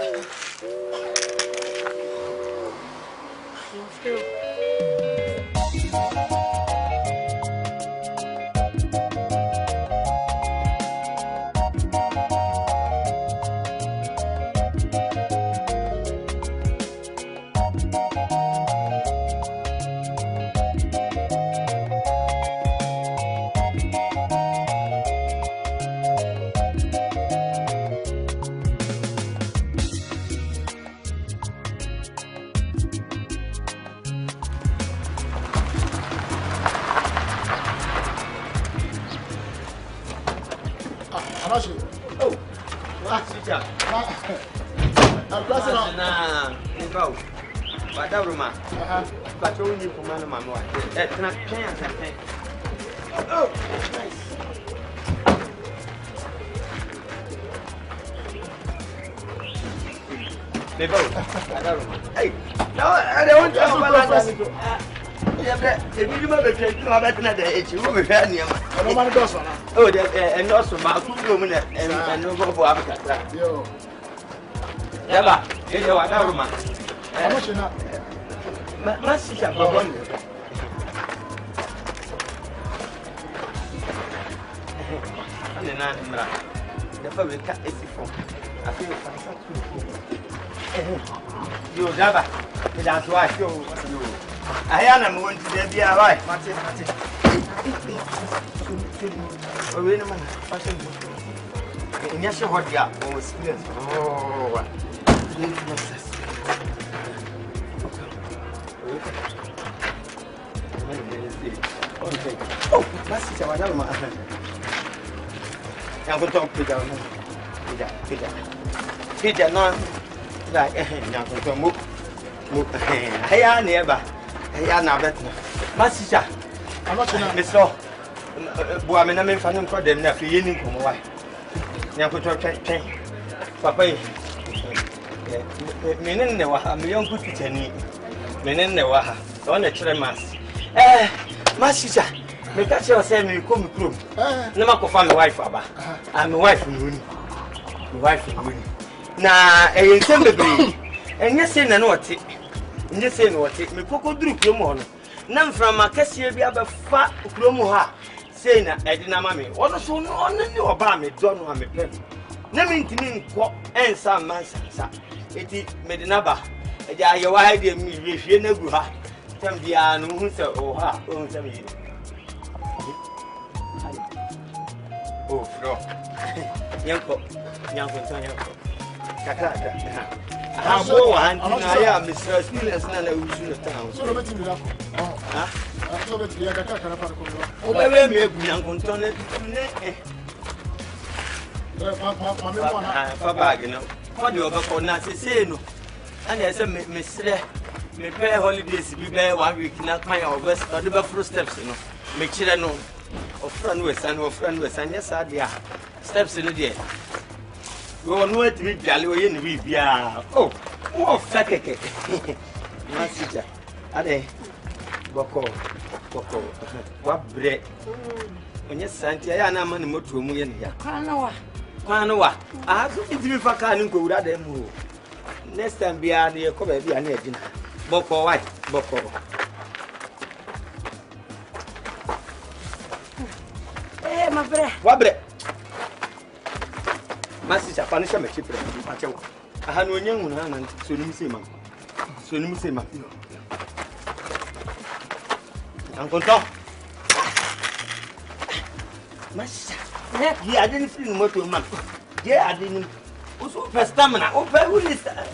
Hey, no, I don't want to have a Oh, and also my woman and no go for Africa. Never. You know what? How much? How much? My sister, the family cat is from. I feel you never. That's why you. I am going to be alright. Oh, wait a minute. Yes, what you are. Oh, oh, that's it. I'm going to talk to you. Peter, no, like, I'm going to move. Hey, I never. Hey, I never. My sister, I'm not sure. Miss Law, boy, I'm in for them. Now, you need to why. Now, put your train. Papa, meaning the Waha, my young good kitchen. Meaning the Waha, on the tremas. My sister. Make that you say me come through. Never go find my wife, Abba. I'm a wife in Winnie. My wife in Winnie. Nah, I can't be. And you say no what it. And you say no what it. Me cocoa drew Kumawood. None from my cashier be a fat Kumawood. Say na Edina mammy. What is so no new about me? Don't want me pen. Naming to me, what and some Mensah. It is Medinaba. You are hiding me if you never have. Some dear no one said, oh, ha, oh, some years. Oh, no. Yanko, Kaka. I have one, and I am Mr. Experience, and I will soon town. So, let me up. Ah, so let me get a carapaco. Oh, let me have Yanko. Papa, you know, what do you have for Nancy say no? And I said, Miss me pay holidays, be there 1 week, not my west, or the buffalo steps, you know. Make sure I know. Of friend with and yes, I dear. Steps in the day. You will know it to be jolly in the beer. Oh, fake. My sister. Ade. Boko. What bread? When you sent I am on the motor. Kwanoa. I have to eat me for canning go without them. Next time be a dear cover be an agent. Boko white. Boko. What bread? My sister, punish me cheap. I had no young man and soon see my. Uncle Tom. My sister, yeah, I didn't feel more to a man. Yeah, I didn't. Also, first stamina. Oh, who is that?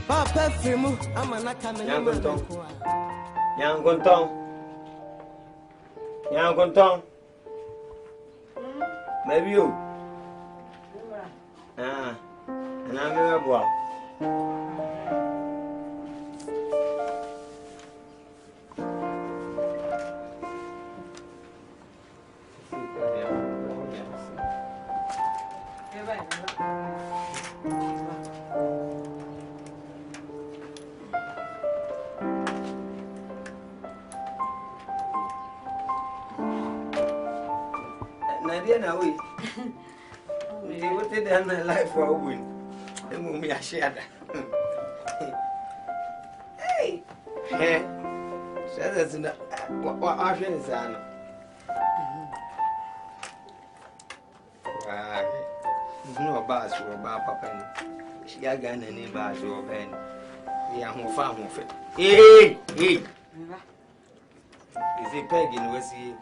Papa, I'm not coming. Young Gonton. Maybe you. And I'm very well. Now we what did end my life for a win? The movie I shared. Hey, so that's what our friend is on. No bars for about Papa. She got any bars or pen. We are more farm of it. Hey, is it Peggy? Was he?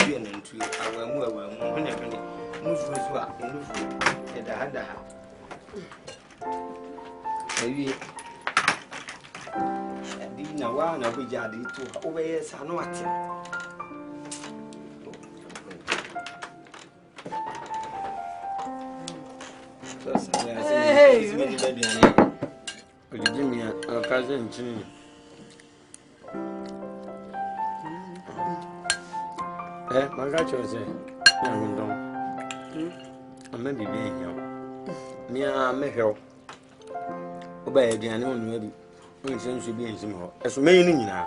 And tree, I will move maybe I didn't know one of the jadi to obey Sanuat. Hey, give me a cousin. My God, you say, young don't. I may be being young. Me, I may help. Obey the unknown, maybe. We seem to be in some more. As many now.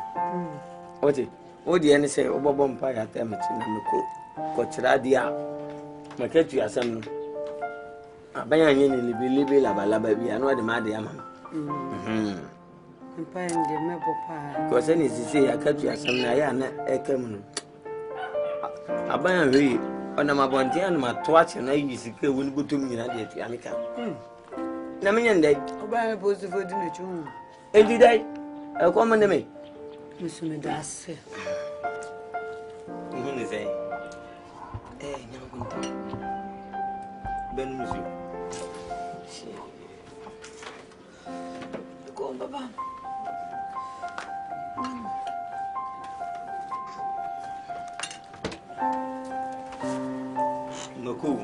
Oti, odi ene say obobo mpa ya temeti na meko ko kira dia. Maketu ya sam. Abanya nye ni libi laba bi anu de ma de ama. Mpa ndi mebo pa. Ko se ni sisi ya katu ya sam na ya na ekam no. Abanya we ona mabonti anu matoache na yi sike woni botom nyina de atu amika. Na menya ndai. Obanya bozi fodi na chu. Endi dai. E ko mane me. Musume dase. Ngone zai. Nyangunta. Ben musu. Go baba. Noku.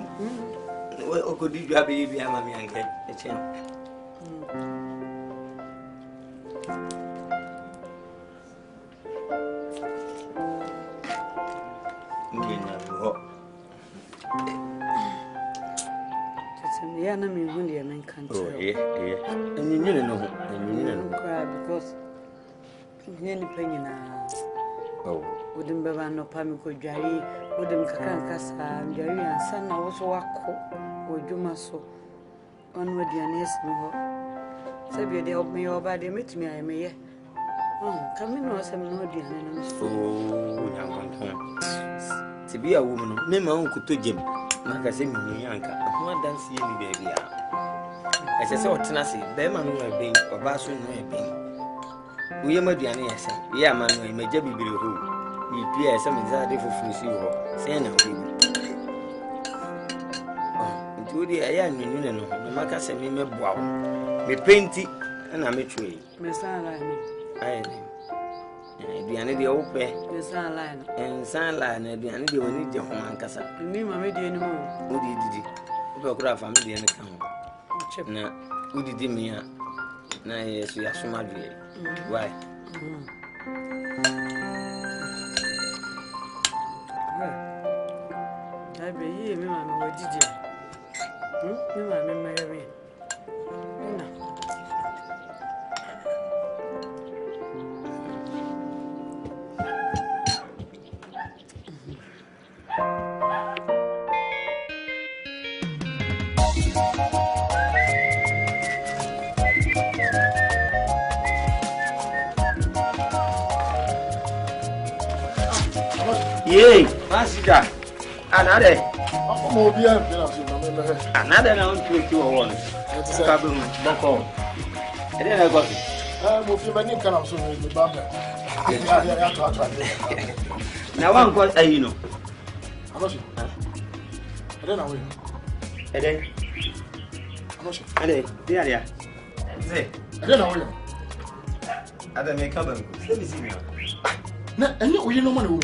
We okodi dwa be ama mi anke eche. Yeah, na me hu dey men kan. Oh, yeah. And you know, cry because nyani penyina. Oh. Wouldn't be no pamiko jari, wouldn't Nkansah, jari and son also wako, or Jumaso. Onward your nest no. Sabia they help me over they meet me, I may. Come in or some no dear. Oh, young. To be a woman, me my uncle to Jim. Magazine yanka ho dance ye ni baby a ese se otena se be ma no ben oba so no ben wo ye maduane yesa ye ama no meja bibire ho ni pia ese me za de fofuru si ho se na wo ntudi aya nunu ne no no maka se me meboa wo me penti na me twe me sala ni aye Diane de ope. Ensan line. Ensan line Diane de woni je ho Nkansah. Ni mama de ni mo. Odi didi. Ope kura family de ne kan ho. Na odi di mi a. Na yesu ya soma de. Why? I be ye me mama wo didi. Me mama me yare. Yay, Masida. Another. Mo bi am na so na me. Another na on to one. Ka be mo. Ede na go. Mo fi mani kana so me ba ba. Ya to. Na wan go ayi no. Anoshi. Ede na we. Ede. Anoshi. Ede, dia. Ze. Ede na we. Ada me ka ba. Se bi si mi. Na enye oyi no mo na wo.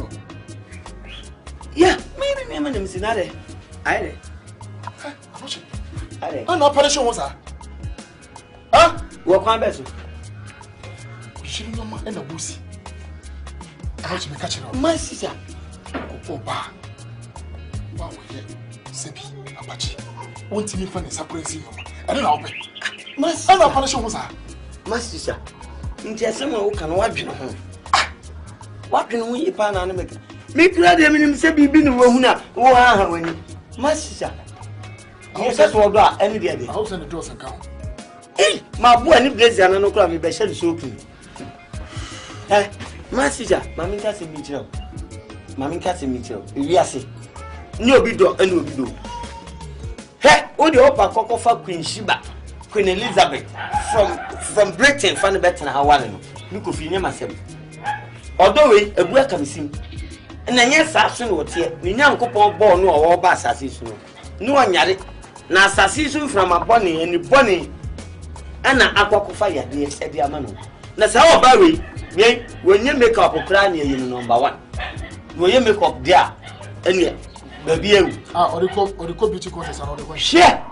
Yeah, me man sinare. Aye. Anoshi. Aye. Ana operation wo sa. Ah? Wo kwan be so. Shiri no ma na busi. Anoshi me ka chira. Masisa. Oba. Wa wo ye. Sebi apachi. Wonti mi fa ne saprensi no. Ene na ope. Mas ana operation wo sa. Masisa. Nti asema wo kan wa dwene ho. Wa dwene ho yipa na na meka. Me kura de minim se bibi ni wo huna wo ha wani. Masisa. Wo se to do a ene de de. I hope send the doors and come. Ma bu ani blazer na no kura me be share so open. Masisa, mami ka se mi chiro. Mami ka se mi chiro. Ewi ase. Ni obi do ene obi do. O de opa kokofa Queen Sheba, Queen Elizabeth from Britain fan better na hawale no. Ni ko fi nyama sem. Odo we ebu aka misim. Na nye sa so no tie. Ni nyankopon ball no o ba asase so no. Ni onyare. Na asase so from abone eni bone. Ana akwakofa yade e de ama no. Na sa o ba we nye makeup kra na yin number 1. Wo ye makeup dia ene baby ewu. Oriko beauty contest and oriko. Share.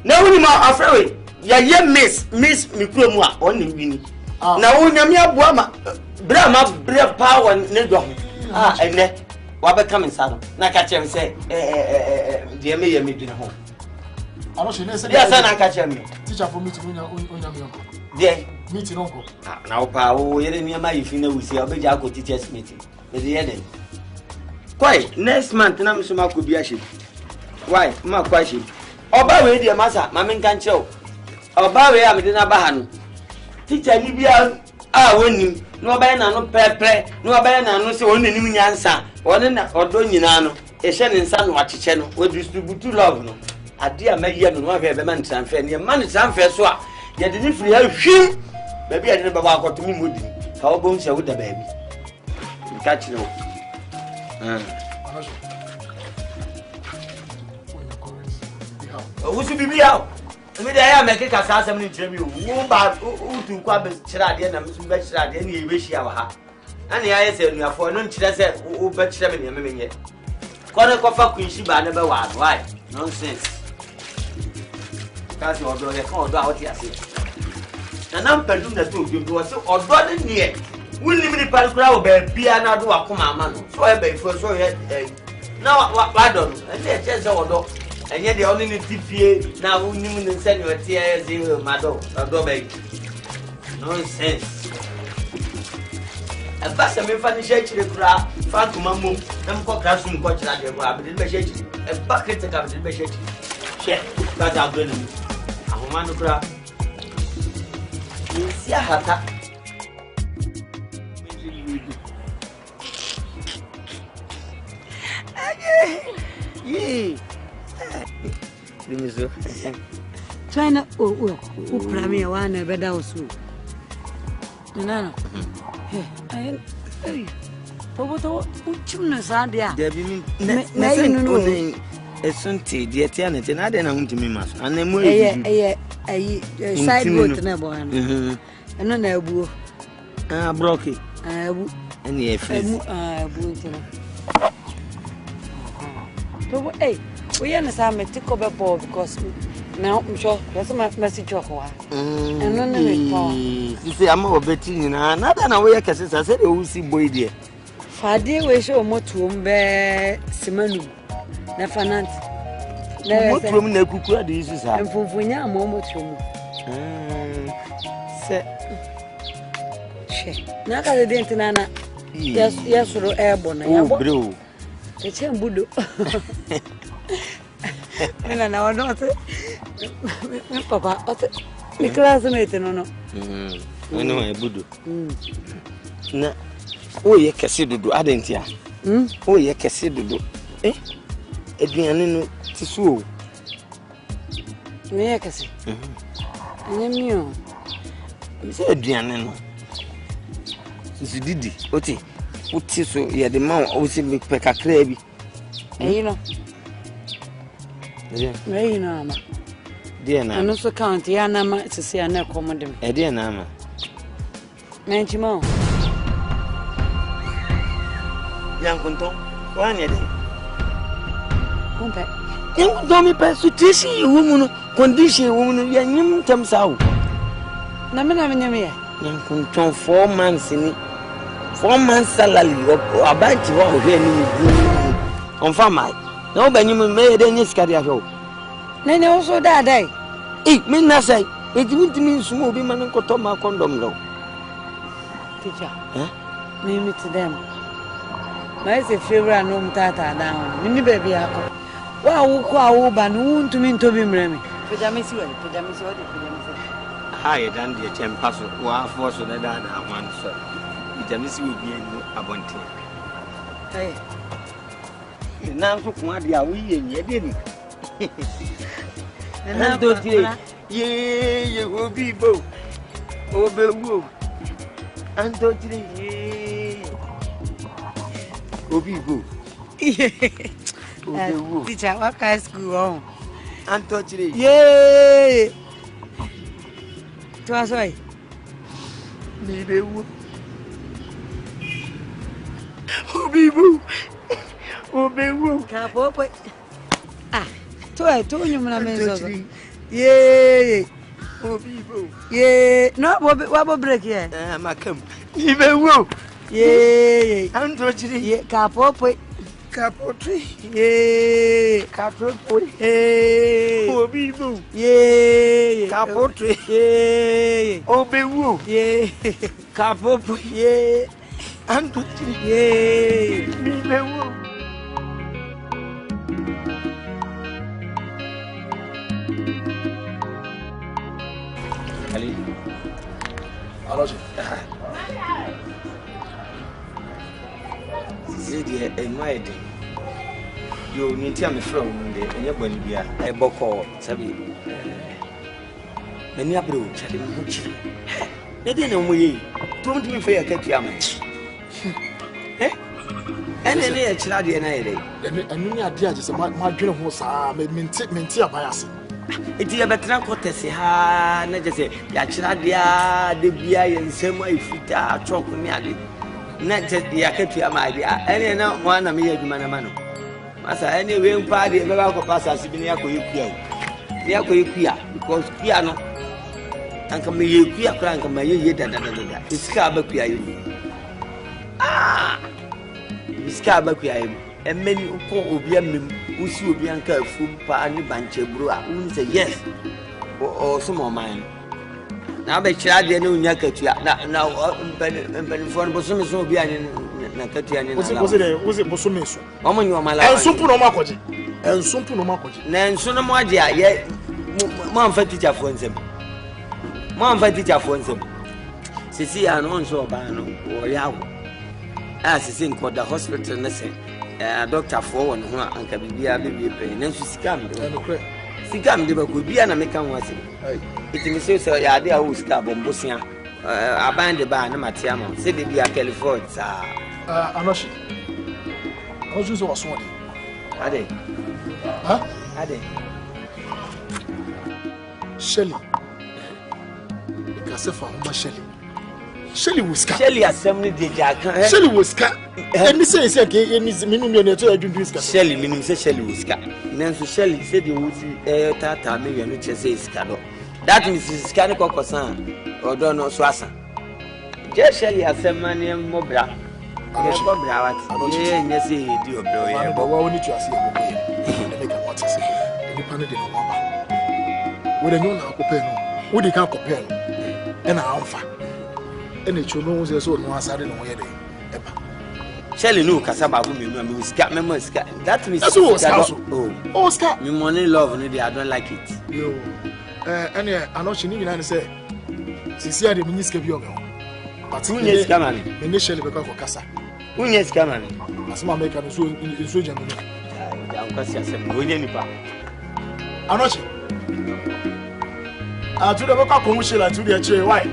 Na woni ma afrewe ya ye miss mikro mu a on ni wini. Na wo nyame aboa ma bra ma bra power ne do. Ene wa be come inside. Na ka chem say de me ye me dwene ho. Ano she ne say. Ya say na ka chem me. Teacher for me to unya me. De meeting uncle. Now, power, you're in my if you know, we see a big Jaco teachers meeting. Quite next month, and I'm so much could be a ship. Why, my question? Obawe, dear master, my men can't show. Obawe, I'm in a bahan. Teacher, you be out. Winning. No banana, no pepper, no banana, no so only Nkansah. One or Donino, a shannon son watch channel, will distribute to love. No, a dear Mayan, no have a man transfer, near money transfer, so yet if we have him, maybe I never walk to me with him. How bones are with the baby? Catch no. Who should be out? I mean, I am a kick as some interview. Who bad to Quabbas Chiradian and Miss Betchard, any wish you have. And the I said, you are for no children who bet 7 years yet. Corner coffer Queen Shiba never was. Why? Nonsense. That's your door, called out here. And I'm perding the two, you do so or brother near. We'll leave the Palcrow by piano to a command. So I beg for so yet. Now, what pardon? And they just our dog. And yet the only TPA now who knew and send you a tears in Mado, a dog. Nonsense. A bus of me funny shake the crowd, found to Mamu, and for classroom coach like a bucket of the machine. Check, that's our good. A woman crowd. You see a hatter. China, who premier one a better also. No, hey, what you know, Sandia? Debbie, Asante, dear Tianet, and I didn't to me, mass, and then a sideboard never, and then I will broke it. And the hey, we understand me take over ball because now I'm sure that's my message of one. And none of it. You say I'm over betting in another way. I said, who see boy dear. Fadi, we show more to bear Simonu. Na finance. What room na kukura the issues are. And for Funya, Momo to say, Naka the Dentinana. Yes, airborne. Oh, bro. It's a budo. And I know not Papa, the classmate, no. I know a budo. Na, oh, ye Cassido, aren't ya? Oh, ye Cassido, eh? Adrian Tissue. Me, Cassie. And you, Miss Adrian. This Didi, Oti. What is so? Yeah, the man always make Pekka crabby. You know, you know, dear, and also count Yana to see an accommodation. A dear Nama. Manchimo. Young Conton, 1 year. Compare. Young Tommy Pass to Tishy, woman, condition woman, young Tom's out. Namina, young Conton 4 months in it. 4 months salary about you on farm. No, but you made any scaria. Then also that day. It mean nothing. It wouldn't mean small women and Kotoma condom low. Teacher, name it to them. My favorite no tata down. Mini baby, wow, ban to mean to be Remy. Pajamas, higher than the temper, who are forced to the dad at one, sir. James will be a bunting. Hey, now to Kwadwo, we and ye didn't. And now don't ye will be both over woo. And don't ye will be boo. Teacher, what kind of school on? And touch it. Yay! To us, why? Maybe woo. Obibu. Capo. Ah, I told you, Mensah. Yay. Obibu. Yay. No, what break here? My camp. Even yay. I'm touching it. Capo. Capo tree. Yay. Kapopo, yay, Obibu, yay, Kapotre, yay, Obewu, yay, Kapopo, yay, Antutri, yay, Mimewu. Ali, Aloje. Zidia, a maid. You need to me from the Bolivia, a boko, Sabi. Many a brew, chatting much. They didn't we don't me fair cat yaman. Eh? And then a child in a day. And many idea just my dream was mintia bias. It is a better courtesy, ha, not just say, Yachadia, the beer, and some way fit our chalk me. Not just the Akatia, my dear, and not one of me, Manamano. Massa, anyway, party, never pass us in Yakuya. Yakuya, because piano. And come here, Pia Crank, my year, it's Scabakia. Ah, Scabakia, and many who call Obiam, who see Bianca, Fupa, and Banche Brewer, who say yes, or some of mine. Now, bet you I didn't know Yakatia. Now, Benefon Bosom is so behind Nakatian. Was it Bosumiso? Woman, you are my life. And Sumpunomakoji. And Sumpunomakoji. Nan Sunamodia, yet, Mom Fatija phones him. Mom Fatija phones him. Sisia and also Bano or Yaw. As is in the hospital, nursing. Doctor for one who and Cabia baby pain, and she scammed. She come, they could be an American was it. It is so ya idea who's carbon Bosia. Abandoned by Namatiamo, said it be a California. Anoshi. How's you was one? Are they? Huh? Are they? Shelly. Casafa, Shelly. Shelly was cat. Shelly assembly de Jack. Shelly was cat. And this is a minimum to do this. Shelly, minimum say Shelly was cat. Nancy Shelly said you would see a tata, maybe a nature says cano. That Mrs. Canicosan or Dono Swassa. Just Shelly assembly and Mobra. Yes, yes, he do. But what need to see a make a water independent in a woman. With a new Alcopeno, would you can't compare and alpha. And it should know there's no one side in the way. Shelly no Casaba women who scat members. That means oh, Scott, me money love, and I don't like it. You, and I know she need to say, Cecilia, the minister of yoga. But who is coming? Initially, because of Casa. Who is coming? As my maker is so general. I'm going to say, Anochi. I told the worker commission to the chair. Why?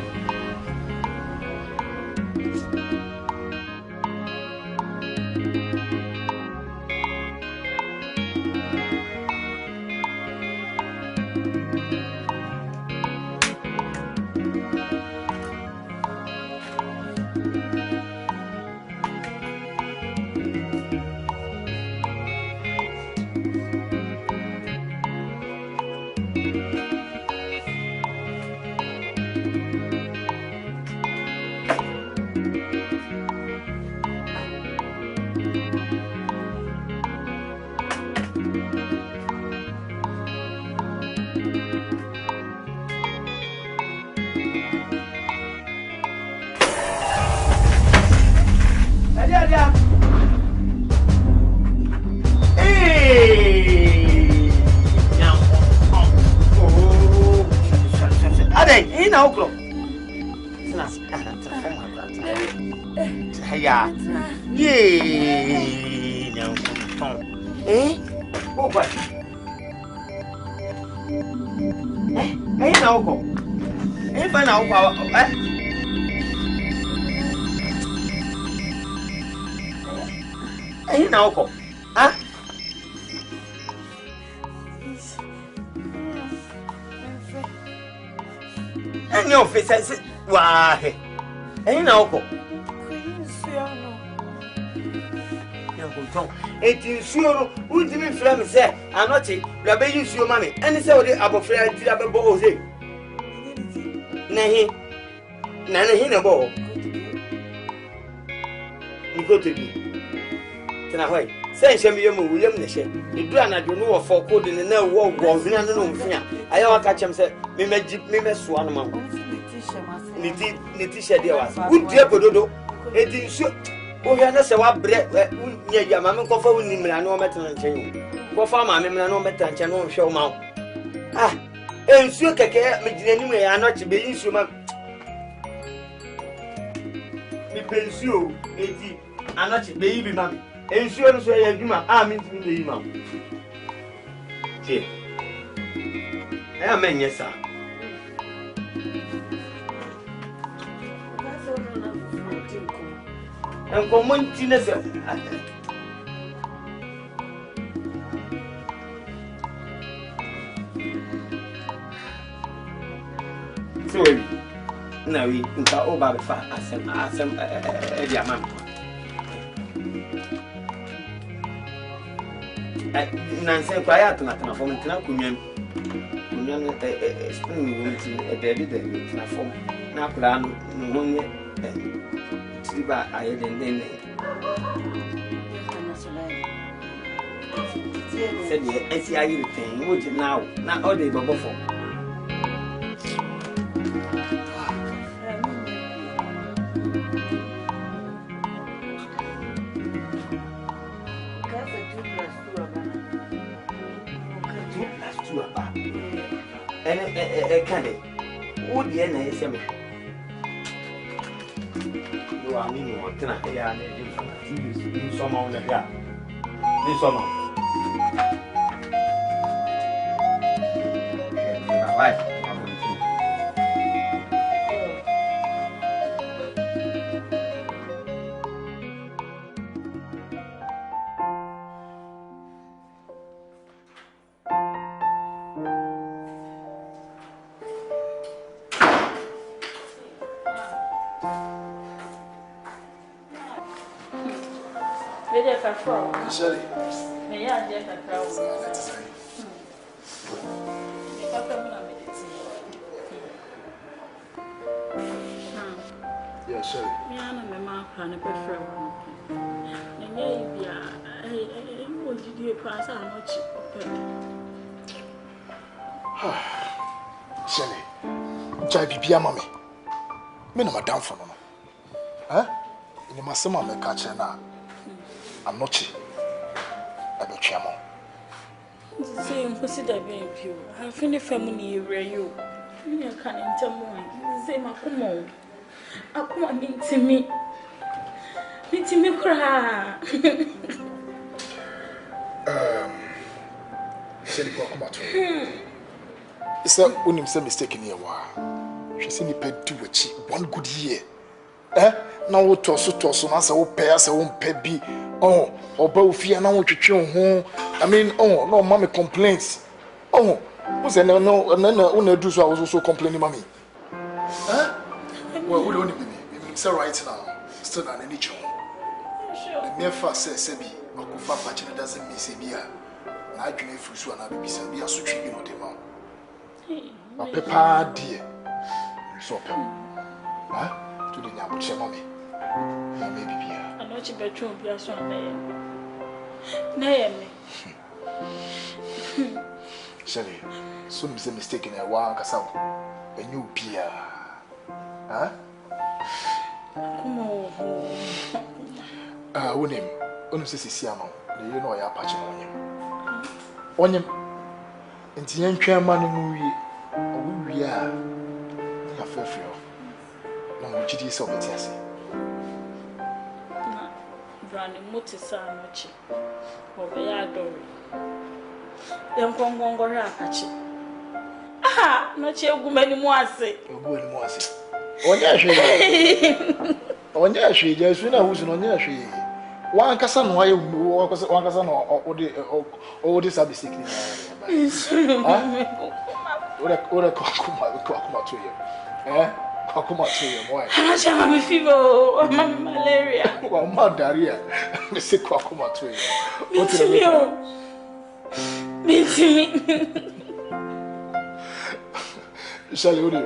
And your face says, why? Ain't no. It is sure who didn't flame say, I'm not it, the baby your money, and it's already above fair to have a ball. Nay, Nana in a ball. You go to me. Can I wait? Say Shemium William Neshe. The Drana do know for code in the no war was no fear. I don't catch him say me me swan mom. Nitisha dear was good dear Pododo. It is so. Oh, you know, what bread, yeah, mamma, go for him, and no matter than chain. Go for my mamma, no matter than channel show mouth. Ah, and so can me anyway, I'm not to be in so much. Me pensio, 80, I'm not a baby, mammy. And sure, so I do my arm into the imam. See, I am in yes, sir. And common tinners. So, now we can over the fat as some diamond. Nancy, quiet to nothing from Kumian. Spring a daddy that form. Now, plan no one yet. I didn't said, yes, I think, would you now? Not all day before. And candy. Would the end I say? You are meaning what can I do some on the gap? This summer. My wife. Sorry. May I get a crowd? Yes, sir. Me and my mom can be friend. And yeah, what did you pass out much? Shelly, Jai Bibia Mammy. Me no madam for no. Huh? In the Masama me catch na. I'm not cheap. I bet you more. Say, consider being pure. I find a family where you can't tell me. Say, my come I come and meet me cry. Shelly, come out. It's a unim say mistaken here. She said me paid 2 weeks, 1 good year. Now we toss and say we pay us, we pay be. Oh, about fear now what you home. I mean, oh no, mommy complains. Oh, what's that? No, and then when do so, I was also complaining, mommy. Huh? Well, we don't be say right now. Still not any job. The mere fact says, "Sebi, I go for patching doesn't mean Sebi. Now I drink fruit so and I be Sebi. I switch you know the man. My pepper dear, so huh? To the nyabuche, mommy. Maybe be. Not your bedroom, be a son. Nay, Shelly, soon is a mistake in a while, Casal. A new beer. Huh? On him, only says Siamo, the you know I are patching on him. On him, and the young chairman, we are a fair fear. No, which it is of it, yes. Running Mutisa Nochi, or Bayadori. Young Congo Rapachi. Ah, not your woman moise. On your tree. On your tree, there's no who's on your tree. One cousin, why you walk as one cousin or this are the sickness. What a cockuma to you. Eh? Cockuma to you, boy. I shall have a fever or malaria. Well, my diarrhea. Mr. Cockuma to you. What's the me? Shall you the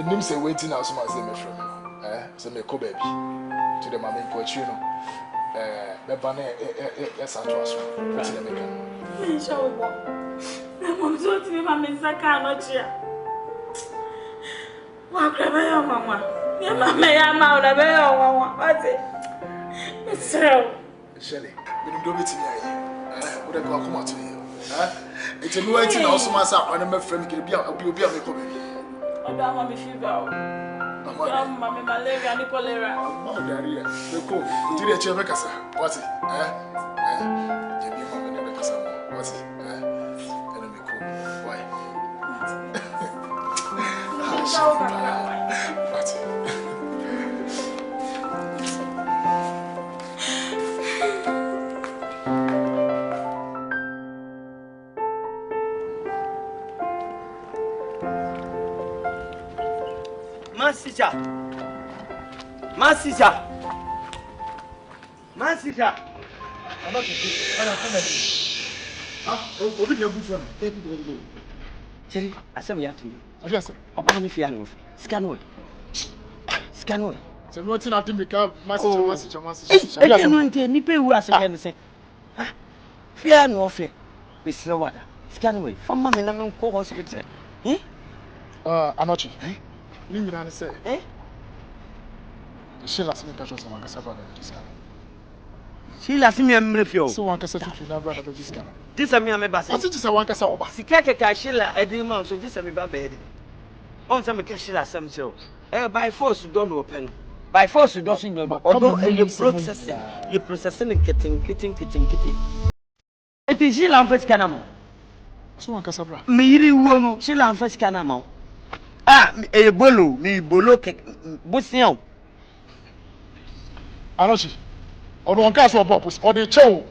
name say waiting out some as them from so me ko baby to the mammy coach you know bebane esato aso ti na meka Me show bo. Na mo so ti me ma Mensah ka no chia. Wa kra be yo mama. Ni ma me ya ma o da be yo mama. What it? Shelley, we do bit in here. What I come out to you. It's a new item also myself. I never friend can be a make of it. I don't want me fever. Mamma, malaria, and cholera. Oh, Daria, the cold. Did you check Becassa? What's it? Jimmy, Mamma, never Becassa. What's it? Enemy cool. Why? What's it? Mensah. I'm not coming. Oh, you good one. Cherry, I said, we have to. Yes, Upon me, Fiano. Scanwood. So, what's not to become master? I can't nipper who has a hand say. Fiano, Mr. Water. Scanway, from Mamma and Co Hospital. Anochi. Leave it say. She last me catch us on Nkansah this time. She last me a mrefio. So Nkansah if you never have this time. This is me a bass. I think it's a Nkansah over. Sikaka Sheila, a demon, so this is a bed. On some Sheila, some so. By force, you don't open. By force, you don't know. Although you processing kitting. It is Sheila first canamo. So Nkansah. Me, woman, Sheila first canamo. A bolo, me bolo, Bussian. Anochi. Or the Nkansah purpose, or the chow.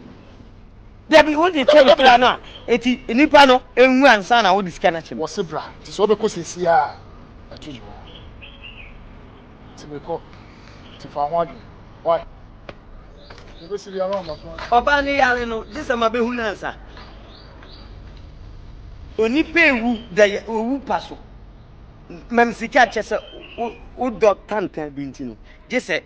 There be what they tell the planner. It is in Nipano, and one son, I would disconnect him. Was a bra. It is all because it's here. I told you. To me, call. To find why? You go see the around my phone. Obani Aleno, this is my behunansa. Only pay who pass. Mensah catches a dog can't have been. Just say,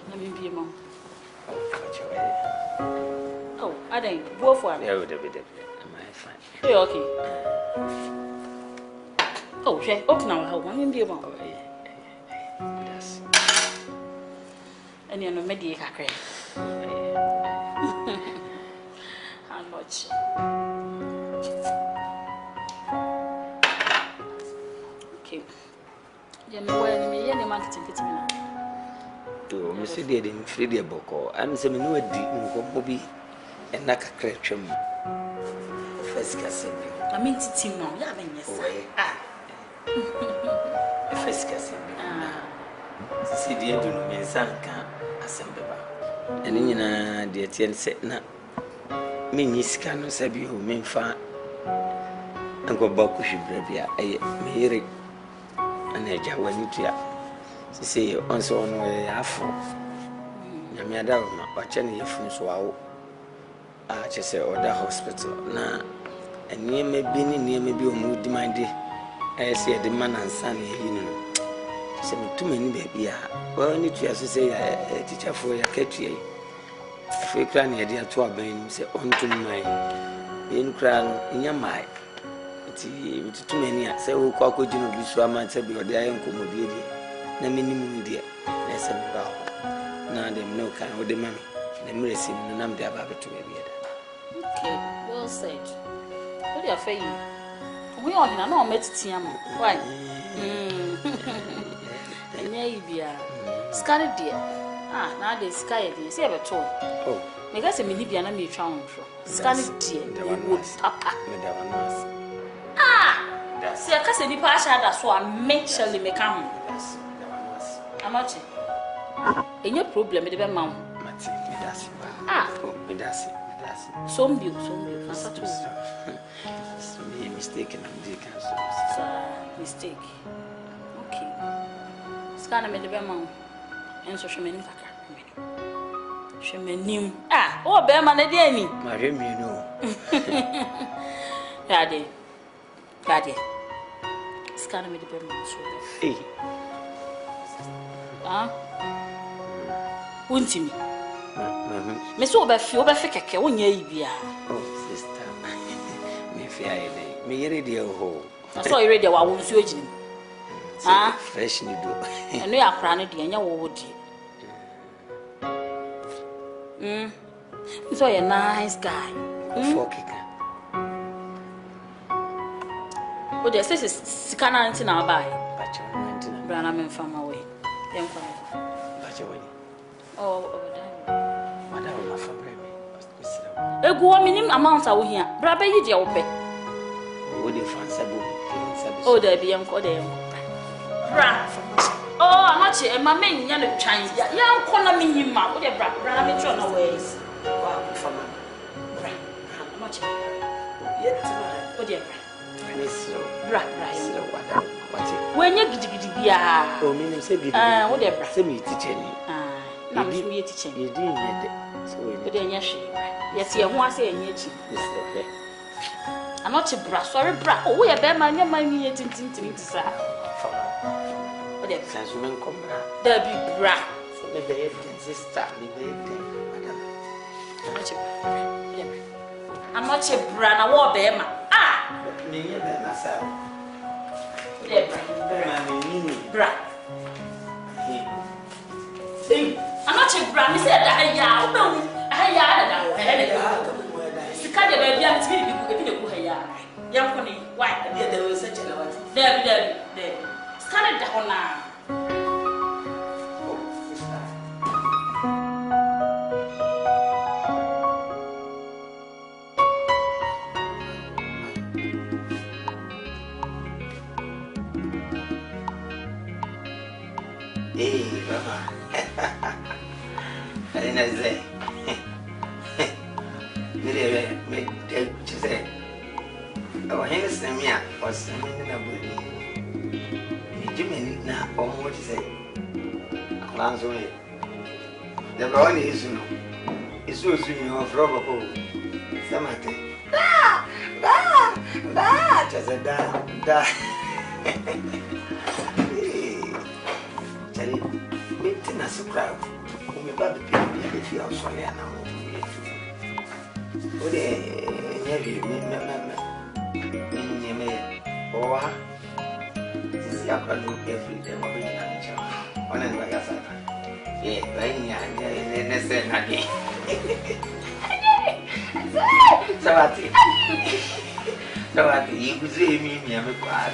Let me be a mom. Oh, I didn't go for it. Yeah, am I fine? Hey, okay. Oh, okay. Okay, now how one be a mom. Yes. And you're no mediator. How much? Okay. You know where me any marketing kitchen. To Miss Did in Fredia Boko, and some new Bobby and Naka Crutchum. First cousin. I mean, it's him now. Yeah, yes. First cousin. See the end of Mensah assemble. And in the Etienne said, "Na, me scano sabi who mean fa and go back to Brevia, Mary and a Jawanutia. She say, on so on way half. Yamiada, but Jenny from Swao. I just say, or the hospital. Na, and near me being near me be mood demanded. I say, the man and son, you know. Say, too many baby. Well, I need to say a teacher for your catchy. If you cry near dear to a brain, say, on to my in crown in your mind. It's too many. Say, who cock would you know be so much of your day and commodity. Na minimum dear, let's have about. Now, them no kind of the mammy. The mercy, and I'm there about to be. Okay, well said. What do you say? We all in a no met Tiam. Why? And maybe a scarlet dear. Now they sky, they say a toy. Oh, Mega se mini bia na me twa won hwo. Scan die. Papa. Ah! Se aka se nipa asha da so a me shall me come. Amache. Any problem de be ma wo. Mate, me dasi ba. Ah, me dasi. Sombi. Asa to. So me mistake na me dey cancel. Mistake. Okay. Scan me de be ma wo. Enso hwe mani kaka. Hwe mani. Ah, o be ma na de ani. Ma hwe mi no. Daddy. Scan me de be ma so. Eh. Ah. Untimi. Mama. Me so obefe keke wonya yi bia. Oh, sister. Me fear you. Me yere de ho. I saw you ready wa wo nsu agini. Ah, fresh ni do. Eno ya kra ne de anya wo wodi. So you nice guy. Fokika. O de say sikana nti na ba yi. Bacho nti na. Bra na me fama we. Dem kwa. Bacho we. Oh, madam ma fa bre me. Egu o minim amount a wo hia. Bra ba yi de wo pe. Wo de fansa bo. Oh, there be yanko de yanko. Bra. Oh, amache e ma me nya no twan ya. Yanko na me nyima. Wo de bra. Bra na me tro na we. Wa fama. Bra. Amache. Yet. Wo de bra. Nisro. Bra. Nisro wada. Wati. We nya gidigidi bia. O mi nim se gidi. Wo de bra. Se mi teacher ni. Na me so ye teacher. Ye di nyede. So we. Wo de nya hwe. Ye te ho ase nya chi. Nisro he. Anoche bra. Sorry bra. Oh, we be ma nya ma ni ye tintintin ti sa. Wo de bra. Sansu men komra. Da bi bra. So me be sister, me be madam. Anoche bra. Anoche bra na wo be ma. Ah! Me nye be na sa. Debra. Bra. Hey, anoche bra mi se da ya. Wo be wu. Ya da da. Sika de ba bia ntimi bi de ku ha ya. Ya ko ni. Why? There was such a lot. There. Sika de da ho na. Hey, Mama. I didn't say. Me say. Oh, here's the mia or something in a body. Jimmy now, or what to say. Glance away. The body is no. It's so soon of rubber. Samate. Da. Just a da. Charlie, waiting as a crowd. We got the people if you are sorry and I'm oh, they or see, I can do every day. On and like I yeah, right here, and then say, so I think you could see me, I'm a quad.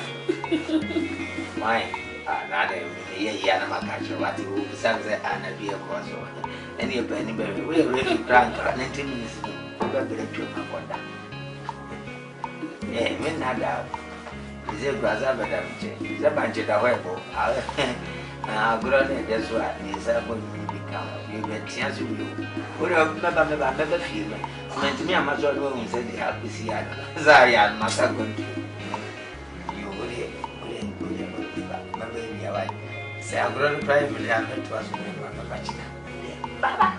Why? Another year, I'm a catcher, what you say, and be a cross. Any of anybody, we are ready to crank for 90 minutes. Got the lecture of my wonder. Eh, when not out. Is a brother, but I'm a bunch of the I'll go on it, that's what is up when you become. You get chance to do. What I've never feel. Meant to me, I'm not sure when said the happy see. Zaria, must have gone to you. My baby, I like. Say, I'm going to privately have it to us when I'm watching. Bye.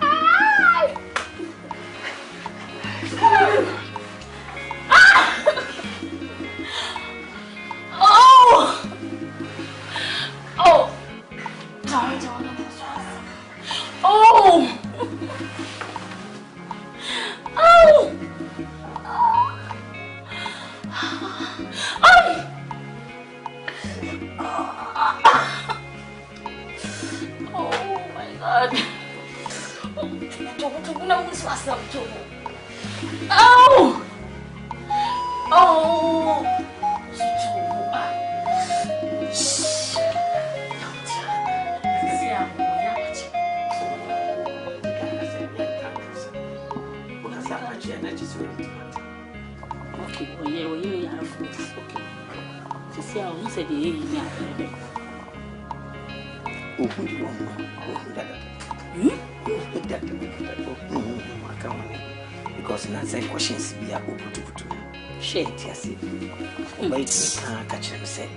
see how who said the because na say questions be a putu share it yes wait catch them say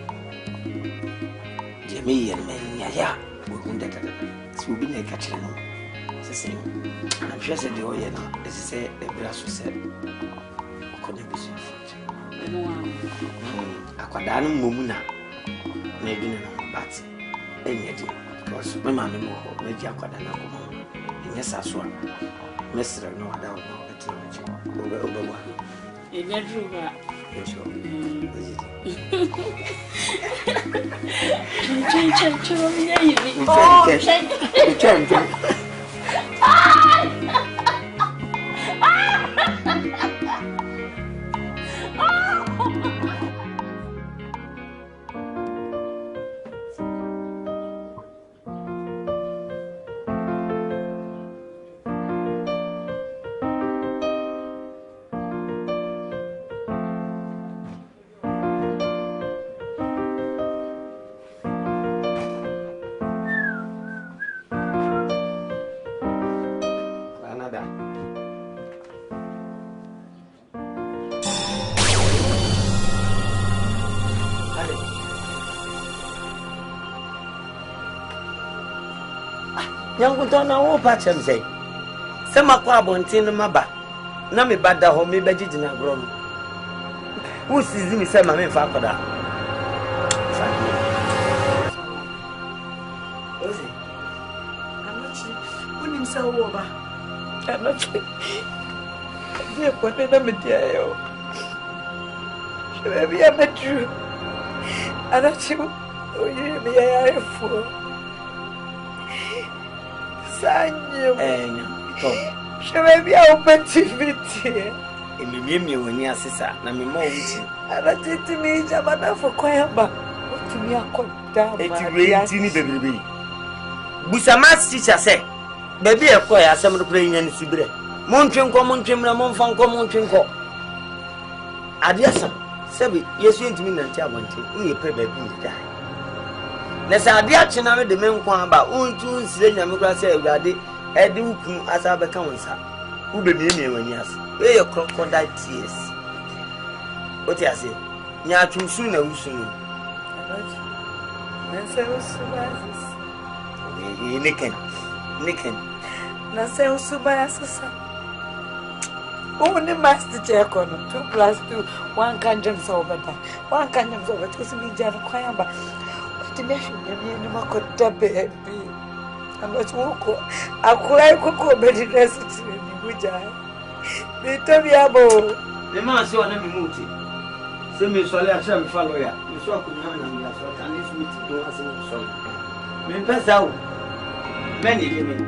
Jemmy and men ya so be na catch them say I'm sure say the oil na this say the brass say kono be so akwada no momu na edwene no but enyedi because my mama mo ho na ji akwada na ko enye saso a mesre no ada no eto no obewa enye druga yesho chiro mi yi oh chen Young Donna, oh, patch him say. Some are quabontin maba. No me bad the home, me bedget in a grown. Who sees me, say, my man, Fakoda? I'm not cheap. Wouldn't him sell over? I'm not cheap. Dear, what did I mean, dear? Should I met you? I'm not cheap. Oh, you be a fool. Maybe I'll bet you in the me when you are sister, and me more witty. I don't think to me, Jabana for Kyeiwa. What to me, I caught down. It's a great baby. Busamas teacher say, baby, a choir, some of the playing and Sibre. Montrinko, Monfanco, Montrinko. Adiasa, Sabi, yes, you mean that I want to. You pray baby die. Let's have the action of the men about Untu, Slender, Mugrasa, Daddy, Edu, as I become, sir. Who be me when yes? Where your crocodile tears. What you say? Nya too soon, no soon. Mensah surprises. Nicken. Mensah surprises. Only master check on 2 + 2, 1 can jump over that. 1 can jump over to me, Jan Kyeiwa. The nation, you know, could dub it. I'm not walk. I quite cook better dress to me. They tell me about the man saw an emoji. Send me so I shall follow ya. You saw could have an answer, and if me to do as a song. Mensah, many women.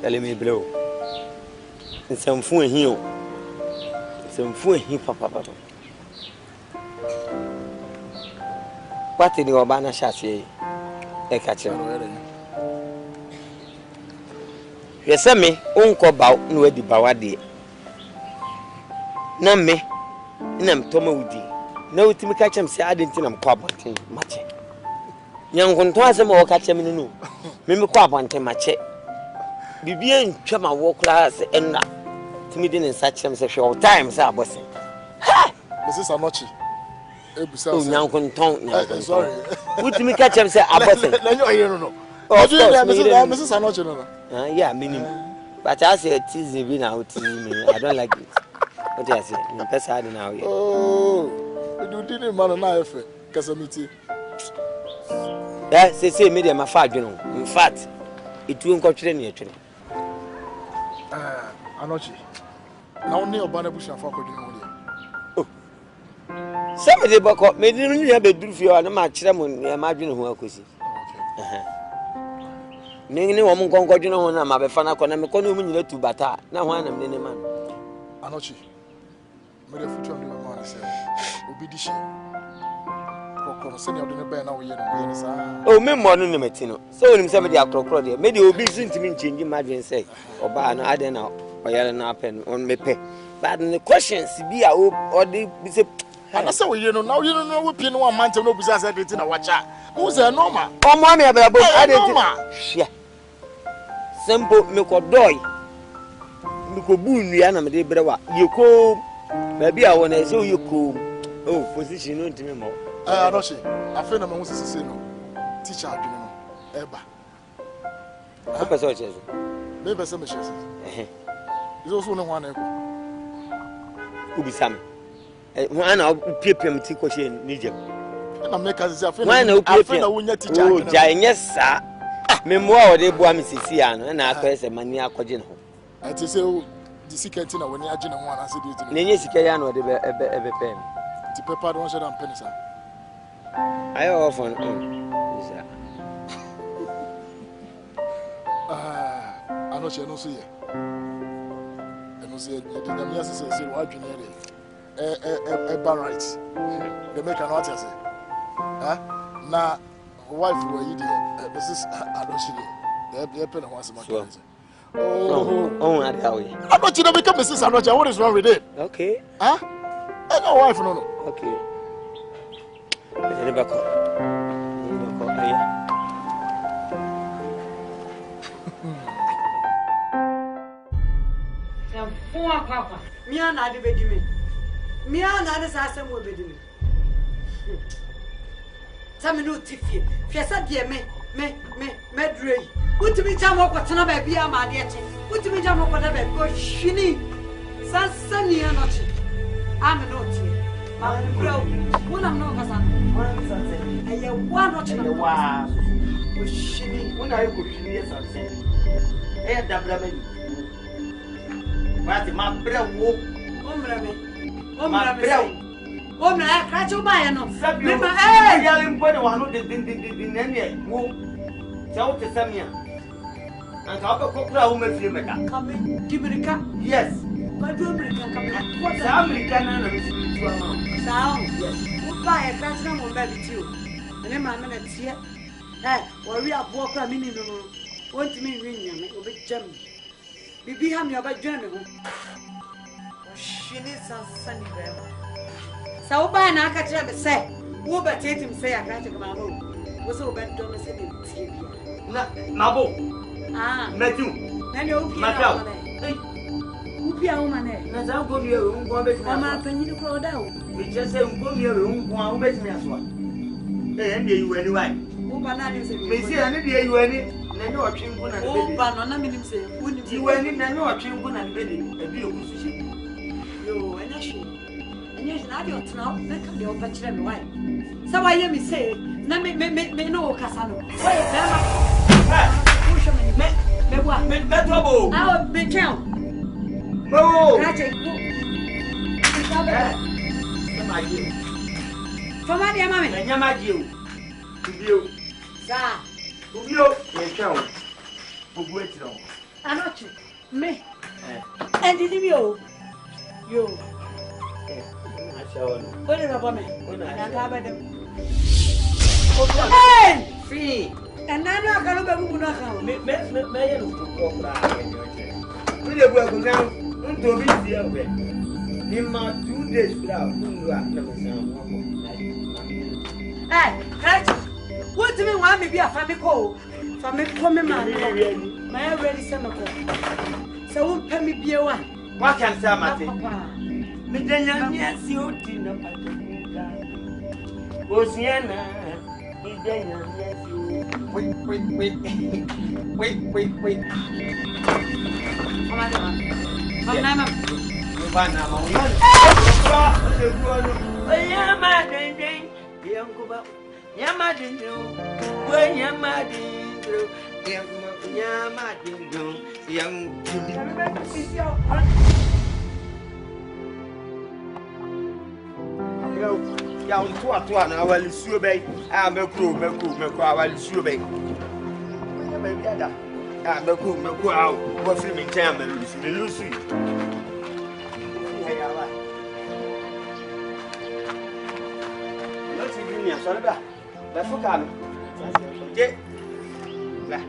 Tell me blow. And some fool here. Some fool here, papa. What in your banner shall say? A catcher. You send me, Uncle Bow, no, the Bawadi. None me, and I'm Tomo. No, to me catch him, say I didn't think I'm quabbling much. Young one twice more catch him in the new. Mimi quabbling much. Bibian Chama walk class and to me didn't such them sexual times. I was saying, Mrs. Anochi. Oh, now content. Sorry. Put me catch him say, I wasn't. No. Oh, Mrs. Anochi. Yeah, meaning. But I say it is been out to me. I don't like it. What I say, the best I now. Oh, you didn't man a knife, Casamity. say media my father, in fact, it won't go to any training. Anochi. Now only a banner bush and for oh. Somebody buck made you have a do for you and a match them when you imagine who I could see. Nini woman can go to no one. I'm a fan of Konami to Bata. Now one of many man. Anochi. May the future of the man say, Obedition. Oh, me more than Metino. So, him somebody a crocodile there. Maybe you'll be soon to me changing my dream say, or buy an I don't know, or yelling up and on me pay. But the questions be a hope or the bishop. And I say, you know, now you don't know what pin 1 month to know besides I didn't know what. Who's a normal? Oh, mommy, I didn't. Yeah. Simple, make a doy. Make a boon, Rihanna, de Brewa. You call, maybe I want to show you cool. Oh, position, no, to me more. I know she. I feel no one say no. Teacher, I do no. Eba. What person says? Maybe some says. Is also no one. Who be some? One of people take question in Niger. I make us say I feel. One of people. Oh, yes, sir. Memoir de bois Mississippiano, and I question mania cogin. I say the secret thing when you are general one. I said it. Nenny Sikayano ever pen. The paper don't shut down pennies. I often I know she no see. I know see the me say what you need right. They make an order say. Na wife were you there. This is I know she there. Pen once more. Oh, I tell you. I don't you know become Mrs. Anocha. What is wrong with it? Okay. Huh? I know wife no. Okay. Never call. Papa, me and I did me. Me and I just will be doing. Tell me no tiffy. Fiasa dear me, Medray. What to be jam up what's not baby, I'm my dear. What to be jam up whatever, go shinny. Sunny and not. I'm a note here. One I'm not Asante. I am one not in a while. When I could hear something. Eh, Dablamen. What my brown walk? My brown. Oh, my catch you by no. Remember, eh, yelling when one who didn't any walk. Tell to Samia. And how the cockra who makes you make up. Come in, give me the cup. Yes. But do bring come in. What's the American? Sound, yes. Goodbye, a catch them will baby too. And then my minutes here. Eh, or we are walking a minimum. Want to me ring me, or big gem. Bibi ham your bad journey. She needs some sunny grammar. So by an arcade say, who but take him say I can't take my home. Was so bad domestic. Nabo. Ah, Matthew. Then you Who be a woman? As I'll go near your own garbage. I'm up and you go down. We just say, go near your own one best me as one. And you anyway. Who bananas? May see any day you any. Nani wa chimbu na bedi. Ba no na minim se. Woni wani nani wa chimbu na bedi. Ebi okusushi. Yo, enya shi. Enya shi na ade otna na ka de opa kire me wai. Sa wa ye mi se na me no kasa no. Wai be ma. Wo sho me bua. Me tobo. Ah, be count. No. Rache ku. Sama ye. Fama dia mame. Enya ma je o. Bio. Sa. Ubio, yeshao. Bubueti no. Anochi, me. And did you? You. What is about me? Hey! Free. And now I'm going to go back. Me go down. Don't be here. In my 2 days without hey, catch. What do you mean? Why me be a family call? Family come man. My already summer call. So won't pay me be a one. What can say, Martin? Me then yes, you dinner. Was Yana? Is then yes, you wait. Come on, Yama, Ya on to na awali suo bɛyi a mekro awali suo bɛyi ya bɛyi ada a mekro a wo firi me nkyɛn a melusu ya ya wa no ti bi ni asɔre ba fuka no je la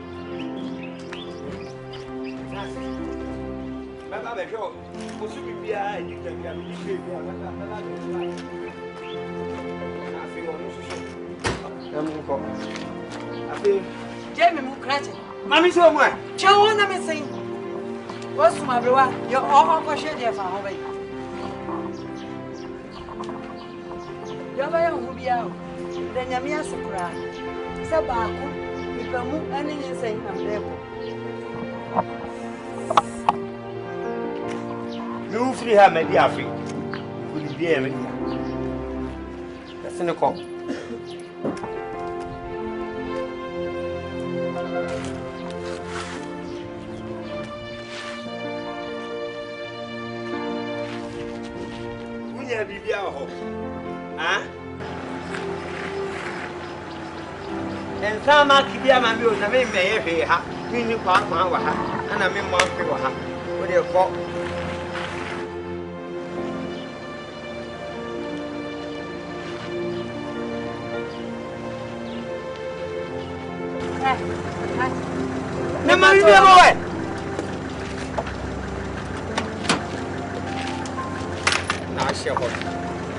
baba bɛ hwɛ o su bi bia ni ka bia ni bia baba Jamie Mukrati. Mammy, so much. Joe, let me sing. What's my brother? You're all question there for home. You're very home. Then Yamia Sakura. Sabaku, you can move any saying I'm there. You free her, maybe I free. Could be a minute. That's in the call. And some are keeping my meals. I mean, may have meaning for our house, and I mean, one for her. What do you call? Never boy. Now, share what?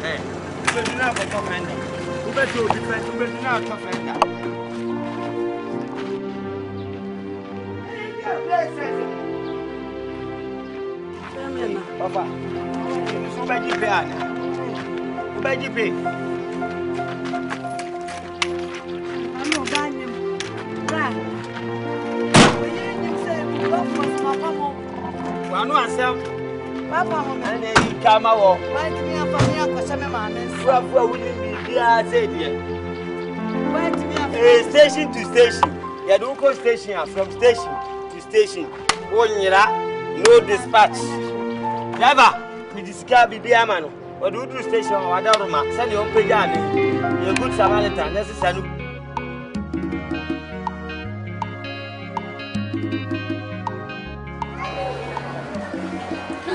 Hey, you do not comment. Who bet you different? Who bet you not comment? Papa, so bad you pay. Who bad you pay? I'm not buying him. Right. Well, no, I sell. Papa, and then you come out. Why do you have a young person? Well, we didn't be here. Station to station. You don't go station from station to station. One year, no dispatch. Driver, we describe the Biamano. What do you do station or Adama? Send your own pay. You're a good Samaritan. That's a salute.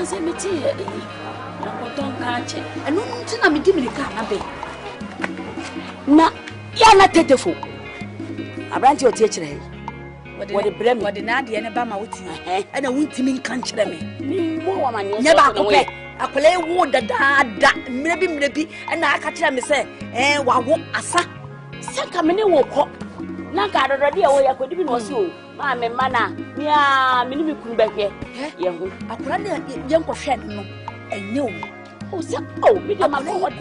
Say me tea, don't catch it. And no, me give me the car, be. Na, ya na tetefo. Abranti o teacher. What the blame? What the Nadia and Bama would and I won't mean country me. More man, never okay. I play wood that maybe, and I catch them say, eh, what asa. Saka many walk. Nanka already away. I could even was you. I'm a mana. Yeah, Minnie couldn't back here. Young, I couldn't young for shed no. And no. Oh, me, my God.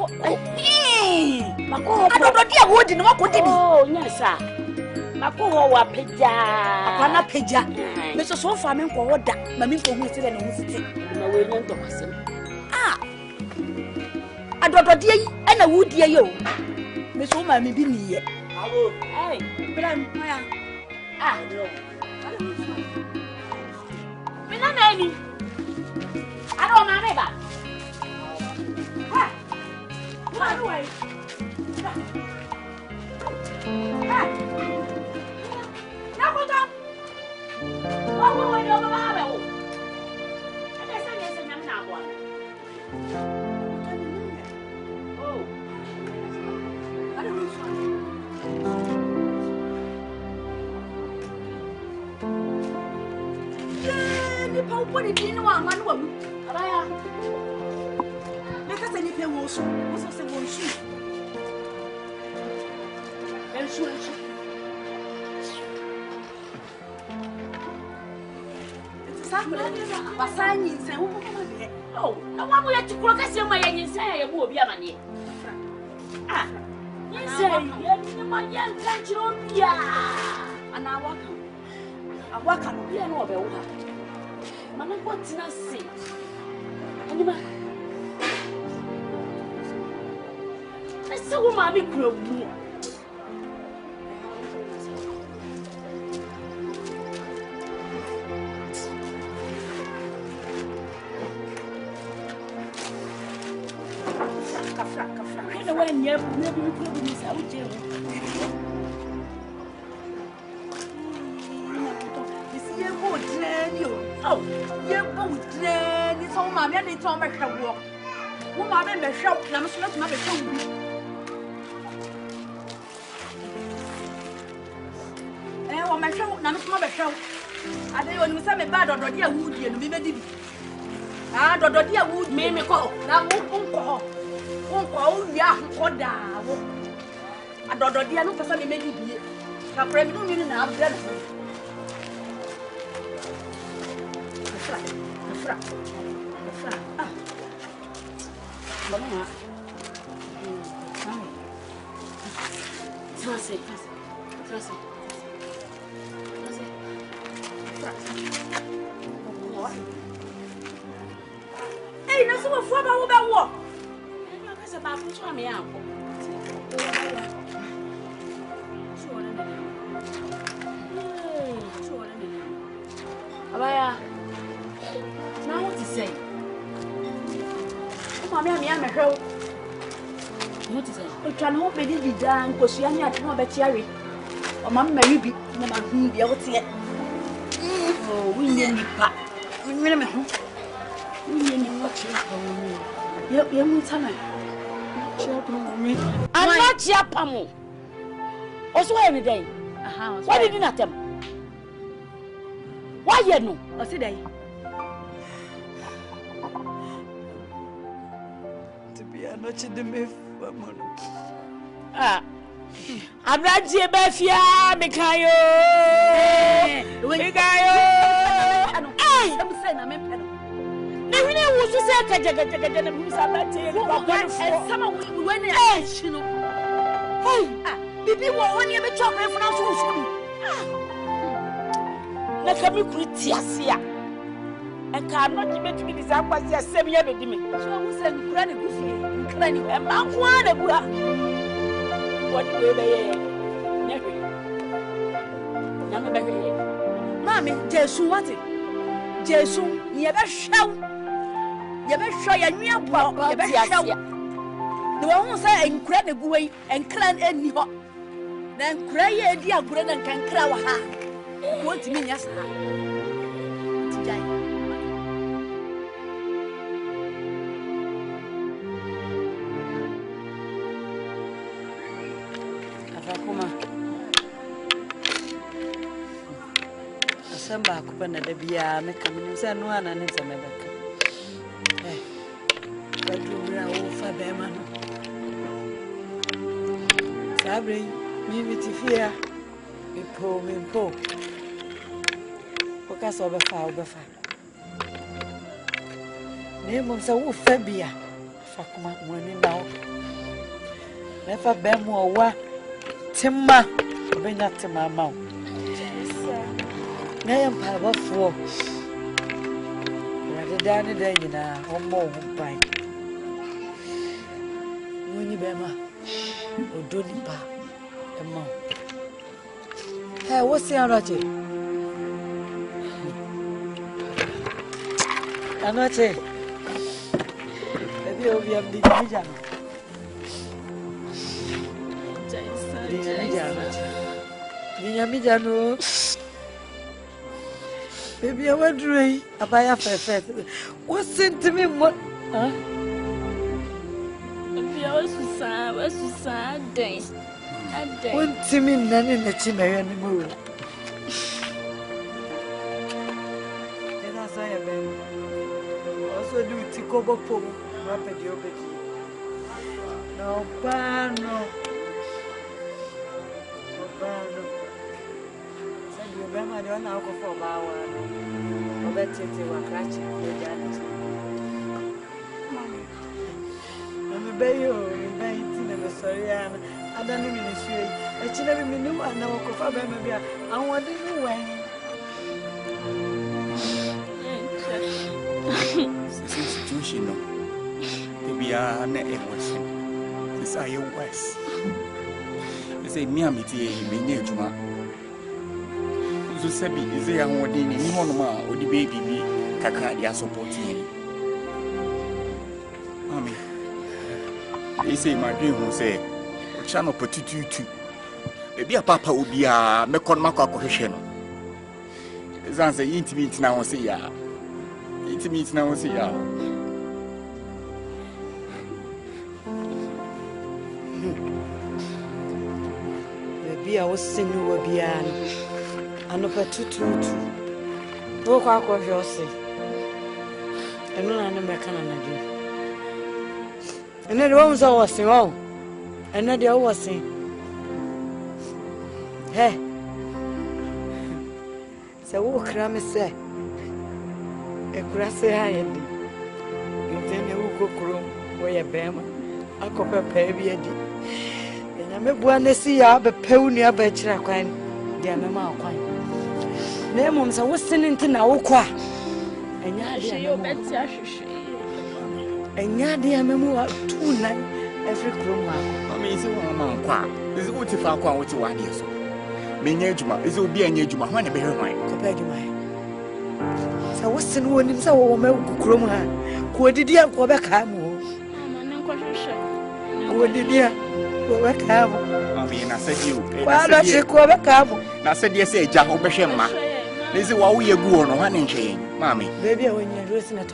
Hey, my God, I don't know what in what could it be. Oh, yes, sir. Makowa peja akwana peja me so fa me nko woda ma me nko hu sele na hu siti na we nyen to kwasem adodode yi ana wudie yi o me so ma me bi niye alo hey bra moya no me na nani ado ma me ba ha ma no way ha What if you know I'm one? Make us any pay was also one shoe. And shoe. Basani say wo mama oh na wa mo ya tikuro kase ma ya nyinsa ya bo obi amane ah nyinsa ya ni ma ya nkanchiro bia ana awaka no bia no obe wo ha mana ko tina se ani ma ese wo ma bi kuro mu when you're maybe Miss Audio. Oh, you're both train. It's all my men. It's all my show. Woman, I'm a shop. I'm not my show. Oh, my show. I'm not my show. I don't want to say bad or dear wood and be ready. Ah, dear wood made me call. Now, won't call. Yeah, what down. I don't know, dear, look for something maybe. I'm afraid you don't mean now. Mama. Trust it. Hey, no, so for about what? That's about to try me out. Abaya. Now what to say? Mommy, I'm a girl. What is it? You can hope it be done because you are not about cherry. Or Mamma may be never be able to get. Oh, we need me back. We need me home. We need me watch you. Yep, you won't tell me. I'm not Japamu. Also, every day. Why did you not tell me? Why you know? I said, to be a notch in the myth. Ah, I'm not Jebefia, Mikayo. I'm saying, I'm a pedal. Now, we know what you said. Some when you know. Hey, did you want any of the chocolate for us? Let me criticia. And cannot give it to me this apple, yes, 7 years with me. So I was saying, Granny Goofy, and Clanny, and Mount one. What will they? Mammy, Jesu, what it? Jesu, you ever shout? You ever show your new block? You ever shout? The one who say incredible way and clan any hot. Then cry a dear bread and can cry a hand. What mean, yes, Samba kupana debia meka say no ana ne semebeka Kwadwo ufa bema no Sabre mi mitifia mpo Okasa obefa Nemo sa ufa bia fa kuma mwani nawo Nefa bemu owa timma obenya timma mawo I am powerful. Rather than a day in a more pine. Winnie Bema or Donipa, a mom. Hey, what's the allergy? I'm not saying. Maybe we have the Mijano. Baby, I went to a buyer for What sent to me? What? Huh? I was sad days. One Timmy nanny in the chimney anymore. Then as I am, also do Tikobo rapid yogurt. No, Bano. Grandma, you don't know for a while. I'll bet you were crashing for Janet. I'm a baby, I'm sorry. I don't even see it. I never knew I know for baby. I want to know when. Situation, to be a network. This are your West. They say, Miami, me near to so sabi eze ya hodi ni honoma odi baby bi kakra dia support ni mami He say my dream who say channel potutu. Maybe a papa will be a mekon mako question. Zanze intimate now say ya. Intimate now say ya. Maybe I was singing will be an potutu. No quack of your say. And no, I never can. And then the ones I was saying, oh, and then the was saying, hey, so what can I say? A grassy high ending. You then you go room where you bear a copper baby. And I may want to see ya, but pony a betcha quine, dear mamma quine. Names I was sending to now, qua. And your beds, and ya dear mamma 2 nights every room. I mean, is it 1 month? Is it what if I quite what you want here? Menyejuma is will be a Nejuma when a bear mine compared to mine. So what's the one in so Kroma? Could did you go back home? What did you go back home? I mean, I said you. Why don't you go back home? I said, yes, a Jaho Beshema. This is what we are going on 1 inch, Mammy. Baby, when you're dressing at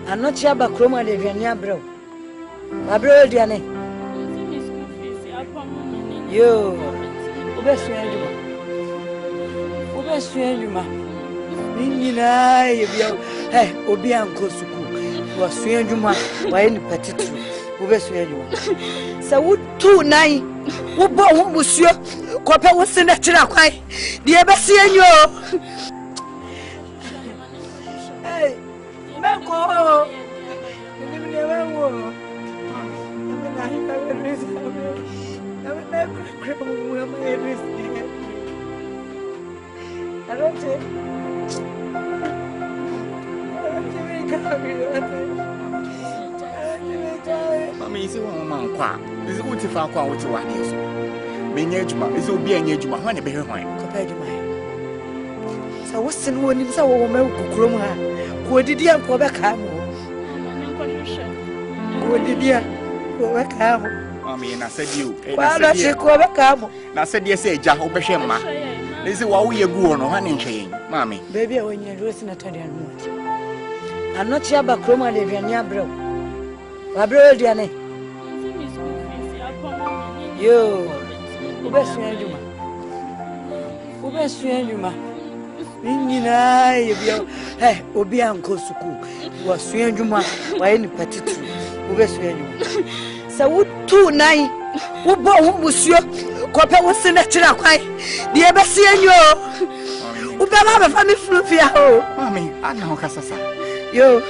I'm not sure about Kroma, Livia bro. My brother, Diane. You. Ubesuyejuma ninina yebia obi anko suku wasuyejuma waye ni petitu ubesuyejuma sa wutu nai wo ho busuo kopa wo se na kira kwan de ebesienyo meko ni wewo na cripple will my everything. I don't say. Mammy, is it 1 month? Is it what if I call what you want? Menyejuma is will be a Nejuma when a bear wine compared to mine. So what's the one in so woman Kroma? What did you go back home? What did you go back home? I mean, I said you. Why don't you go back home? I said, yes, a Jaho Beshema. This is what we are going on 1 inch, Mammy. Baby, when you're dressing at mood. I'm not sure about Kroma Livia bro. My brother, Diane. You. Ubesuyejuma. Ninina yebia obi anko suku wasuyejuma waye ni petitu ubesuyejuma sa wutu nai wo bo ho busuo kopa wo se na kira kwan de ebesienyo ubema be fa mi flufia ho mami ana ho kasasa yo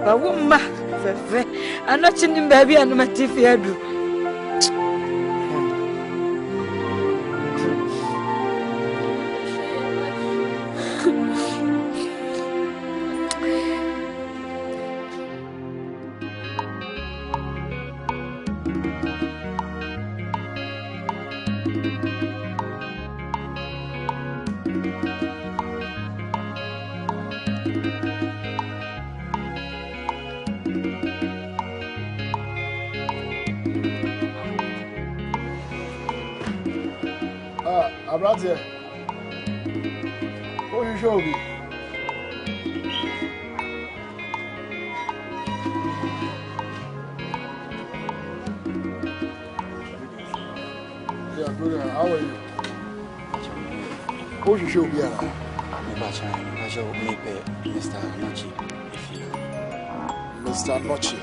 But woman, I'm not in baby and my teeth. Abrante. What you show me? Yeah, good. How are you? What you show me? I show me Mr. Nochi. Mr. Nochi.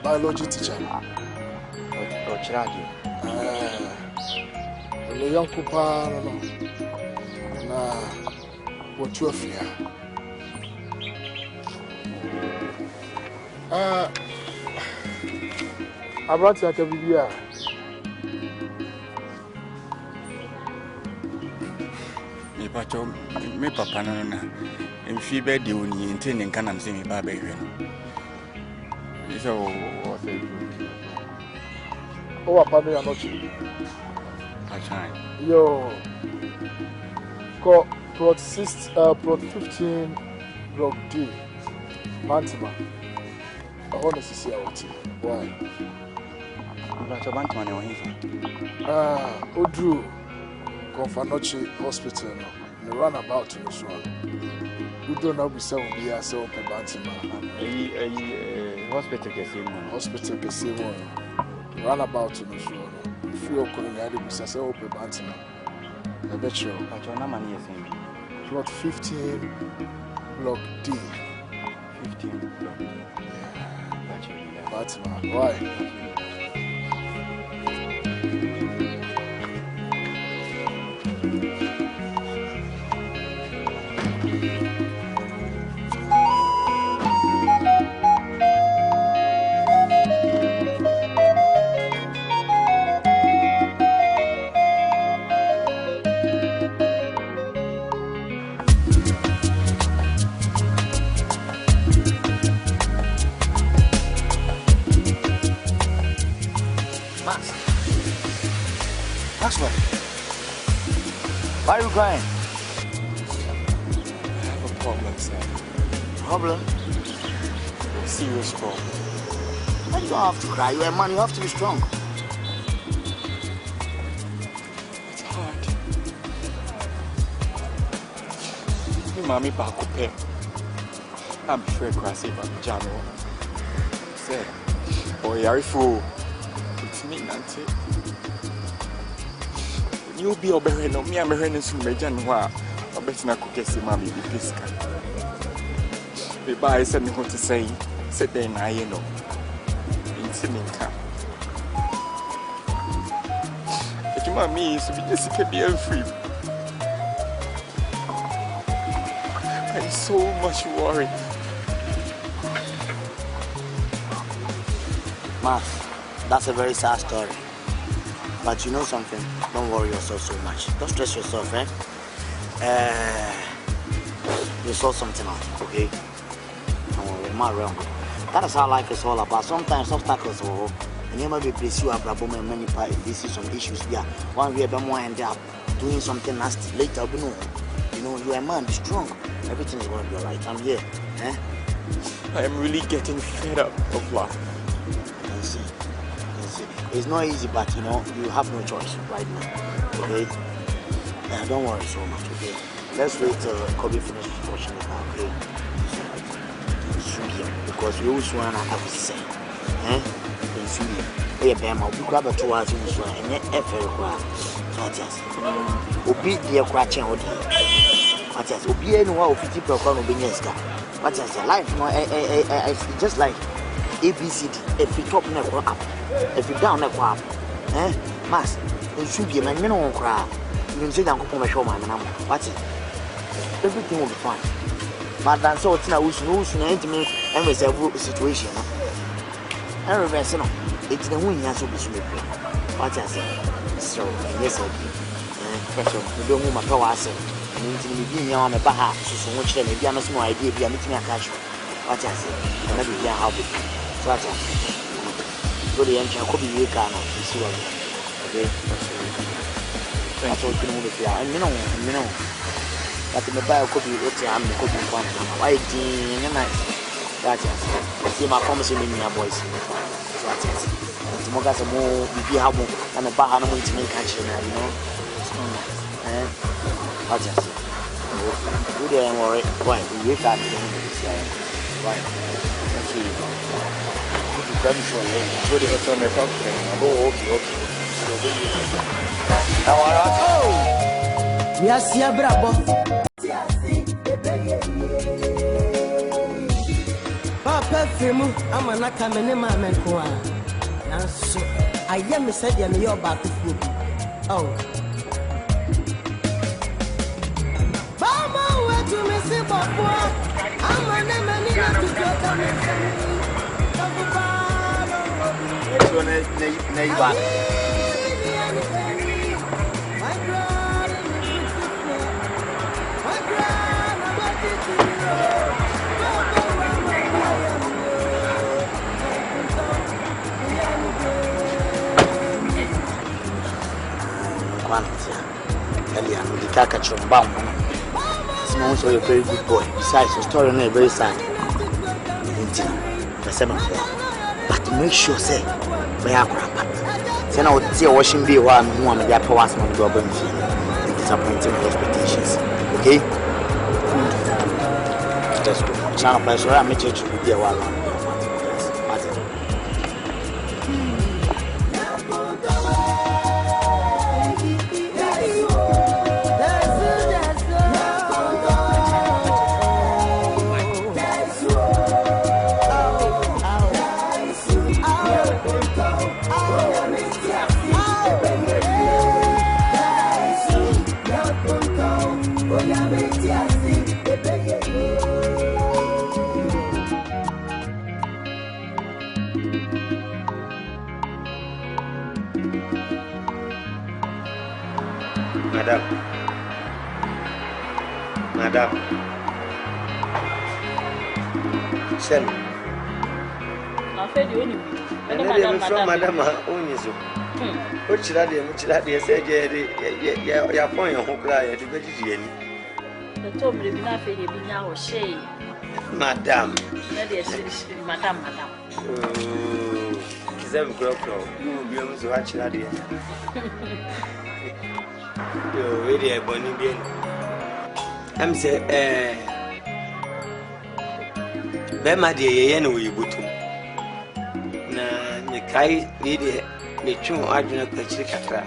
Biology teacher. Or Chiradi. The young couple, na what you fear. I brought you a baby. Me papa no na and fee bed you intending can see me baby. So, Oh, Pablo, I'm not cheap. I try. Yo, call plot 15, block D, Mantima. I want to see our team. Why? Odru, Confanochi Hospital, the runabout in this one. We don't know we sell be ourselves per Bantima. Hospital Casino, runabout in this one. If you are calling out, we sell per Bantima. I bet you. Plot 15, block D. 15 block D. Yeah. Bantima, why? Why are you crying? I have a problem, sir. Problem? A serious problem. You don't have to cry. You're a man. You have to be strong. It's hard. You mommy back up here. I'm afraid crazy about Jano. Say, boy, you're fool. It's me, Nancy. You'll be obeying me. I'm hearing some major noir. I bet not cook a mammy with this guy. The boy said me what to say. Said then I know. It's in camp. But you mammy is to be just a be free. I'm so much worried. Ma, that's a very sad story. But you know something? Don't worry yourself so much. Don't stress yourself, eh? You sort something out, okay? Don't worry, I'm around. That is how life is all about. Sometimes obstacles will and you might be placed you have and many parties. This is some issues here. One way more end up doing something nasty. Later, you know, you're a man, be strong. Everything is going to be alright. I'm here, eh? I am really getting fed up of life. You see. It's not easy, but you know, you have no choice right now, okay? Don't worry so much, okay? Let's wait till Kobe finishes watching it now, okay? Because we always want to have to say, eh? We have we grab a 2 hours in this one, and yet, every crowd. So, just, Obi, dear Cratching, or what just Obi, anyone of 50 per corner, Benyeska. What just a life, just like ABCD, if you top never up. If you down that crap, eh? Mass, it should be a man, you know, crap. You can sit down on my show, man. What's it? Everything will be fine. But then so it's now, who's no intimate and reserve situation. I reverse, it's the win, yes, will be sweet. What I say? So, yes, I do. You don't move my power, I say. And intimate being on a baha, so much then, if you have no idea, be a meeting a catch. What I say? And maybe you have it. So I say. So the engine could be weak and see what okay. That's what you know with you. And you know. But the mobile could be what I'm could be one. Why ding and nice. That's it. See my promise in your voice. So that's it. The more guys are more be how and a bar animal to make country now, you know. Eh? That's it. We don't worry. Why? We wake up in this guy. Right. Thank you. I'm sure it's on the company. Oh, okay. Oh, yes, yeah, bravo. Papa, I'm not coming in my man. So I am said, you're back to food. Oh, Mama, where to miss it, Papa? I'm a man to go. quantity. Earlier, the Kaka Chumba. I'm also a very good boy. Besides, your story is very sad. But make sure, say, we are crap. Then I would see a washing be one more and the upper one's not going to feel disappointing expectations. Okay? Let's go. Now, by so I met you to be a while. Madam. Shem. Afedi oni. Madam only so. What should I do? What should I do? Say, ya phone your hook cry at the vegetarian. The Tom will be not afraid of being now shame. Madam. That is, Madam. Seven o'clock. You will be watch that. You're really a bonny being. I'm say, Bema dear, you go to. Na Kai lady, the true argument of the Chicatra.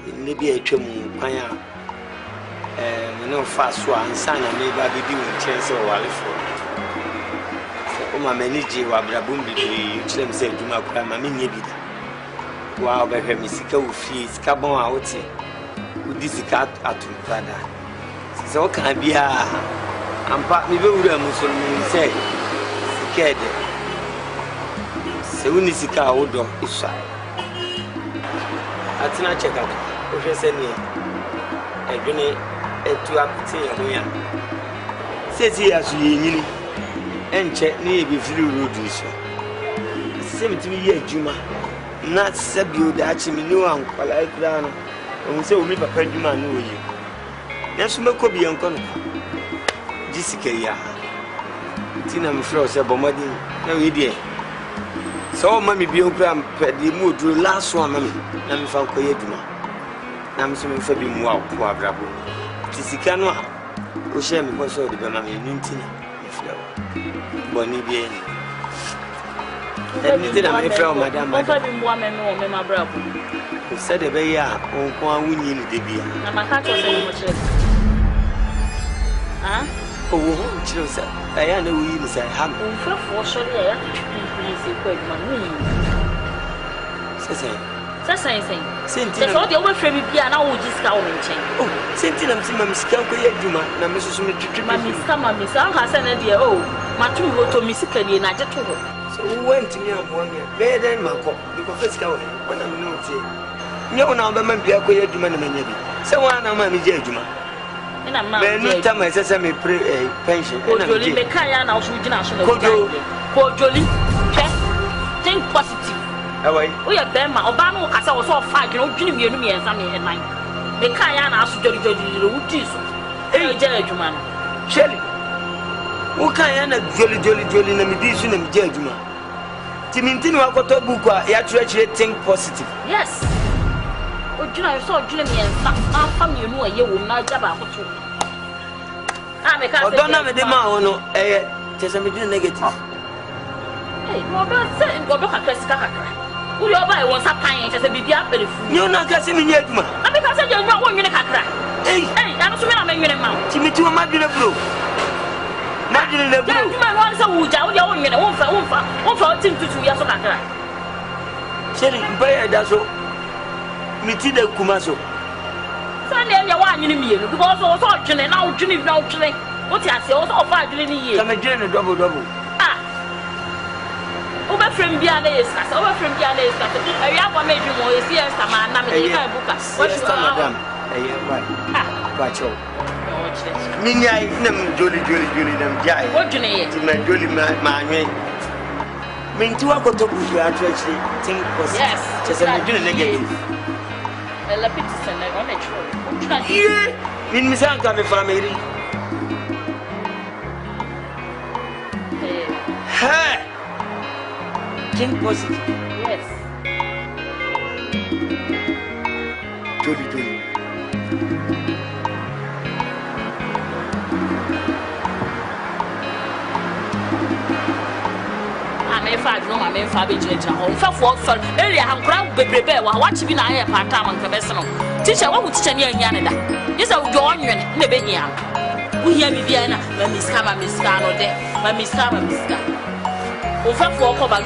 It may be a trim, Paya. No fast one, son, and maybe I'll be doing chance or while for. Oh, my manager, Wabrabumbi, you tell him, say, to my crime, I mean, maybe. Wow, by her Missika fees, Cabon out here. This is cat at Prada. So can be a part me very Muslim say, scared. So when is a car odor is shy. At not check out, if you send me a guinea to appear. Says he as you and check me if you do so. Same to me, Juma. Not Sabu that you know, Uncle like that. And say, we papa Juma know you. Yes, you could be uncle. Jessica, Tina Mfro said, Bomadi, no idea. So, Mammy be on gram, the mood to last one, Mammy. Nam found Koyeduma. Nam some Fabi Mua, poor Brabo. Tissicano, who share me was all the Mammy Nintina. Bonnie bien. Anything I may feel, Madame, I thought you woman or Mamma Brabo. Said a bay, on winning the beer. I'm a cat or oh, children, I know we say, I'm for sure. I have to quite my Since all the over frame be an hour discount. Oh, Since I'm Scalp, Juma, and Mrs. Miss Kama, Miss Alhassan, dear. Oh, my two go to Miss Kenny and I just told her. So we went to me 1 year, better than my cop, because it's going when I'm not here. No, now the man be a quiet Juma and maybe. So one of my Juma. And I'm not time I said, me pray a pension. Jolly Mekaya now, Jolly. Think positive. We are Bema, Obama, as I was all five, you know, Jimmy and Sammy and mine. Mekaya asked Jolly Woodies. Hey, Juma. Shelly. Who can Jolly, and meditation and Juma? Timintino, I got a book, I actually think positive. Yes. I saw Jimmy and some family, you know, you will not jab out. I don't have a demand, eh? Just a negative. Hey, Robert said, go back at Pesca. Who you buy was a pint as a baby apple. You're not guessing me yet, ma. I because I don't want you to crack. Hey, I'm so many men amount. Timmy to a margin of blue. Margin of blue. My one so would I own you, one for 2 years of a crack. Shelly, buy a dazzle. Mitida Kumaso. Sunday, you want you me because I was auctioning now, Jimmy now. What I say, also 5 years. I'm a general double. Over from Bianes, over from Bianes, I have a major more years, a man, I'm a book. What's your madam? Watch out. Minya, Jolly, them jai. What do you need to make Jolly my way? Mean to a go to actually think was yes, just a negative. La pizza ne on est chaud. Min misanga me family. Hey. King positive. Yes. Jolly. I'm in Fabi home for earlier. I'm proud baby bear while watching me. I have part time on Cabesano. Teacher, what would teach any Yanada? Yes, I would go on you in the Benya. We hear me, Diana, when Miss Hammer, Miss Carno, there, when Miss Hammer, Miss Car. Over for Coba.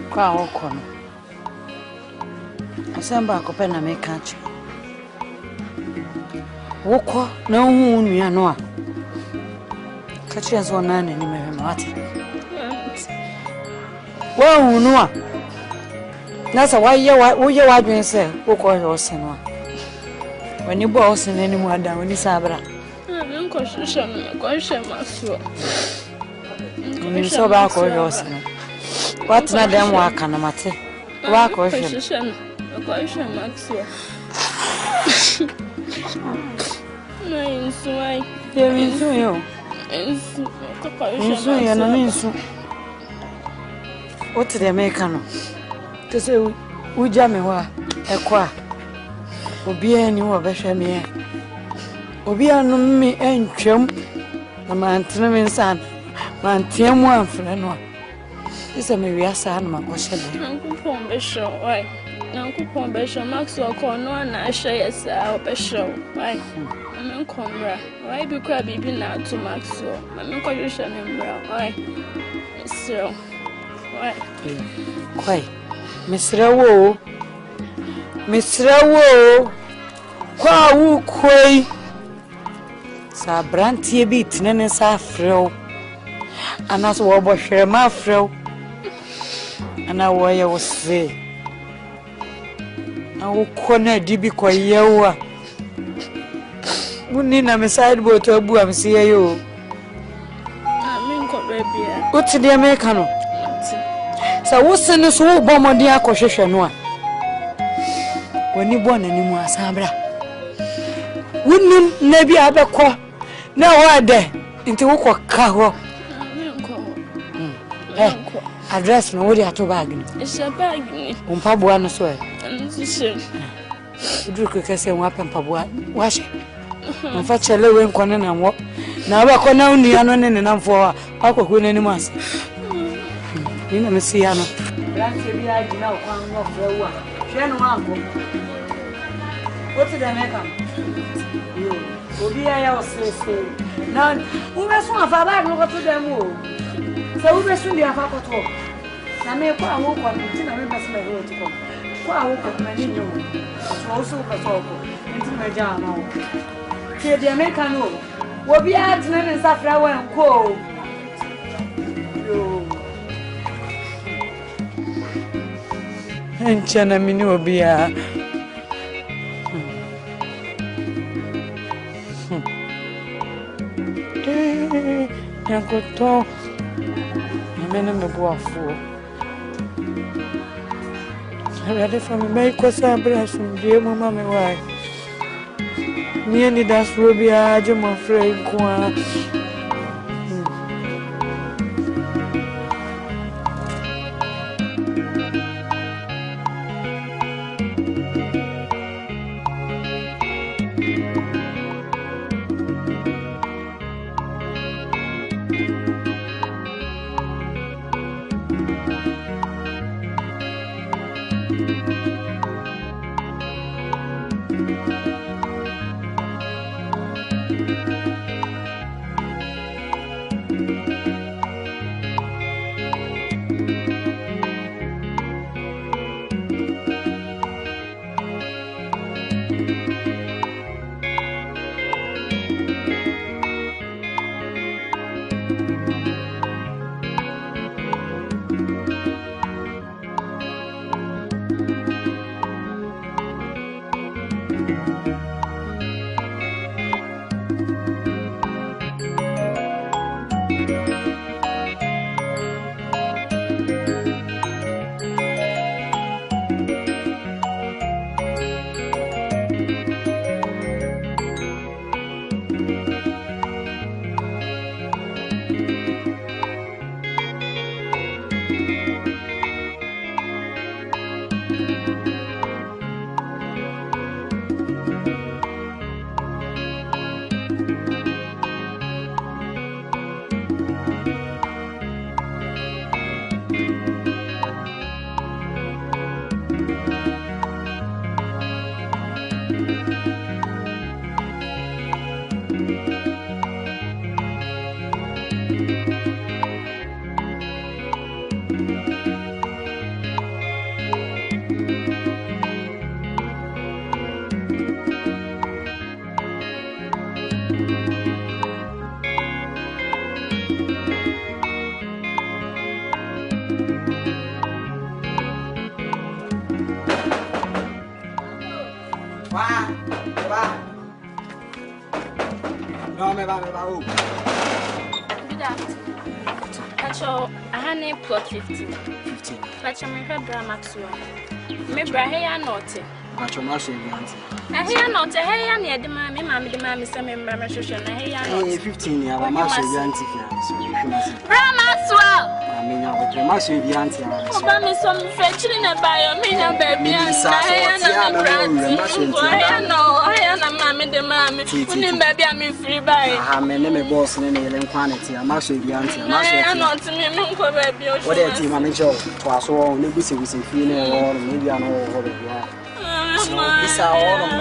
Kwa okono. Asamba akope na meka achi. Woko na hu nua no a. Kachi azo na ni mehema wati. Wa hu no a. Nasa wo ye wadwen se woko ho se no a. Wani bo ho se na ni mu ada wani sabra. So back or yours. What's not them work on a matter? Work or shame. There is you. What did they make? To say, would you me a qua? Obi any more beshamia. Obi no me and chum. A man trimming son. Man, Tiam one friend. This is maybe a son, my question. Uncle Pombesho, why? Uncle Pombesho, Maxwell Corner, and I share our beshow. Why? I'm in Combra. Why be crabby now to Maxwell? I'm in Coalition and Brown. Why? So, why? Quite. Miss Rawo. Miss Rawo. Kwawu Quay. Sa Branty beat, Nennes Afro. And as well, but share my fro. And I was say, I will corner DB Kyeiwa. Wouldn't I side boat to a boo and see you? What's the American? So, what's the news? Who bomb on the acquisition one? When you born anymore, Sabra. Wouldn't maybe have a call? Now, I there into Kwadwo. Address no, what you have to bargain? It's a bargain. Pabua no swear. You do quick as a weapon, Pabua. Wash it. And fetch a low and corner and walk. Now I can only and enough for I could win any mass. You know, Messiano. What did I make? You will be I was say. Now, who has one of our bag over to them? So we must soon be a Kwadwo. I may quite walk on the dinner, we must make road to come. Quite walk on many new. Also, into my jar now. Here the American will be at men and Safra and Co. And China Mini will be a Uncle Tom. Men and the boy for. I read it from make was a breast from dear mamma. Why? Nearly that's Ruby, I'm afraid. Good afternoon. Pacho, I had plot 15. Pacho, my head drama to maybe I hear not. Pacho, my shame, I hear not. I hear near the mammy, the mammy, some member, I hear 15 years. I'm not Ramaswell. I mean, I was your auntie. Oh, me some fetching a bio, me no baby, and I am mammy, the mammy, baby, I'm free by. I am a name boss in any quantity. I'm not your auntie. I'm not to me, baby. What a team I'm in job. Was all Lucy was a female or maybe I know what it was. So, these are all of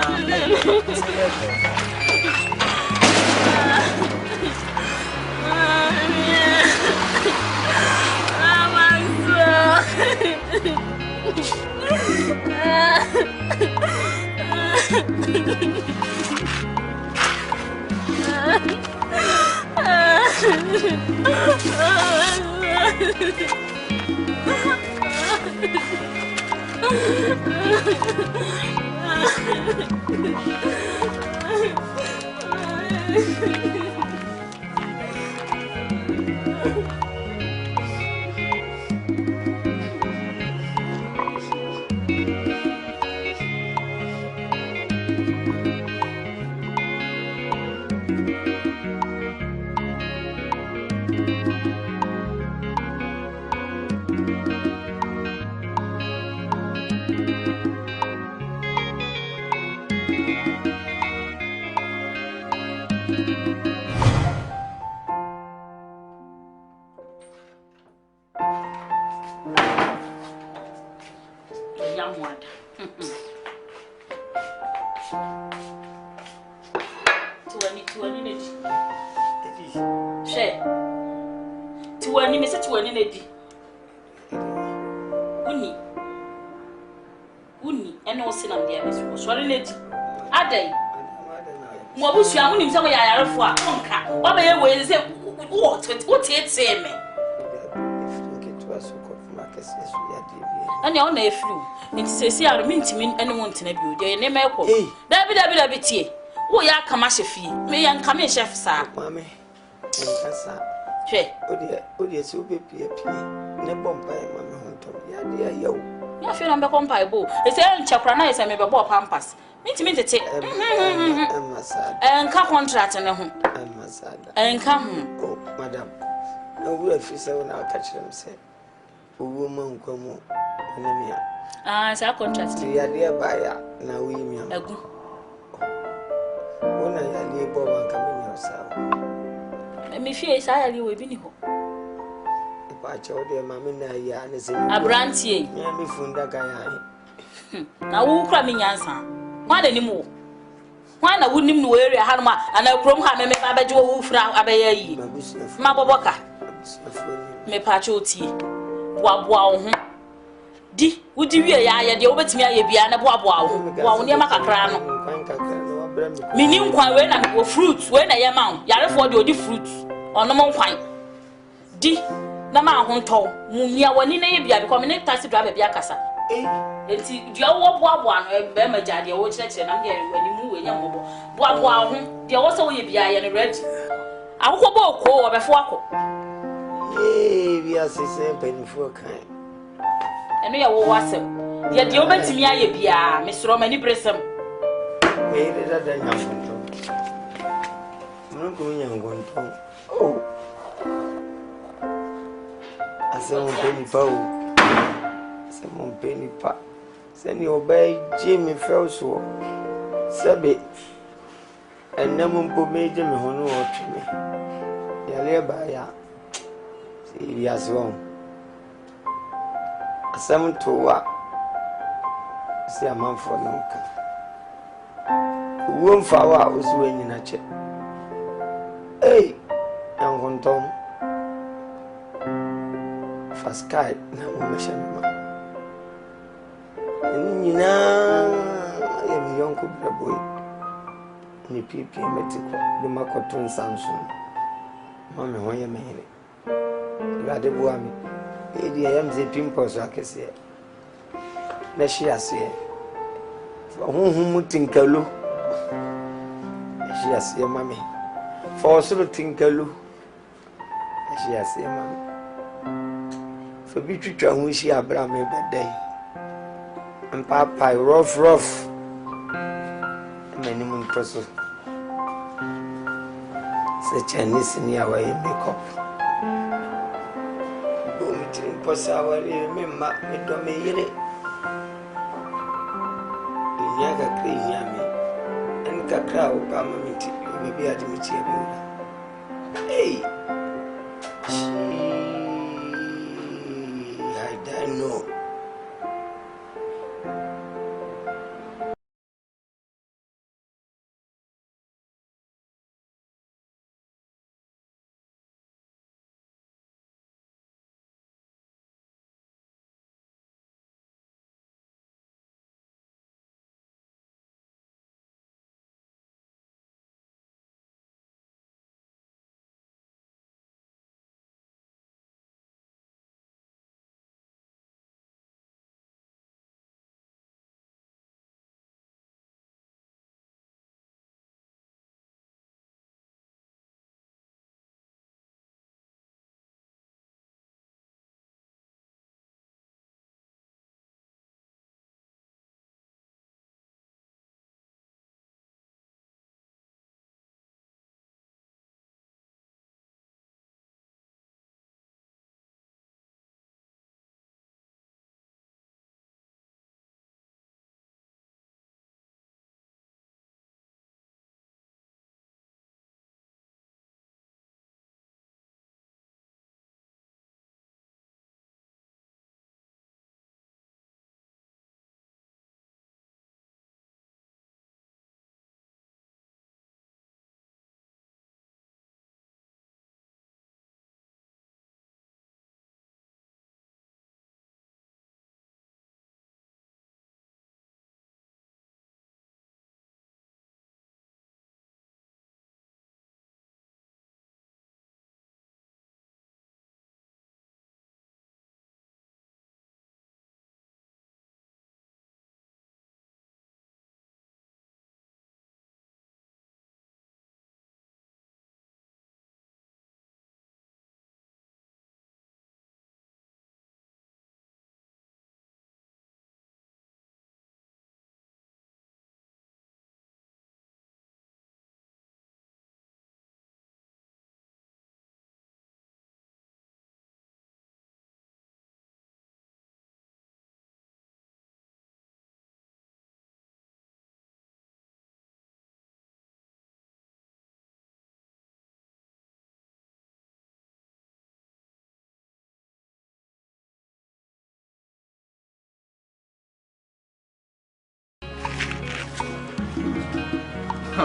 and your nephew, it's a see our mintimin anyone to nebule, your name echo. David tea. Oh, ya come as a fee. May I come in, chef, sir? Mammy, Nkansah. Che, oh, dear, so be a nebom by Mamma Hunter. Ya, dear, yo. You feel on the compile. It's a chaprana is a member of Pampas. Meet me to take and come contract and a home. And come, oh, madam. No, we'll feel so now catch them say. Woman come on. Ah, it's our contract. Dear buyer, now we mean a good. When I leave Bob and come in yourself. Let me fear I will be home. If I told them, Mamma, Yan is a brandy, me from that guy. Now, who cry me answer? Why anymore? Why I wouldn't know where I had my and I prom have me by Joe Frau Abbey. Maboka. Me pacho tea. Wow. Di, would you be a yaya, the over to me, I be an wow, near Macacrano. Meaning, when I go fruits, when I am out, Yara for the fruits, or no more wine. Di, Nama Honto, Mumia, when in a be becoming a taxi driver, Biacasa. It's your one, Bema Jadi, or church, and I'm here when you move in your mobile. Wow, there also will be a red. I will go call before. We are saying painful kind. And we are wassail. Yet the open to me, I be Mr. Romani Bresson. Made it at the young. I'm going young. Oh, I said, penny pow. Some penny pot. Send you obey Jimmy Felso. Sabby. And never put me Jimmy Hono to me. You're by ya. He has wrong. A 7 to what? See a man for Nunca. Room for what was winning a check. Hey, young Honton. For sky, no mission. And you know, I am a young boy. And the people met the Macotron Samson. Mamma, why you made it? Rather, Buami, I am the pimples, I can say. Let she say, for whom think a look. She has your mammy. For sort of tinkalu. She has said, Mamma. For Beatrice, who she Abraham every day. And Papa, rough. Many moon person. Such a Chinese in your way makeup. Posawa remember me do me yere inyaga krinyame enka krawo kama miti bibi adimiti ebunda hey I don't know.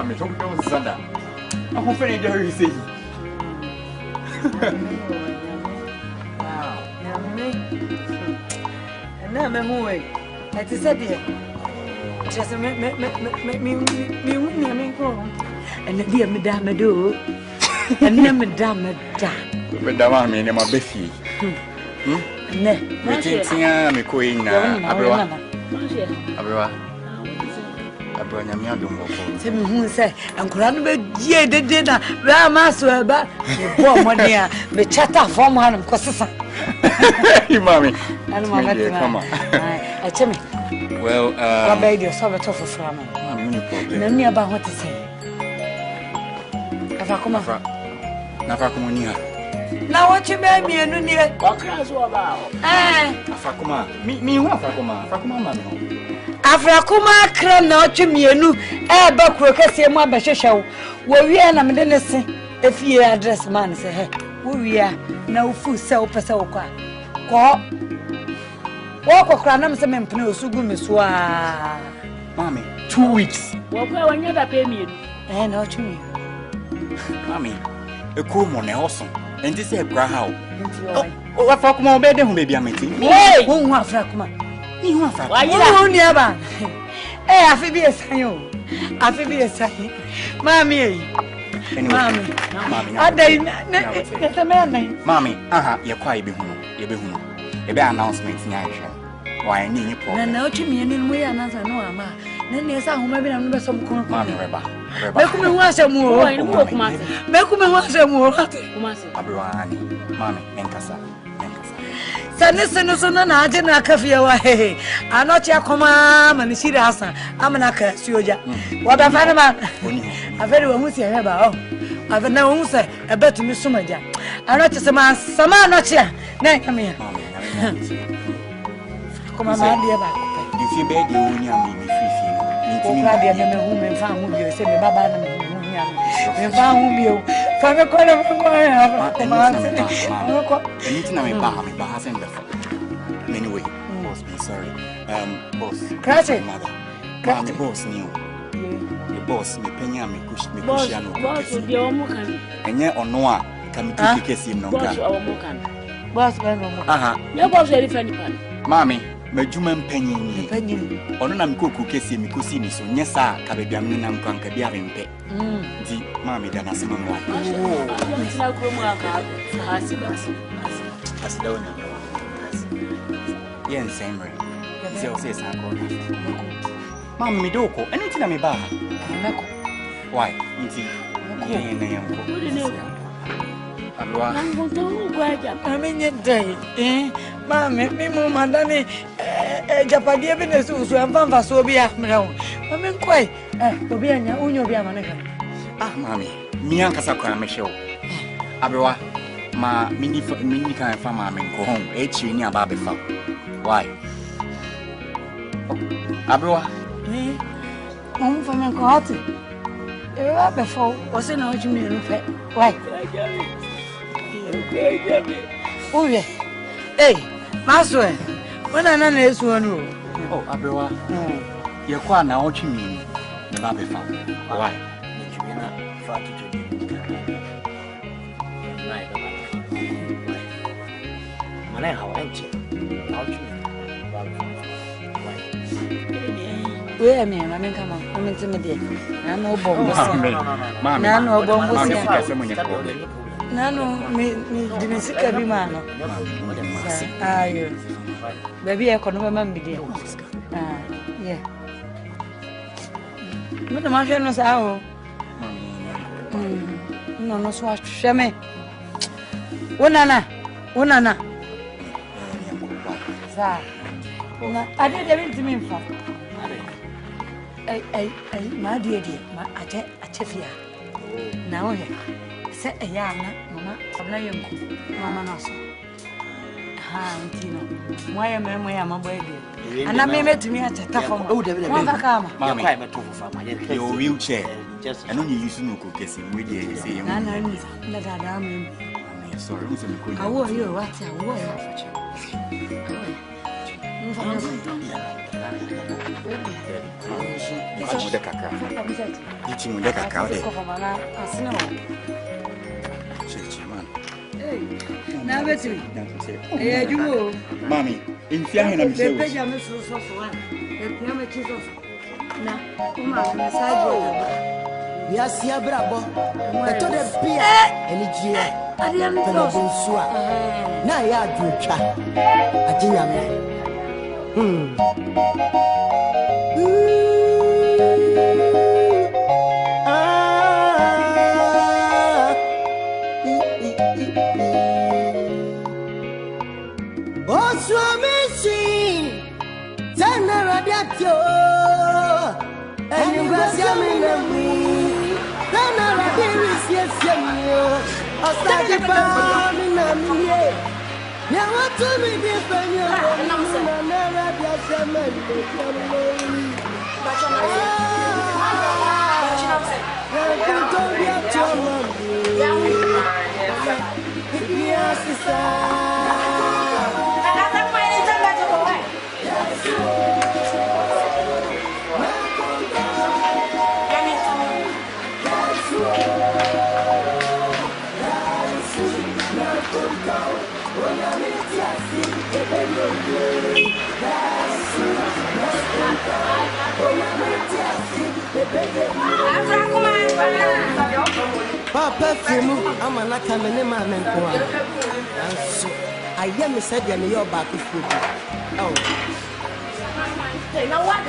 Me don't know Sanda. I'm afraid you see. Wow. And now I'm moving. I just said it. Just me and the Madame do. And then Madame da. Madame, me name a Biffy. Ne. Meeting me queen. Abroa. Abranya do mo ko. Se me hu say ankora no be die dede na ra ma so eba me bo mo dia me chata form hanum ko sesa. Mami. Anu mama tina. Ai chemi. Well, what be your so beto for frama. Mami no problem. Na mi aba ho te say. Afa kuma. Na fa kuma ni ha. Na wo chi be mi enu ni e. Okra so aba. Afa kuma. Mi hu afa kuma. Afa kuma ma no. Afrakuma kra na otwemienu e ba kuro kase mu abehwehwew wo wie na mede ne se efie address man se he wo wie na ufu se wo pese wo kwa ko wo kokra na mse mempene osugu meso a mami 2 weeks wo kwa wanya da pe mienu na otwemi mami e ko mo na oso enti se kra ha o afrakuma obede hu bebi ameti wo hu afrakuma ni hu afa wo ni aba afi bi esan afi bi esan mami mami adai na semana mami aha ye kwa ibe hunu ebe announcement nya ahwe wa ni problem na otwemi ni mu ya announce no ama Then there's a woman and number some corn. Mammy, Reba. Make me once a more. Make me once a more. Mammy, Nkansah. Sanison and I didn't have away. I'm not your command, and see the house. I'm an acre, Suja. What I find about a very one with your hair about. I've never said a better Miss Sumaja. I'm not just a man, some are not here. Now come here. Come on, dear. If you beg you, you are me free. Woman found you, say, Baba, and found you. Father, call him. Anything I may buy, anyway, boss, be sorry. Boss, crash it, mother. The boss knew. The boss, me penya, me push, me push, and your mocan. And yet, on no come to kiss him, no mocan. Boss, your boss, very funny. Mammy. Mejuman penny, or no, I'm cook kissing me, Cosini, so yes, sir, Cababian and Cranka Pay. The mammy than a simon one. Yes, same ring. So says Uncle. Mammy Doko, anything I may buy. Why, indeed, I'm in your day, eh? Mammy, me, Madame, Japadia Venezuela, and Vamba so be a meal. I mean, quite, Tobiana, Unio Biamanaga. Ah, mammy, me and Casacra Michel. Abewa, ma mini kind of farmer and go home, 8 years near Baby Farm. Why? Abewa, Home from a cohort. Before, was in what you mean, why? Oh, yeah. Hey, Master, when I know one room. Oh, Abewa, you're quite now what you mean, the Baby Farm. Why? Where am I? I'm come on. I'm intimidated. I'm no bomb. No bomb. Nano, me didn't see every man. Baby, I can't remember. Yeah. But the marshal was out. No, no, so shame. Unana. Sir, I did everything to me. My dear, my Chefia. Now, say a young mamma, Mamma Nosso. Tino, why am I baby? And I met me at a tough one. Your wheelchair, and only you no cooking with you. Say, sorry, I will hear what I now, Betty, you, Mammy, in Fiana, I'm saying, yes, yeah, bravo. I told them, Pia, and Gia, I didn't know. Now, yeah, you chat. I Papa, I'm an academy man and so I am said, and you're back to school. Oh, Now what?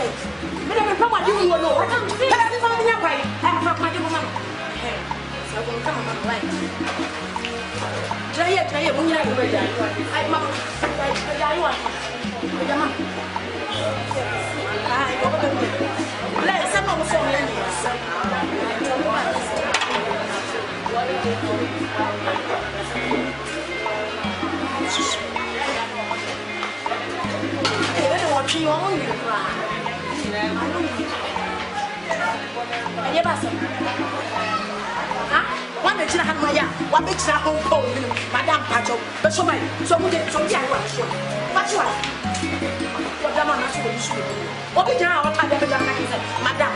But I'm from what you know. I don't think I'm from your way. I'm from my woman. So I'm going to come on line. Try it, when you're ready. I'm a let's some of so many. Watching you on you cry. One makes a hand, what makes a home call, Madame Pacho, but so many, so we get some young ones. What's your what the man has to do? What did you know? I never done Madame,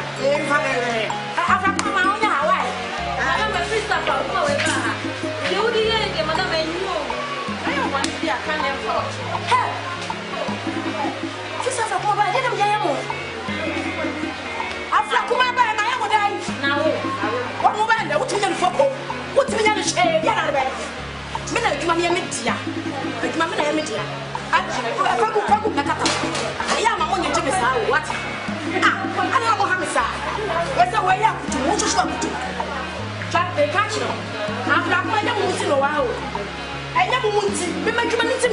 I've come out now. I'm a sister from Kyeiwa. You didn't, Madame, and you. I don't want to be a kind of thought. Sister of Papa, I didn't get him. After Kumawood, I am dying. Now, what woman, what do you for? What do you say? Get out of bed. Minna, you are media. Mamma, media. I am on your Jimmy. What? I don't know how to say. Where's the way up to what you stop to? Try the catch. I'm not my young woman in a while. I never want to be my humanity.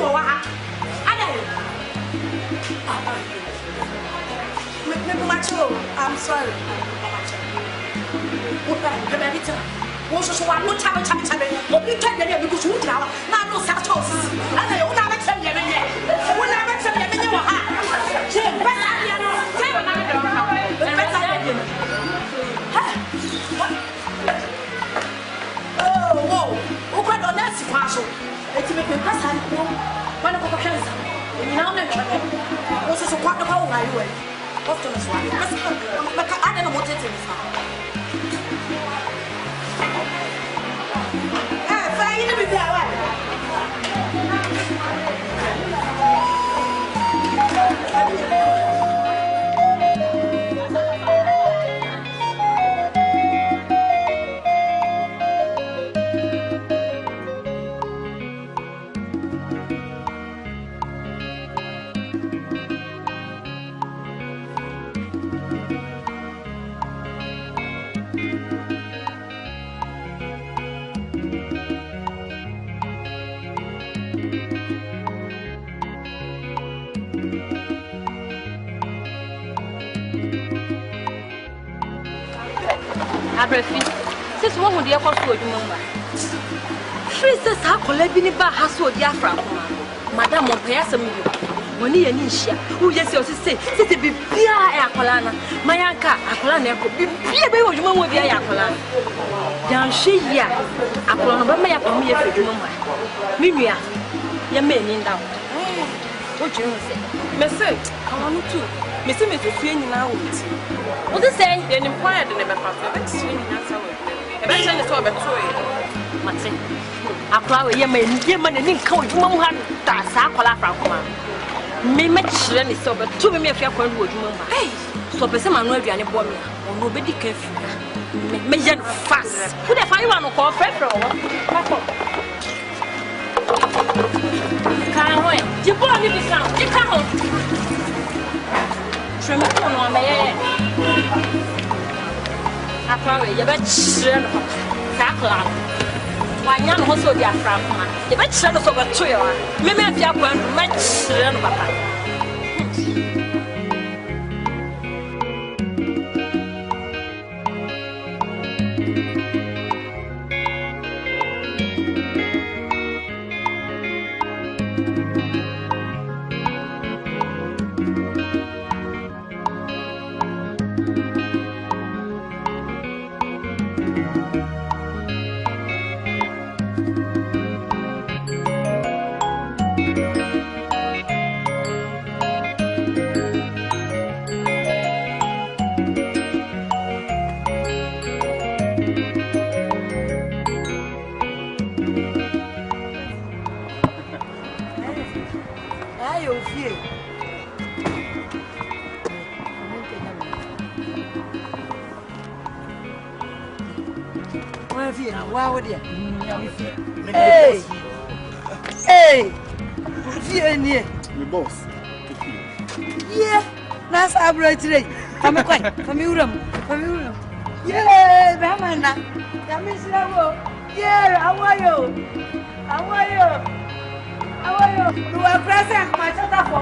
I'm sorry. What's so one more time? What you tell me because you now no such horses. And I will never tell you. Will never tell you. Oh, who got on that partial? It's make me pass and go. One of the cancer. Now, what's so quite about my way? What's the one? I don't know what it is. Abrafi, since one would ever go to Mama. She says, how could let me buy her so dear from Madame Montpellier? When he and Nisha, who just say, sit a bit Pia Acolana, my uncle, Acolana, be Pia, you would be Acolana. Down she ya, Acolana, but may I come here for Mama. Mimia, your men in doubt. What you say? Message, I want to. Missy Sweeney now. What is saying? Then inquired in the Papa, Sweeney answer. A better is over to Matty. A flower, your man, and didn't call you Mamma. That's a collar from me. Make sure it's over 2 million if you're going to Mama. Hey, so Bessie Manuel and a boy, or nobody can measure fast. Put a fire on a call February. Can't wait. You bought me this now. You can't. I'm sorry, you bet shit. Why, young also, dear Frank, you bet shit over 2 hours. Maybe if you are going to match shit. Hey! Hey! My boss. Yeah! Nas abrochire. Come quite. Come uram. Yeah, Bamana. Yamisrawo. Yeah, how are you? How are you? How are you? You are present, my tatafo.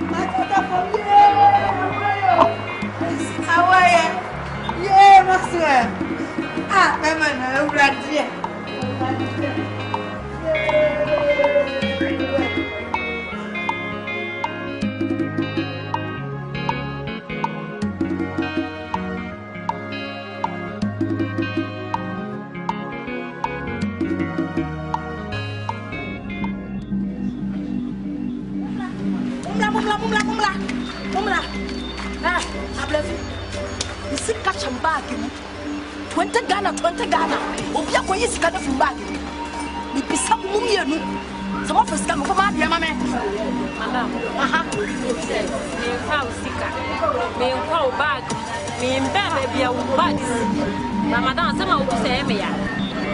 My tatafo. Yeah, how are you? Yeah, Maxwell. Ah, Bamana, right here. Mumla. Ah, ablafi. Isi catch him back in 20 Ghana. Obi akoyi sika da fun back. Mi bisa mumie nu. Some of us come from Agya, mama. Madam. Me found sika. Me found bag. Me baby a bag. Madam, some of us say me ya.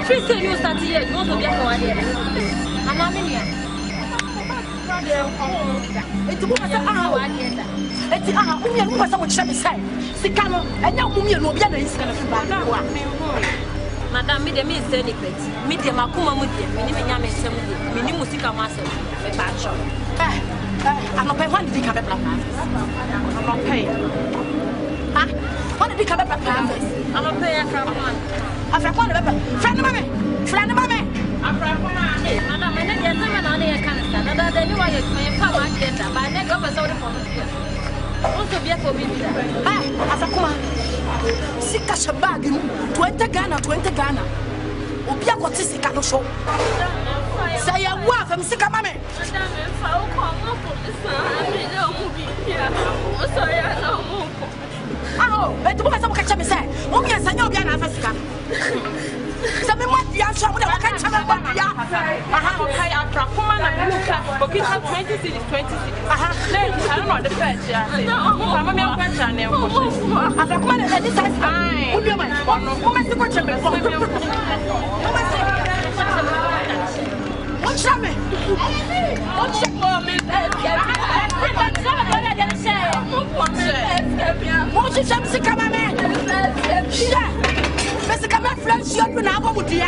She say you start here, you want to be a Kwadwo. Anamia. It's woman, who was so shy. Sicano, and now woman will be a Madame, me the me secret. Me the Makuma Mudi, Minimum Musica Master, a batch. I'm not paying 1 to become a black man. I'm not paying. Huh? 1 to become a black man. I'm not paying a crowd. After one of them, friend of me. Madam, I never get someone on the Nkansah. That they knew I had come out here, but I never got a soda for me. Also, be for me. As a Kuma, Sika Shabag, 20 Ghana. Obia got to Sika no show. Say a wife and Sika Mammy. Oh, but the woman catch me say, oh, yes, I know Biana Fasika. Some of the answer would have catch up. I attract woman and look at 20 cities. I don't know the fetch. I'm a question. As a woman, and this is fine. Woman's the question before. What's me? What's your mom? Friends, you are now with the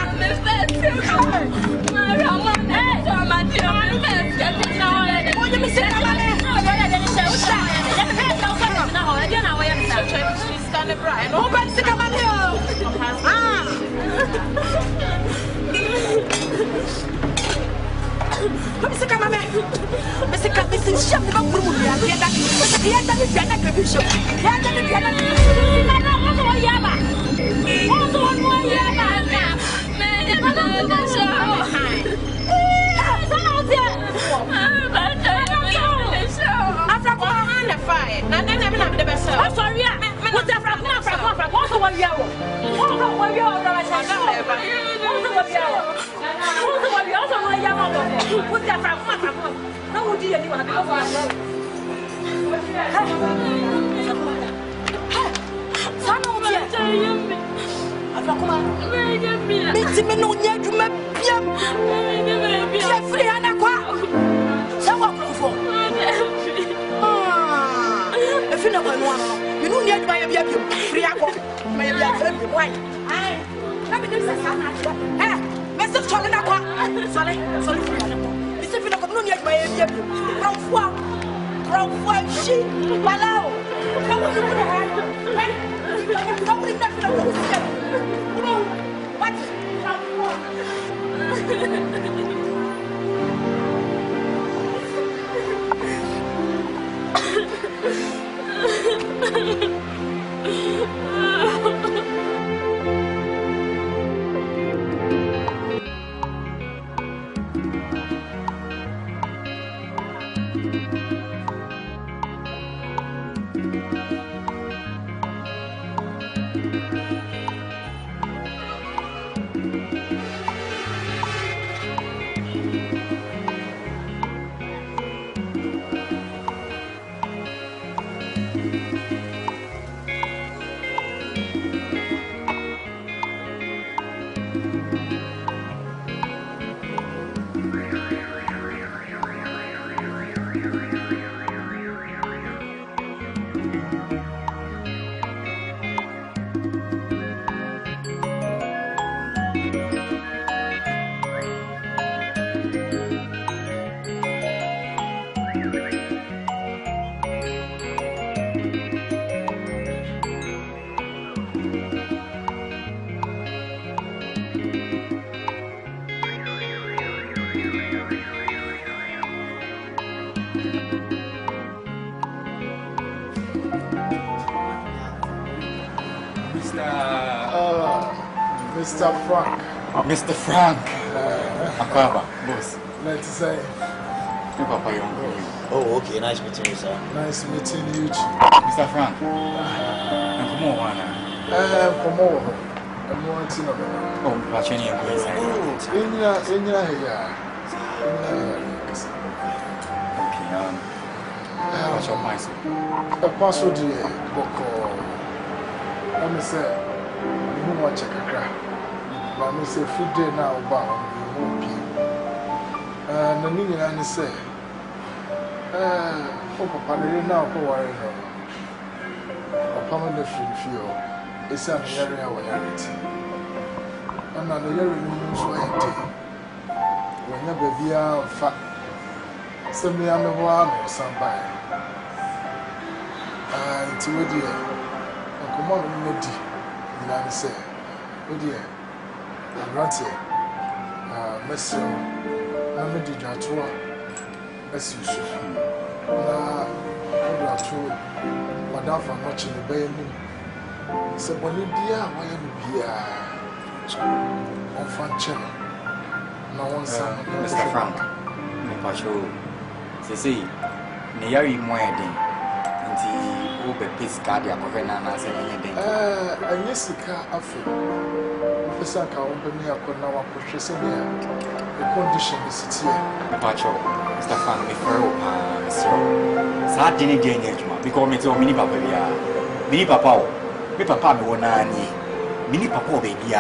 Mr. Frank. Mr. Frank. Akwaba, boss. Let's say. Papa, oh, okay. Nice meeting you, sir. Nice meeting you, Mr. Frank. Kumawood. Kumawood. I'm wanting to know. Oh, watching you. Okay, what's your mind, sir? A password, Boko. Let me say, you want to check a crack. Let me say, few days now, about you won't be. And the meaning I say, oh, Papa, they now go worry. Papa, the free feel. It's an area where you're it. And I'm the area in so empty. When your baby are fat, send me on the one or somebody. And to with you, come on, Medi. And I say, oh dear, I'm not here. Mensah, I'm a DJ. As you should. Now, I'm true. Madame for much in the baby. So, when you dear, why am I on front channel? No one son, Mr. Frank. Patrol. See, near you, my dear. And the peace cardia of an answer anything. And yes, the car after Professor Company, I could now appreciate the condition is here. Patrol, Mr. Frank, me for Mr. Sardini Daniel, because me to mini papa, mini papa, me papa, me one mini papa, baby,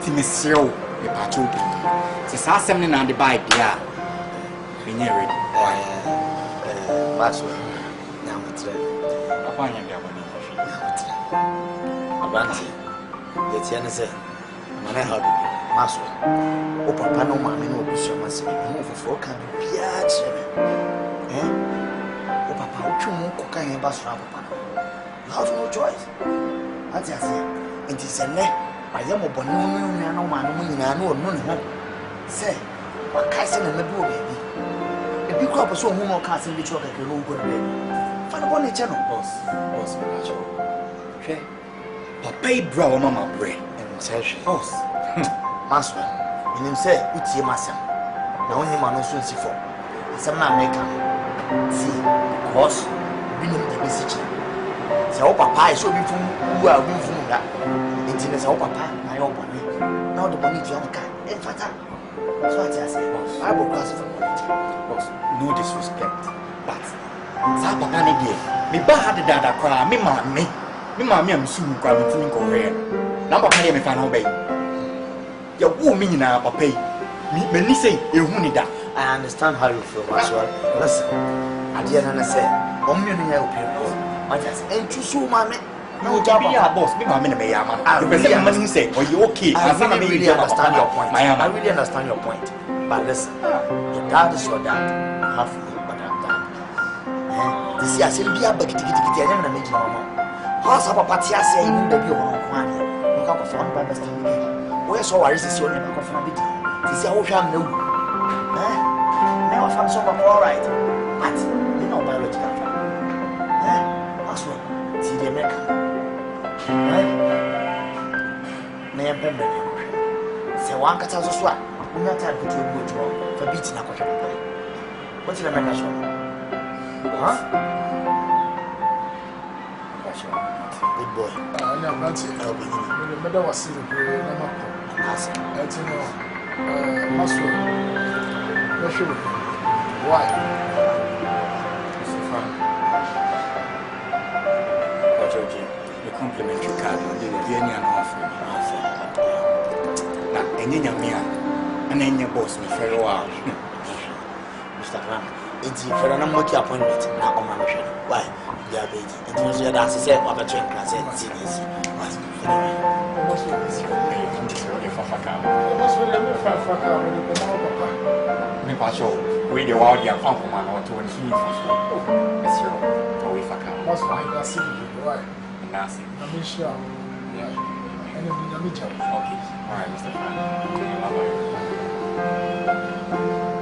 Timmy, the patrol. It's our seminary and the bike, yeah. Be near it. Maxwell, now it's upon him. Asante, yet Yanasa, Manaha, Maxwell. Oh, Papa, no mammy, no bishop must be moved for 4 can be piats. Eh? Oh, Papa, 2 more cooking and bus rap. You have no choice. That's it. And it's a neck. I am a bonnet, no man, I know none. Say, what cousin and the blue baby? The big crop of so more cousin which work like a low good baby. Find upon the channel, boss, okay. Papa, bro, Mamma, bread, and session. Boss, Master, in him say, it's your master. Now, only man soon see for. Some man make him see, boss, bring him the message. So, Papa is so beautiful, who are beautiful that. It's in his own papa, my own bonnet. Now the bonnet, young cat, and fatal. So I say, boss, I will cross from boss. No disrespect, but Sapa Panigi, me bad dada cry, me mammy, I'm soon coming to Korea. Number pay me fan obey. Your woman now, papa. Me say, you need that. I understand how you feel, Maxwell. Listen, I didn't say, Omni, I just ain't too so, mammy. No job, boss. Me, mammy, I say, oh, you okay? I really understand your point. I really understand your point. But listen, your dad is your dad. Half me, but I'm dad. This year, I say, be a bucket to get a young and make your mom. How's our party? I say, you the view of one. You can't perform by the same. Where's our resistance? You're never confirmed. This is how I know. Now, I found someone all right. But you know, biological. That's what. See the American. May I remember? Say one cat as a swat. We not time to go to for beating a question. What's the American show? Huh? Good boy. I'm not here. The mother was sitting here. That's Maxwell. Why? The complimentary card on the Ghanaian offering. Now, any young man, and then your boss, me for a while. Mr. Frank, it's for an unlucky appointment. Now, on my mission. Why? You are baby. It was your dad said, I'm a train class and seniors. Me pacho, we the wild young uncle man or to an he for Monsieur, or if I can. That's why I see you. Why? Nothing. I'm sure. And okay. All right, Mr. Frank.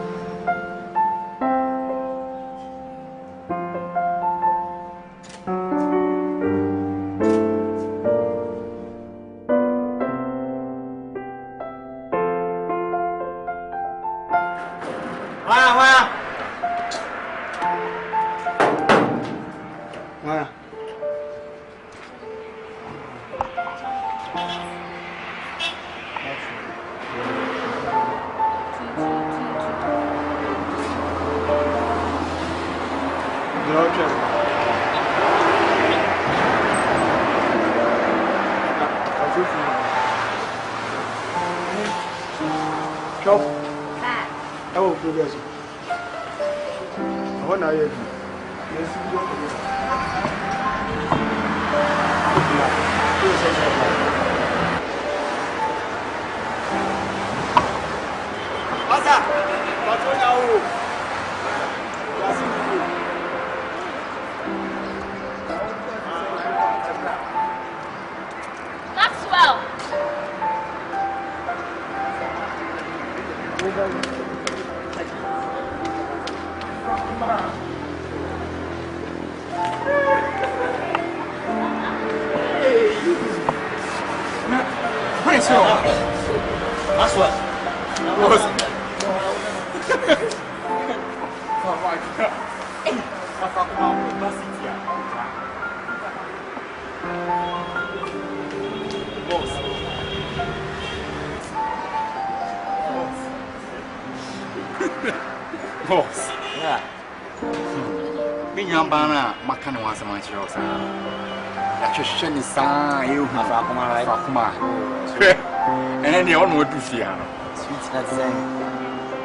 And then the old would do Fiano. Sweet, that's saying.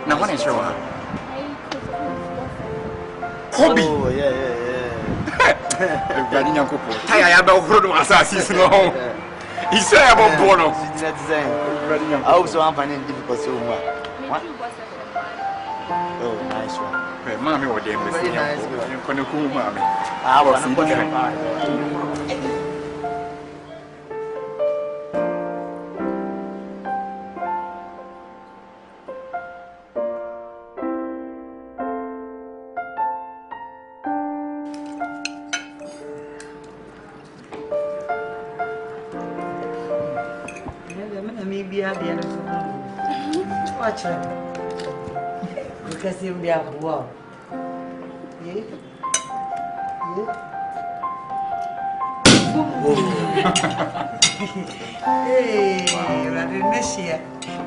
Now, what is your hobby? Oh, yeah. I he said about Bono. I also am finding it difficult so much. Oh, nice one. Mammy, what they very nice. Mommy. I was because you'll be a boy. Hey, rather next year.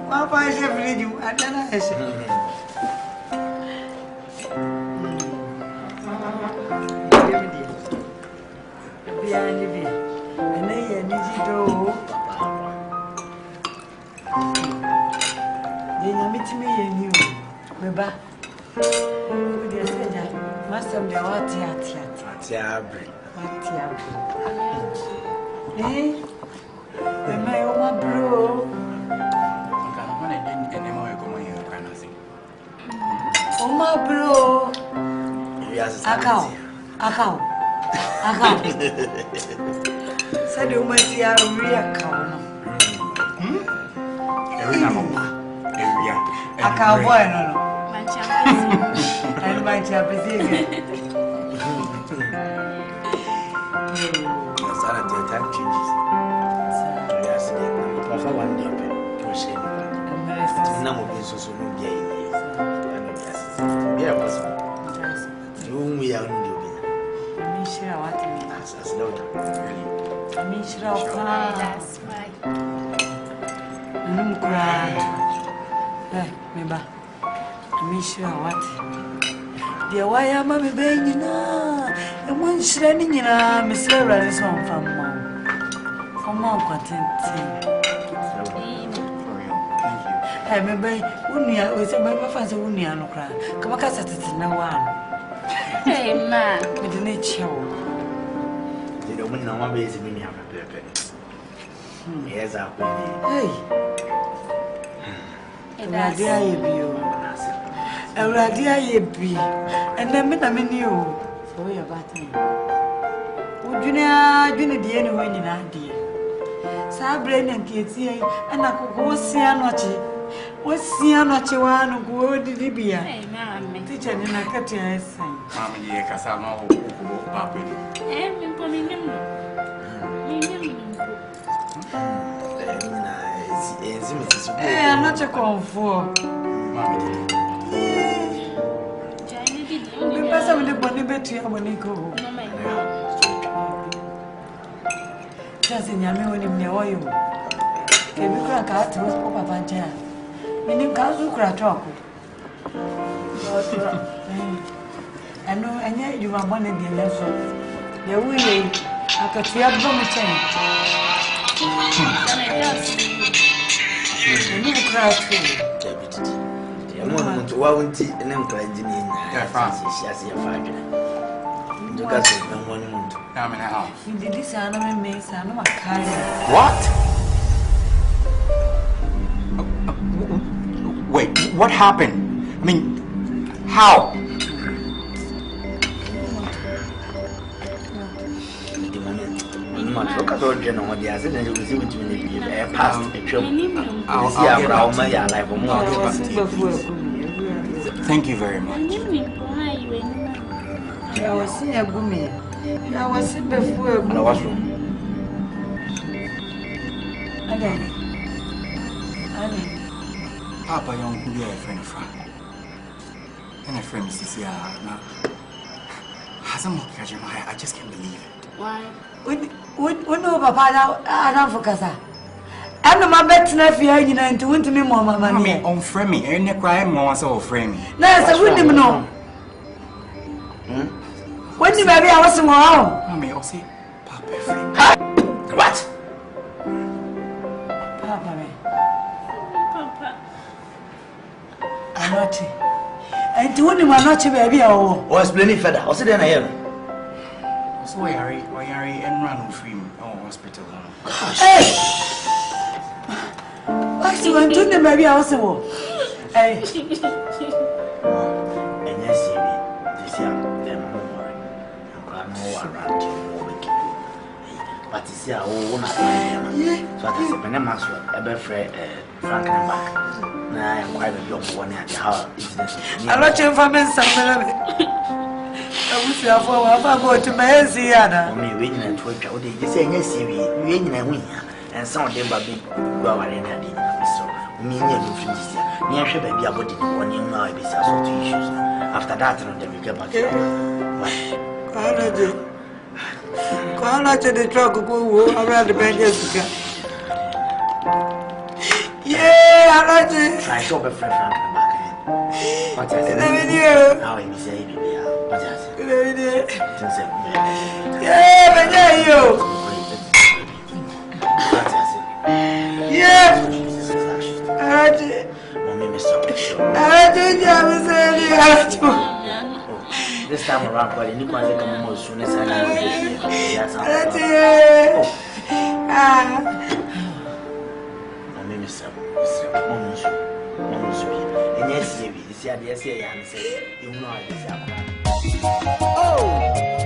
Papa is every you. I don't know. Said you must see a real cow. A cowboy, no. And my chaplain. Asante, time changes. Yes, I'm one day to say. No more so soon. Yeah, possible. We are in the Mishra, what means as low. Mishra, that's right. Remember, Mishra, what? Dear, why am I being and one shredding in a Mr. Radisson from Mom content. I remember Unia was a member of Unia. Come on, it's no one. Hey, man, with the nature. You don't know my base in Minneapolis. Yes, I'm hey. Radia ye be, and then I mean you. So you're batting. Would you know, the end when in idea? Sabrain and kids here, and I could go see a notch. What's see a notch one who go to Libya? Teacher, and I kept your saying. Mammy, Cassama, Papa. I'm not a comfort. bet you when you go. Just in Yami when you know you. Can you crack out to us, Papa Jan? Meaning, Council Cratok. I know, and yet you are one in the lesson. The way I could see a bomb change. You cry too. Why won't it and engineering? She has your father. You got some one month. I'm in a house. You did this animal makes I know a kind. What? Wait, what happened? I mean, how? Look at all general, the accident you see between the past a trip. I'll see our life more. Thank you very much. I was seeing a woman. I was sitting before a washroom. Papa, young, you are a friend of Frank. And a friend, Mrs. Now, I just can't believe it. Why? When no Papa, I don't focus. I'm my bet nephew, you know, to win to me more money. On framing, and a crime more so framing. No, I wouldn't know. When the baby I was tomorrow. I may also Papa. What? Papa. I'm not. And to win my not baby. Oh, was plenty further. I'll sit there and hear. So, why are you and run free? Oh, hospital. Hey! What's the one to the baby also? Hey! And yes, this young, then more. I'm more around you. But it's here, oh, not so I said, when I'm a friend, Frank and back. Now I am quite a young one at the house. I'm not your family, I wish you go to Mensah. Only waiting and twitch out. They say, yes, we ain't a winner. And some of them are big. Well, I didn't so. Me near the fringes. Near should be about it. One you know, I be so two issues. After that, we get back. Go out to the truck, go around the benches. Yeah, I like it. I saw a friend back. What I said, how he say, what I said. Yeah, but yeah, you. Yeah. This time around, but you can't come more soon as I know. Oh.